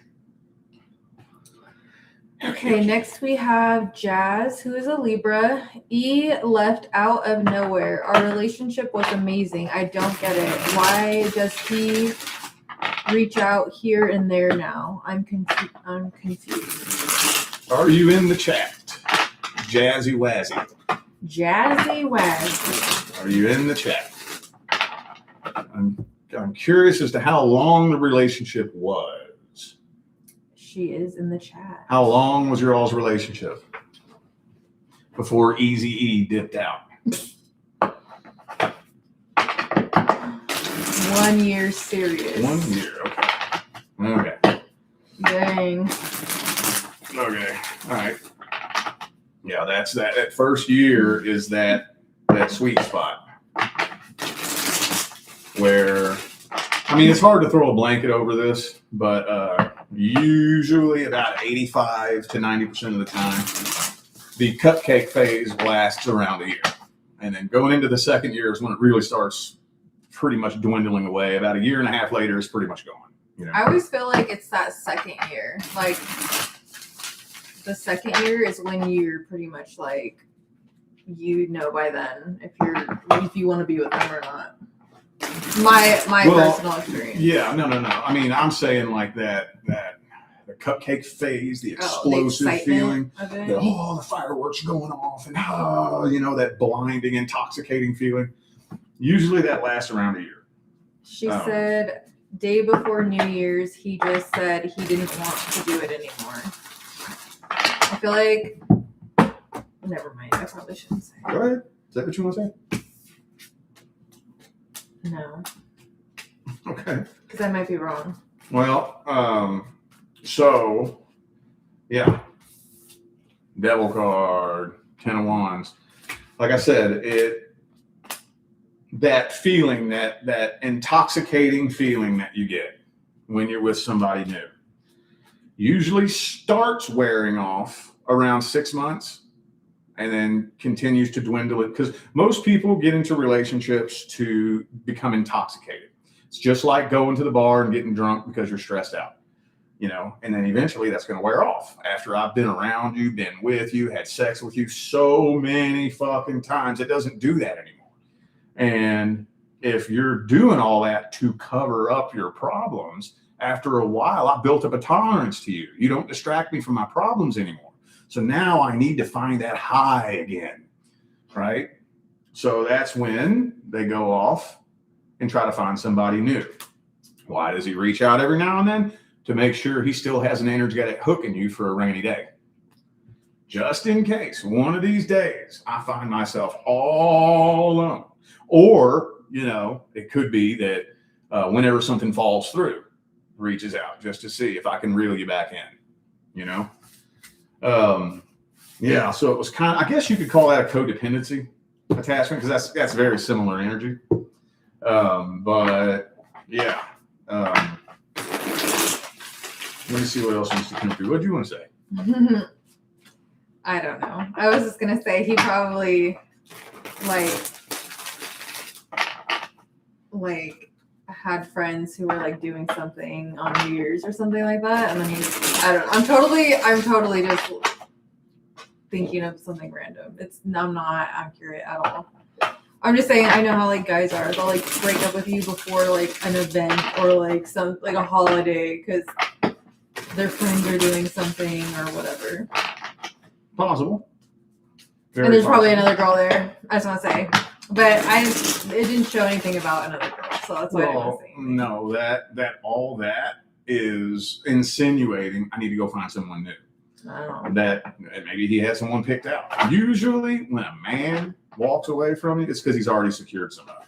Speaker 2: Okay, next we have Jazz, who is a Libra. E left out of nowhere. Our relationship was amazing. I don't get it. Why does he reach out here and there now? I'm confused.
Speaker 1: Are you in the chat? Jazzy Wazzy.
Speaker 2: Jazzy Wazzy.
Speaker 1: Are you in the chat? I'm curious as to how long the relationship was.
Speaker 2: She is in the chat.
Speaker 1: How long was your all's relationship before Easy E dipped out?
Speaker 2: 1 year serious.
Speaker 1: 1 year, okay. Okay.
Speaker 2: Dang.
Speaker 1: Okay, all right. Yeah, that's that. That first year is that sweet spot. Where, I mean, it's hard to throw a blanket over this, but usually about 85 to 90% of the time, the cupcake phase lasts around a year. And then going into the second year is when it really starts pretty much dwindling away. About a year and a half later, it's pretty much gone. You know?
Speaker 2: I always feel like it's that second year. Like, the second year is when you're pretty much like, you know by then if you want to be with them or not. My personal experience.
Speaker 1: Yeah, no. I mean, I'm saying like that the cupcake phase, the explosive
Speaker 2: the
Speaker 1: feeling,
Speaker 2: of it.
Speaker 1: The fireworks going off, and that blinding, intoxicating feeling. Usually that lasts around a year.
Speaker 2: She said day before New Year's, he just said he didn't want to do it anymore. I feel like, never mind. I probably shouldn't say.
Speaker 1: Go ahead. Is that what you want to say?
Speaker 2: No.
Speaker 1: Okay.
Speaker 2: Because I might be wrong.
Speaker 1: Well, so, yeah. Devil card, 10 of Wands. Like I said, that feeling, that intoxicating feeling that you get when you're with somebody new, usually starts wearing off around 6 months. And then continues to dwindle it because most people get into relationships to become intoxicated. It's just like going to the bar and getting drunk because you're stressed out, and then eventually that's going to wear off. After I've been around you, been with you, had sex with you so many fucking times, it doesn't do that anymore. And if you're doing all that to cover up your problems, after a while, I built up a tolerance to you. You don't distract me from my problems anymore. So now I need to find that high again, right? So that's when they go off and try to find somebody new. Why does he reach out every now and then? To make sure he still has an energetic hook in you for a rainy day. Just in case one of these days I find myself all alone. Or, it could be that whenever something falls through, reaches out just to see if I can reel you back in, Yeah, so it was kind of, I guess you could call that a codependency attachment because that's very similar energy. But yeah, Let me see what else needs to come through. What do you want to say?
Speaker 2: I don't know. I was just gonna say he probably like had friends who were like doing something on New Year's or something like that, and then I don't know. I'm totally just thinking of something random. I'm not accurate at all. I'm just saying I know how like guys are. They'll like break up with you before like an event or like a holiday because their friends are doing something or whatever.
Speaker 1: Possible. Very
Speaker 2: And there's probably
Speaker 1: possible.
Speaker 2: another girl there. I just want to say, but it didn't show anything about another girl, so that's why I didn't
Speaker 1: Well,
Speaker 2: say anything.
Speaker 1: no, all that is insinuating I need to go find someone new.
Speaker 2: I don't know.
Speaker 1: That maybe he had someone picked out. Usually, when a man walks away from you, it's because he's already secured somebody.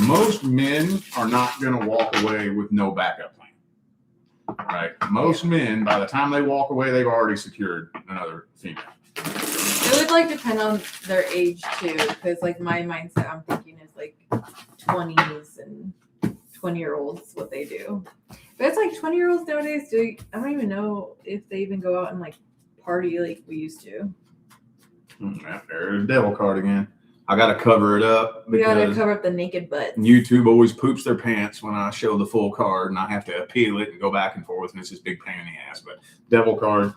Speaker 1: Most men are not going to walk away with no backup plan. Right? Most men, by the time they walk away, they've already secured another female.
Speaker 2: It would like depend on their age too, because like my mindset I'm thinking is like 20s and 20-year-olds what they do. But it's like 20-year-olds nowadays I don't even know if they even go out and like party like we used to.
Speaker 1: There's the devil card again. I got to cover it up
Speaker 2: We gotta
Speaker 1: because
Speaker 2: cover up the naked butts.
Speaker 1: YouTube always poops their pants when I show the full card, and I have to appeal it and go back and forth, and it's this big pain in the ass. But devil card.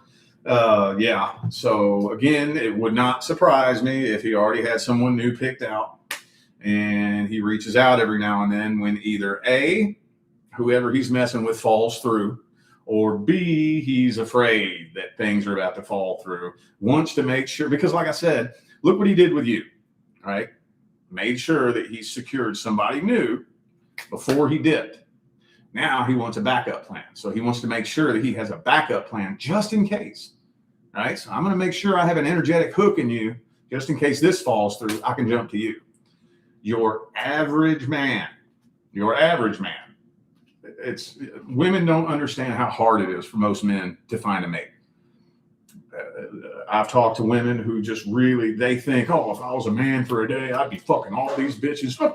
Speaker 1: Yeah. So again, it would not surprise me if he already had someone new picked out and he reaches out every now and then when either A, whoever he's messing with falls through, or B, he's afraid that things are about to fall through. Wants to make sure, because like I said, look what he did with you, right? Made sure that he secured somebody new before he dipped. Now he wants a backup plan. So he wants to make sure that he has a backup plan just in case. Right? So I'm going to make sure I have an energetic hook in you just in case this falls through. I can jump to you. Your average man. It's women don't understand how hard it is for most men to find a mate. I've talked to women who just really, they think, oh, if I was a man for a day, I'd be fucking all these bitches. No,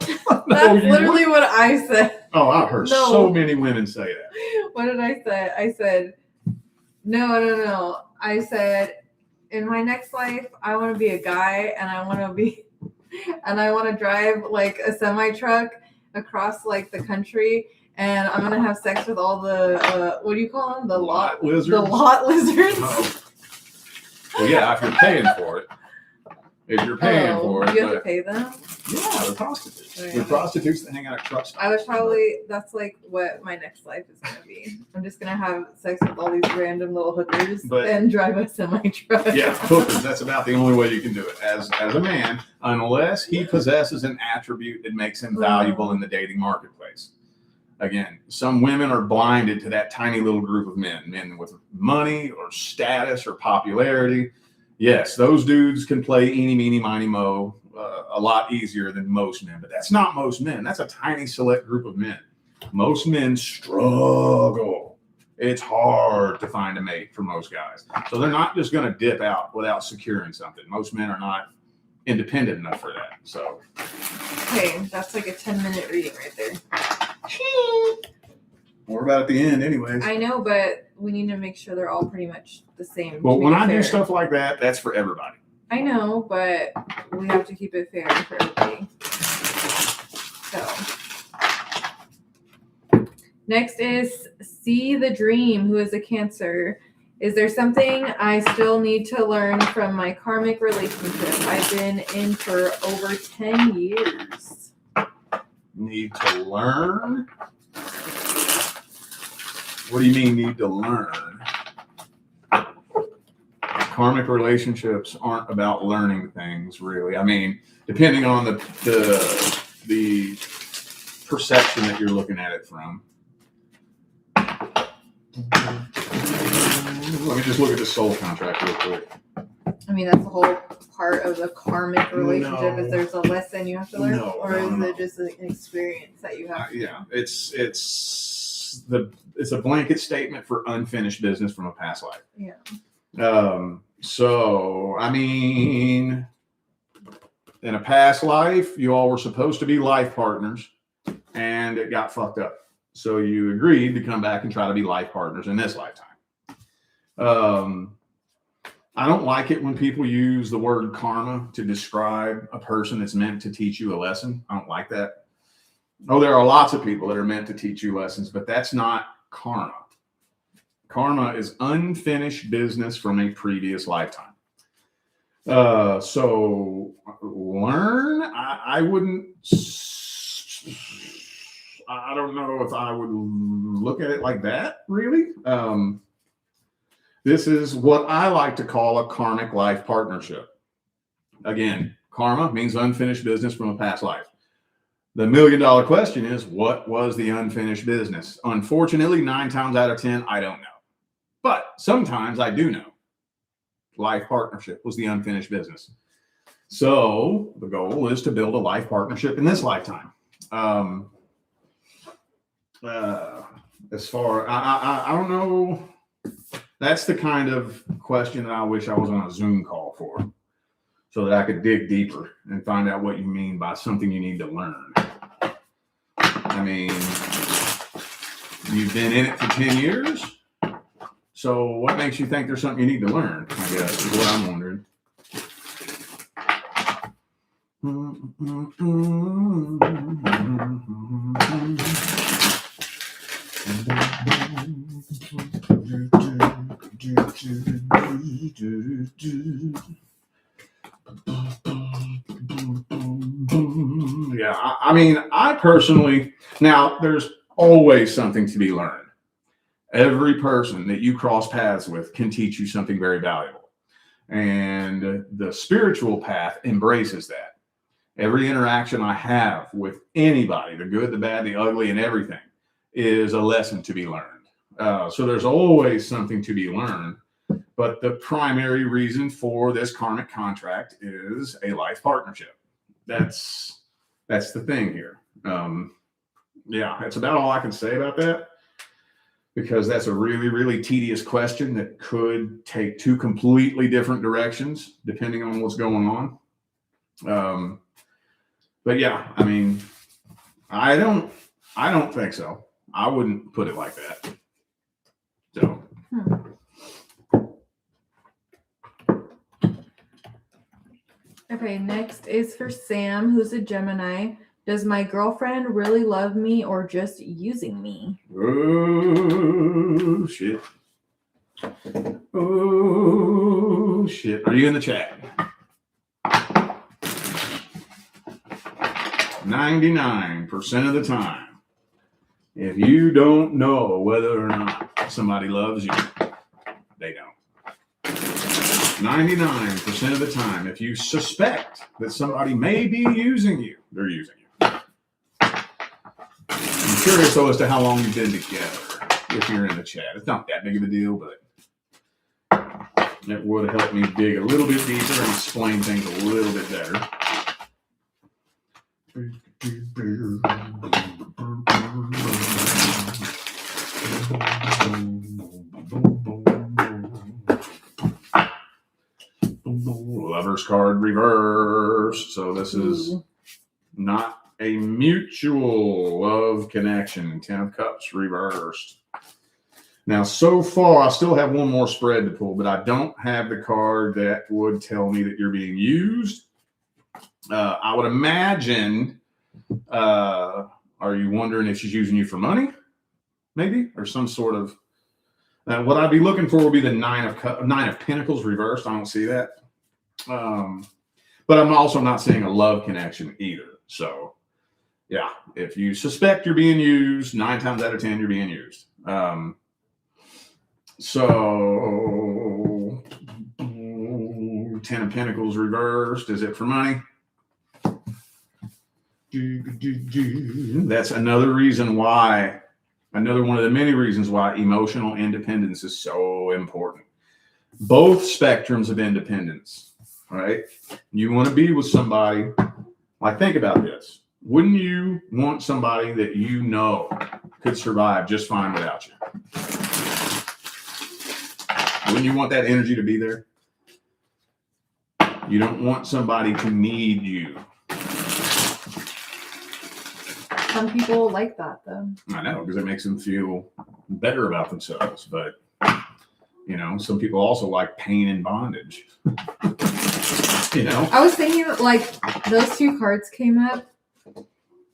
Speaker 2: That's literally what I said.
Speaker 1: Oh, I've heard
Speaker 2: No.
Speaker 1: so many women say that.
Speaker 2: What did I say? I said, no. I said, in my next life, I want to be a guy and I want to drive like a semi truck across like the country, and I'm going to have sex with all the, what do you call them? The lot
Speaker 1: lizards.
Speaker 2: The lot lizards.
Speaker 1: Oh. Well, yeah, if you're paying for it. If you're paying for it.
Speaker 2: You have to pay them?
Speaker 1: Yeah, they're prostitutes.
Speaker 2: Oh, yeah.
Speaker 1: They're prostitutes that hang out at truck stops.
Speaker 2: That's like what my next life is going to be. I'm just going to have sex with all these random little hookers and drive a semi-truck.
Speaker 1: Yeah, hookers. That's about the only way you can do it as a man, unless he possesses an attribute that makes him valuable in the dating marketplace. Again, some women are blinded to that tiny little group of men with money or status or popularity. Yes, those dudes can play eeny, meeny, miny, mo a lot easier than most men, but that's not most men. That's a tiny select group of men. Most men struggle. It's hard to find a mate for most guys. So they're not just going to dip out without securing something. Most men are not independent enough for that. So,
Speaker 2: Okay, that's like a 10-minute reading right there.
Speaker 1: we're about at the end anyways.
Speaker 2: I know, but we need to make sure they're all pretty much the same.
Speaker 1: Well, when I do stuff like that, that's for everybody.
Speaker 2: I know, but we have to keep it fair for everybody. So, next is See the Dream, who is a Cancer. Is there something I still need to learn from my karmic relationship I've been in for over 10 years?
Speaker 1: Need to learn? What do you mean need to learn? Karmic relationships aren't about learning things, really. I mean, depending on the perception that you're looking at it from. Let me just look at the soul contract real quick.
Speaker 2: I mean, that's the whole part of the karmic relationship.
Speaker 1: No.
Speaker 2: Is there's a lesson you have to learn,
Speaker 1: No,
Speaker 2: or
Speaker 1: no,
Speaker 2: is
Speaker 1: no.
Speaker 2: it just an experience that you have?
Speaker 1: Yeah, it's a blanket statement for unfinished business from a past life.
Speaker 2: Yeah.
Speaker 1: So I mean, in a past life, you all were supposed to be life partners, and it got fucked up. So you agreed to come back and try to be life partners in this lifetime. I don't like it when people use the word karma to describe a person that's meant to teach you a lesson. I don't like that. Oh, there are lots of people that are meant to teach you lessons, but that's not karma. Karma is unfinished business from a previous lifetime. So learn, I wouldn't, I don't know if I would look at it like that, really. This is what I like to call a karmic life partnership. Again, karma means unfinished business from a past life. The $1 million question is, what was the unfinished business? Unfortunately, 9 times out of 10, I don't know. But sometimes I do know. Life partnership was the unfinished business. So the goal is to build a life partnership in this lifetime. As far, I don't know. That's the kind of question that I wish I was on a Zoom call for, so that I could dig deeper and find out what you mean by something you need to learn. I mean, you've been in it for 10 years. So what makes you think there's something you need to learn, I guess, is what I'm wondering. Yeah, I mean, I personally, now there's always something to be learned. Every person that you cross paths with can teach you something very valuable. And the spiritual path embraces that. Every interaction I have with anybody, the good, the bad, the ugly, and everything, is a lesson to be learned. So there's always something to be learned. But the primary reason for this karmic contract is a life partnership. That's the thing here. Yeah, that's about all I can say about that, because that's a really, really tedious question that could take 2 completely different directions depending on what's going on. But yeah, I mean, I don't think so. I wouldn't put it like that. So.
Speaker 2: Okay, next is for Sam, who's a Gemini. Does my girlfriend really love me or just using me?
Speaker 1: Oh, shit. Oh, shit. Are you in the chat? 99% of the time, if you don't know whether or not somebody loves you, they don't. 99% of the time, if you suspect that somebody may be using you, they're using you. I'm curious though as to how long you've been together, if you're in the chat. It's not that big of a deal, but it would help me dig a little bit deeper and explain things a little bit better. Lover's card reversed. So this is not a mutual love connection. 10 of Cups reversed. Now, so far, I still have one more spread to pull, but I don't have the card that would tell me that you're being used. I would imagine, are you wondering if she's using you for money? Maybe? Or some sort of... what I'd be looking for would be the 9 of Pentacles reversed. I don't see that. But I'm also not seeing a love connection either. So, yeah, if you suspect you're being used, 9 times out of 10, you're being used. So, 10 of Pentacles reversed. Is it for money? That's another reason why, another one of the many reasons why emotional independence is so important. Both spectrums of independence, right? You want to be with somebody, like, think about this. Wouldn't you want somebody that you know could survive just fine without you? Wouldn't you want that energy to be there? You don't want somebody to need you.
Speaker 2: Some people like that, though.
Speaker 1: I know, because it makes them feel better about themselves. But, You know, some people also like pain and bondage. You know,
Speaker 2: I was thinking like those two cards came up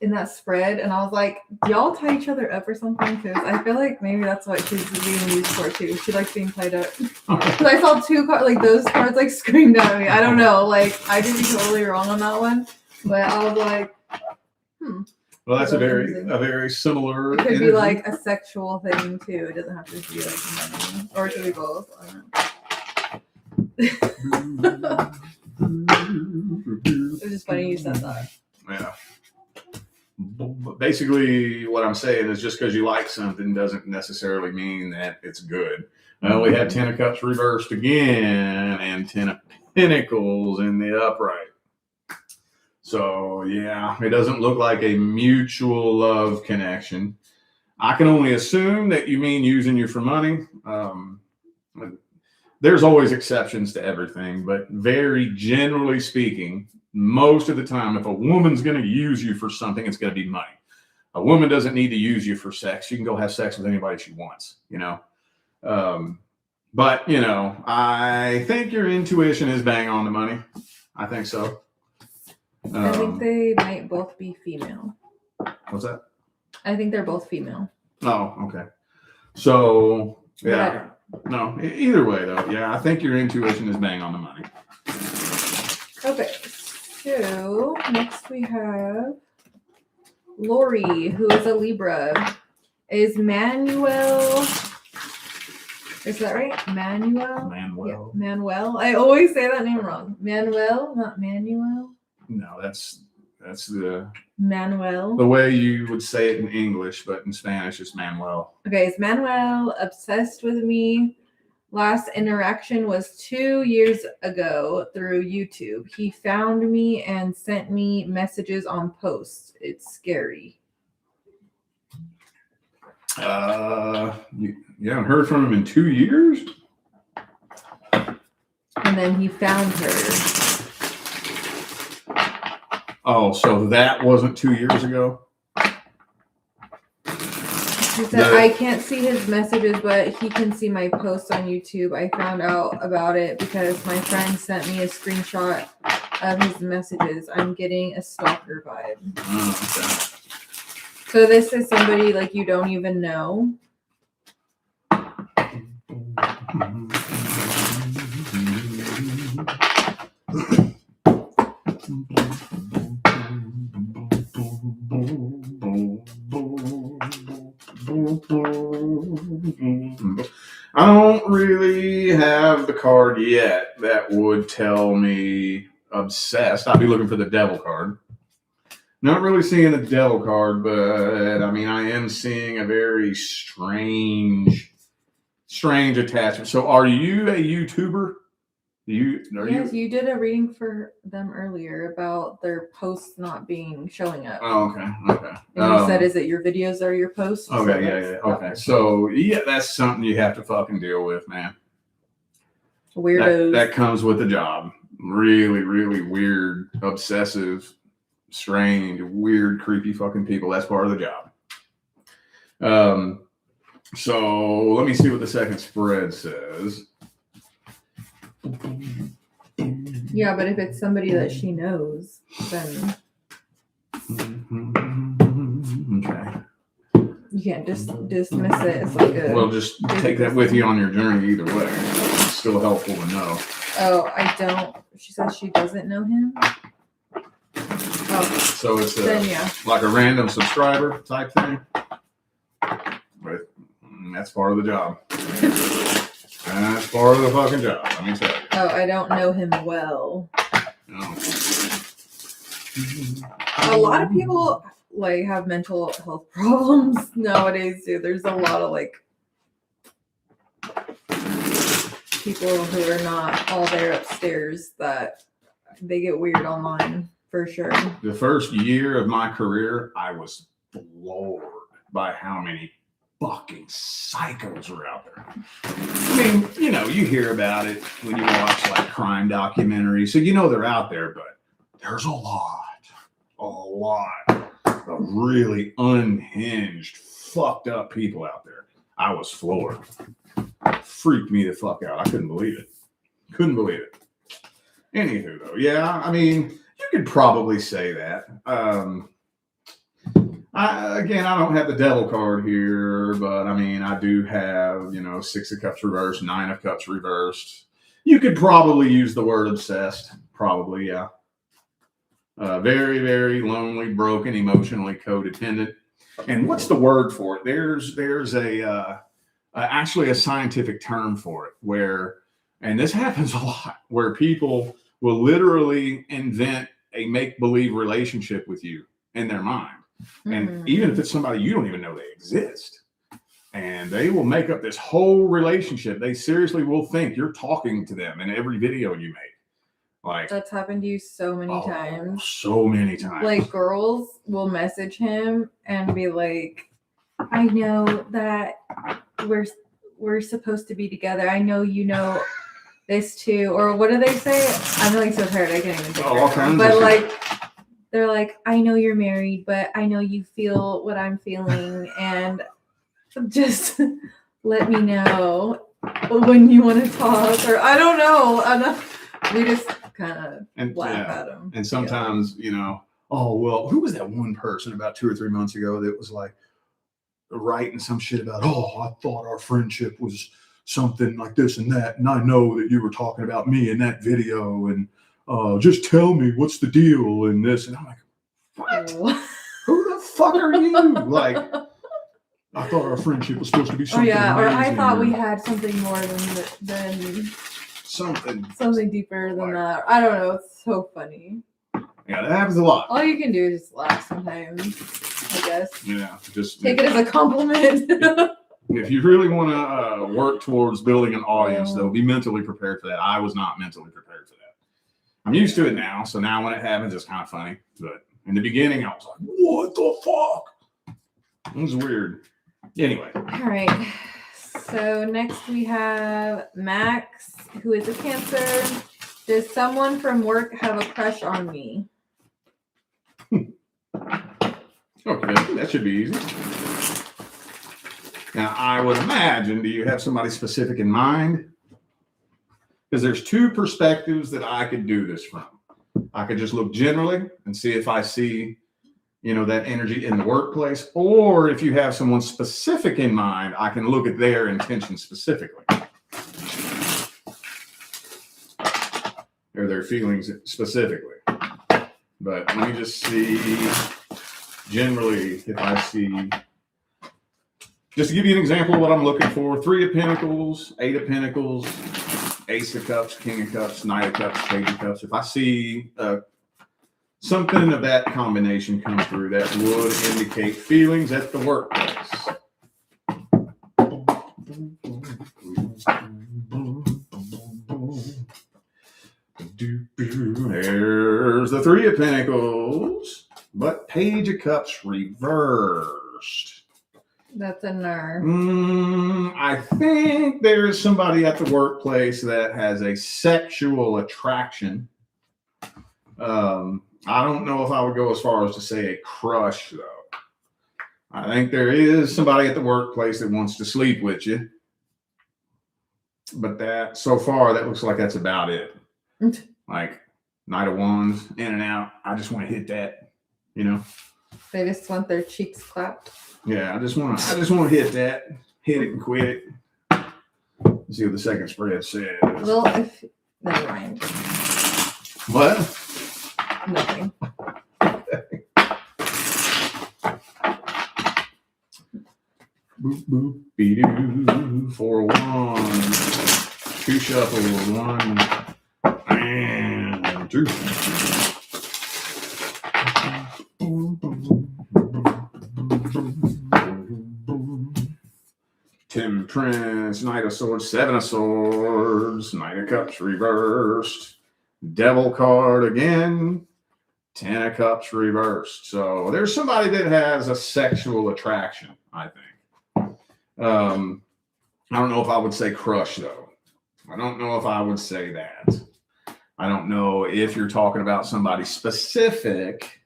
Speaker 2: in that spread, and I was like, do y'all tie each other up or something? Because I feel like maybe that's what she's being used for too. She likes being tied up. Because I saw two cards, like those cards, like screamed at me. I don't know, like I could be totally wrong on that one, but I was like,
Speaker 1: well, that's a very similar.
Speaker 2: It could
Speaker 1: energy.
Speaker 2: be like a sexual thing too. It doesn't have to be like money, or it could be both. I don't know. It was just funny you said that.
Speaker 1: Yeah. But basically, what I'm saying is just because you like something doesn't necessarily mean that it's good. We had 10 of Cups reversed again and 10 of Pentacles in the upright. So, yeah, it doesn't look like a mutual love connection. I can only assume that you mean using you for money. There's always exceptions to everything, but very generally speaking, most of the time, if a woman's going to use you for something, it's going to be money. A woman doesn't need to use you for sex. She can go have sex with anybody she wants, you know. But, you know, I think your intuition is bang on the money. I think so.
Speaker 2: I think they might both be female.
Speaker 1: What's that?
Speaker 2: I think they're both female.
Speaker 1: Oh, okay. So,
Speaker 2: But I
Speaker 1: yeah.
Speaker 2: don't.
Speaker 1: No, either way, though. Yeah, I think your intuition is bang on the money.
Speaker 2: Okay, so next we have Lori, who is a Libra. Is Manuel? Is that right? Manuel?
Speaker 1: Manuel.
Speaker 2: Yeah, Manuel. I always say that name wrong. Manuel, not Manuel.
Speaker 1: No, that's the
Speaker 2: Manuel.
Speaker 1: way you would say it in English, but in Spanish it's Manuel.
Speaker 2: Okay, is Manuel obsessed with me? Last interaction was 2 years ago through YouTube. He found me and sent me messages on posts. It's scary.
Speaker 1: You haven't heard from him in 2 years?
Speaker 2: And then he found her.
Speaker 1: Oh, so that wasn't 2 years ago?
Speaker 2: He said, I can't see his messages, but he can see my posts on YouTube. I found out about it because my friend sent me a screenshot of his messages. I'm getting a stalker vibe.
Speaker 1: Oh, okay.
Speaker 2: So this is somebody like you don't even know.
Speaker 1: I don't really have the card yet that would tell me obsessed. I'll be looking for the devil card. Not really seeing the devil card, but I mean, I am seeing a very strange attachment. So are you a YouTuber?
Speaker 2: Yes, you did a reading for them earlier about their posts not showing up.
Speaker 1: Oh, okay.
Speaker 2: And you said, is it your videos or your posts?
Speaker 1: Okay, yeah. Okay. So yeah, that's something you have to fucking deal with, man.
Speaker 2: Weirdos.
Speaker 1: That comes with the job. Really, really weird, obsessive, strange, weird, creepy fucking people. That's part of the job. So let me see what the second spread says.
Speaker 2: Yeah, but if it's somebody that she knows, then
Speaker 1: okay.
Speaker 2: You can't just dismiss it as like a.
Speaker 1: Well, just take that with you on your journey either way. It's still helpful to know.
Speaker 2: Oh, I don't. She says she doesn't know him. Oh,
Speaker 1: so it's like a random subscriber type thing. But that's part of the job. That's part of the fucking job. Let me tell you.
Speaker 2: Oh, I don't know him well.
Speaker 1: No.
Speaker 2: A lot of people like have mental health problems nowadays too. There's a lot of like people who are not all there upstairs that they get weird online for sure.
Speaker 1: The first year of my career, I was floored by how many fucking psychos are out there. I mean, you know, you hear about it when you watch like crime documentaries, so you know they're out there, but there's a lot of really unhinged, fucked up people out there. I was floored. Freaked me the fuck out. I couldn't believe it. Couldn't believe it. Anywho, though, yeah, I mean, you could probably say that. I don't have the devil card here, but I mean, I do have, 6 of cups reversed, 9 of cups reversed. You could probably use the word obsessed. Probably, yeah. Very, very lonely, broken, emotionally codependent. And what's the word for it? There's actually a scientific term for it where, and this happens a lot, where people will literally invent a make-believe relationship with you in their mind. And even if it's somebody you don't even know they exist, and they will make up this whole relationship. They seriously will think you're talking to them in every video you make. Like,
Speaker 2: that's happened to you so many times.
Speaker 1: So many times.
Speaker 2: Like, girls will message him and be like, I know that we're supposed to be together. I know you know this too. Or what do they say? I'm like so tired. I can't even think.
Speaker 1: All kinds
Speaker 2: but
Speaker 1: of
Speaker 2: like shit. They're like, I know you're married, but I know you feel what I'm feeling, and just let me know when you want to talk. Or I don't know. We just kind of laugh at them.
Speaker 1: And sometimes, oh, well, who was that one person about 2 or 3 months ago that was like writing some shit about, oh, I thought our friendship was something like this and that. And I know that you were talking about me in that video. And just tell me what's the deal and this. And I'm like, what? Who the fuck are you? Like, I thought our friendship was supposed to be something.
Speaker 2: Oh, yeah. Or I thought we
Speaker 1: or
Speaker 2: had something more than
Speaker 1: something
Speaker 2: deeper than that. I don't know. It's so funny.
Speaker 1: Yeah, that happens a lot.
Speaker 2: All you can do is just laugh sometimes, I guess.
Speaker 1: Yeah, just
Speaker 2: take it as a compliment.
Speaker 1: If you really want to work towards building an audience, though, be mentally prepared for that. I was not mentally prepared for that. I'm used to it now, so now when it happens, it's kind of funny. But in the beginning, I was like, what the fuck? It was weird. Anyway.
Speaker 2: All right. So next we have Max, who is a Cancer. Does someone from work have a crush on me?
Speaker 1: Okay, that should be easy. Now, I would imagine, do you have somebody specific in mind? Because there's 2 perspectives that I could do this from. I could just look generally and see if I see, that energy in the workplace. Or if you have someone specific in mind, I can look at their intention specifically. Or their feelings specifically. But let me just see generally if I see. Just to give you an example of what I'm looking for, 3 of Pentacles, 8 of Pentacles, Ace of Cups, King of Cups, Knight of Cups, Page of Cups. If I see something of that combination come through, that would indicate feelings at the workplace. There's the 3 of Pentacles, but Page of Cups reversed.
Speaker 2: That's a nerve.
Speaker 1: I think there is somebody at the workplace that has a sexual attraction. I don't know if I would go as far as to say a crush, though. I think there is somebody at the workplace that wants to sleep with you. But so far, that looks like that's about it. Like, Knight of Wands, in and out. I just want to hit that,
Speaker 2: They just want their cheeks clapped.
Speaker 1: Yeah, I just want to hit that, hit it and quit it. Let's see what the second spread says.
Speaker 2: Well, never mind.
Speaker 1: What?
Speaker 2: Nothing.
Speaker 1: Boop boop be doo 4 1 2 shuffle 1 and 2. Temperance, Knight of Swords, 7 of Swords, Knight of Cups reversed, Devil card again, 10 of Cups reversed. So there's somebody that has a sexual attraction, I think. I don't know if I would say crush, though. I don't know if I would say that. I don't know if you're talking about somebody specific.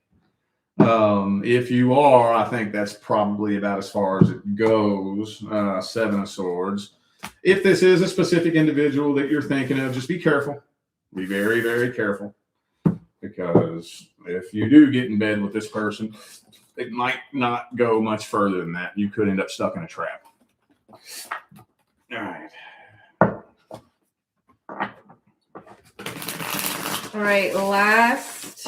Speaker 1: If you are, I think that's probably about as far as it goes. Seven of Swords. If this is a specific individual that you're thinking of, just be careful. Be very, very careful. Because if you do get in bed with this person, it might not go much further than that. You could end up stuck in a trap. All right.
Speaker 2: All right, last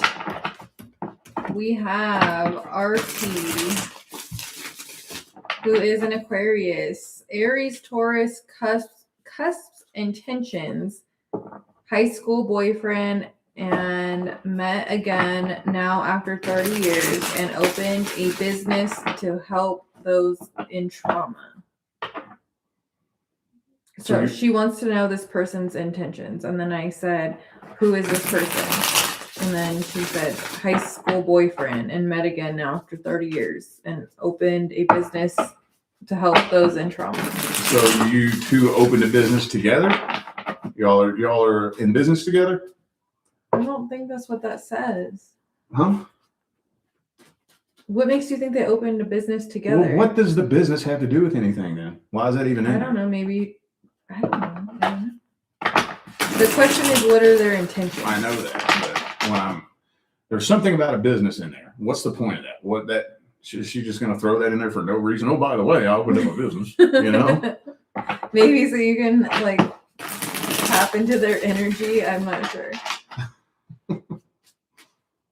Speaker 2: we have RT, who is an Aquarius. Aries, Taurus, cusps intentions, high school boyfriend, and met again now after 30 years and opened a business to help those in trauma. So she wants to know this person's intentions. And then I said, who is this person? And then she said, high school boyfriend, and met again now after 30 years and opened a business to help those in trauma.
Speaker 1: So you two opened a business together? Y'all are in business together?
Speaker 2: I don't think that's what that says.
Speaker 1: Huh?
Speaker 2: What makes you think they opened a business together?
Speaker 1: Well, what does the business have to do with anything then? Why is that even in there?
Speaker 2: I don't know. Maybe. I don't know. The question is, what are their intentions?
Speaker 1: I know that, but when there's something about a business in there. What's the point of that? What that is she just going to throw that in there for no reason? Oh, by the way, I opened up a business. You know,
Speaker 2: maybe so you can like tap into their energy. I'm not sure.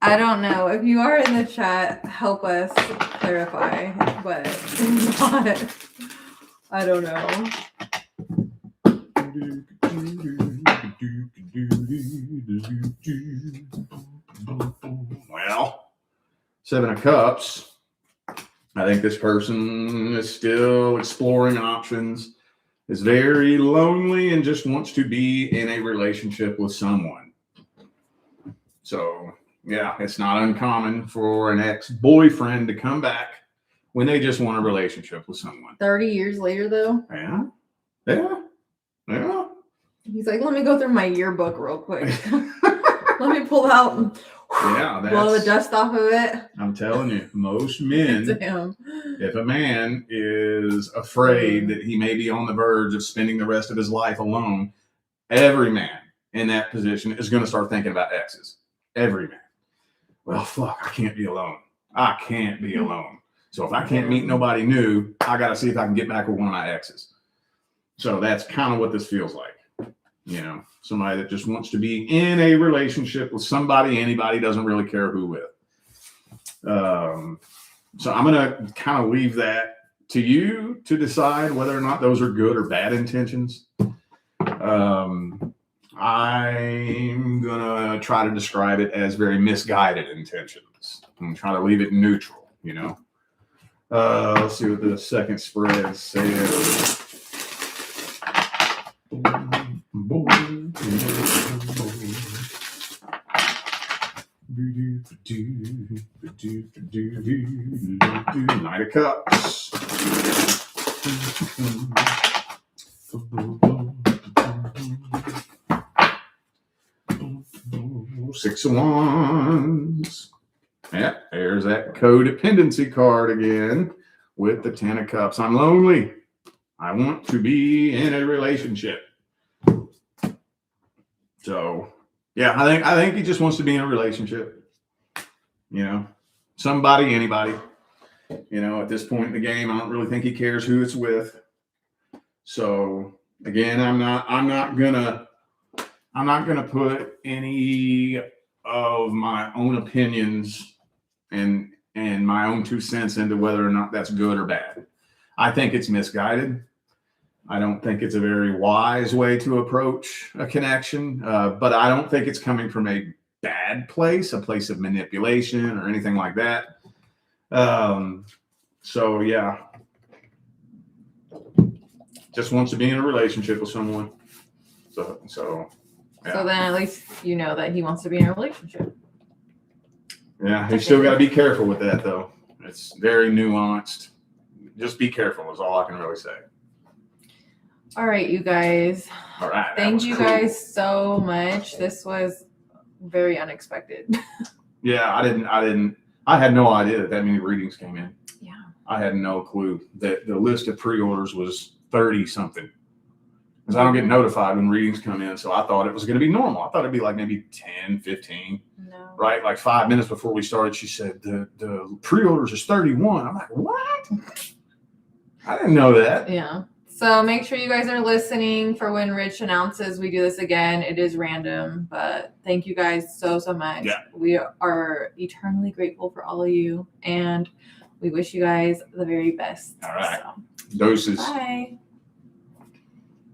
Speaker 2: I don't know. If you are in the chat, help us clarify. But not, I don't know.
Speaker 1: Well, Seven of Cups. I think this person is still exploring options, is very lonely, and just wants to be in a relationship with someone. So, yeah, it's not uncommon for an ex-boyfriend to come back when they just want a relationship with someone.
Speaker 2: 30 years later, though?
Speaker 1: Yeah.
Speaker 2: He's like, let me go through my yearbook real quick. Let me pull out and blow the dust off of it.
Speaker 1: I'm telling you, most men,
Speaker 2: Damn.
Speaker 1: if a man is afraid that he may be on the verge of spending the rest of his life alone, every man in that position is going to start thinking about exes. Every man. Well, fuck, I can't be alone. I can't be alone. So if I can't meet nobody new, I got to see if I can get back with one of my exes. So that's kind of what this feels like. You know, somebody that just wants to be in a relationship with somebody, anybody, doesn't really care who with. So I'm going to kind of leave that to you to decide whether or not those are good or bad intentions. I'm going to try to describe it as very misguided intentions. I'm going to try to leave it neutral, you know. Let's see what the second spread says. Knight of Cups. Six of Wands. Yeah, there's that codependency card again with the Ten of Cups. I'm lonely. I want to be in a relationship. So, yeah, I think he just wants to be in a relationship. You know, somebody, anybody. You know, at this point in the game, I don't really think he cares who it's with. So, again, I'm not gonna put any of my own opinions and my own 2 cents into whether or not that's good or bad. I think it's misguided. I don't think it's a very wise way to approach a connection, but I don't think it's coming from a bad place, a place of manipulation or anything like that. So yeah, just wants to be in a relationship with someone. So yeah.
Speaker 2: So then at least you know that he wants to be in a relationship.
Speaker 1: Yeah, you still got to be careful with that though. It's very nuanced. Just be careful is all I can really say.
Speaker 2: All right, you guys.
Speaker 1: All right.
Speaker 2: Thank you guys so much. This was very unexpected.
Speaker 1: Yeah, I didn't I had no idea that many readings came in.
Speaker 2: Yeah.
Speaker 1: I had no clue that the list of pre-orders was 30 something. Because I don't get notified when readings come in. So I thought it was going to be normal. I thought it'd be like maybe 10, 15.
Speaker 2: No.
Speaker 1: Right? Like 5 minutes before we started, she said, the pre-orders is 31. I'm like, what? I didn't know that.
Speaker 2: Yeah. So make sure you guys are listening for when Rich announces we do this again. It is random, but thank you guys so much.
Speaker 1: Yeah.
Speaker 2: We are eternally grateful for all of you, and we wish you guys the very best.
Speaker 1: All right.
Speaker 2: So,
Speaker 1: Doses.
Speaker 2: bye.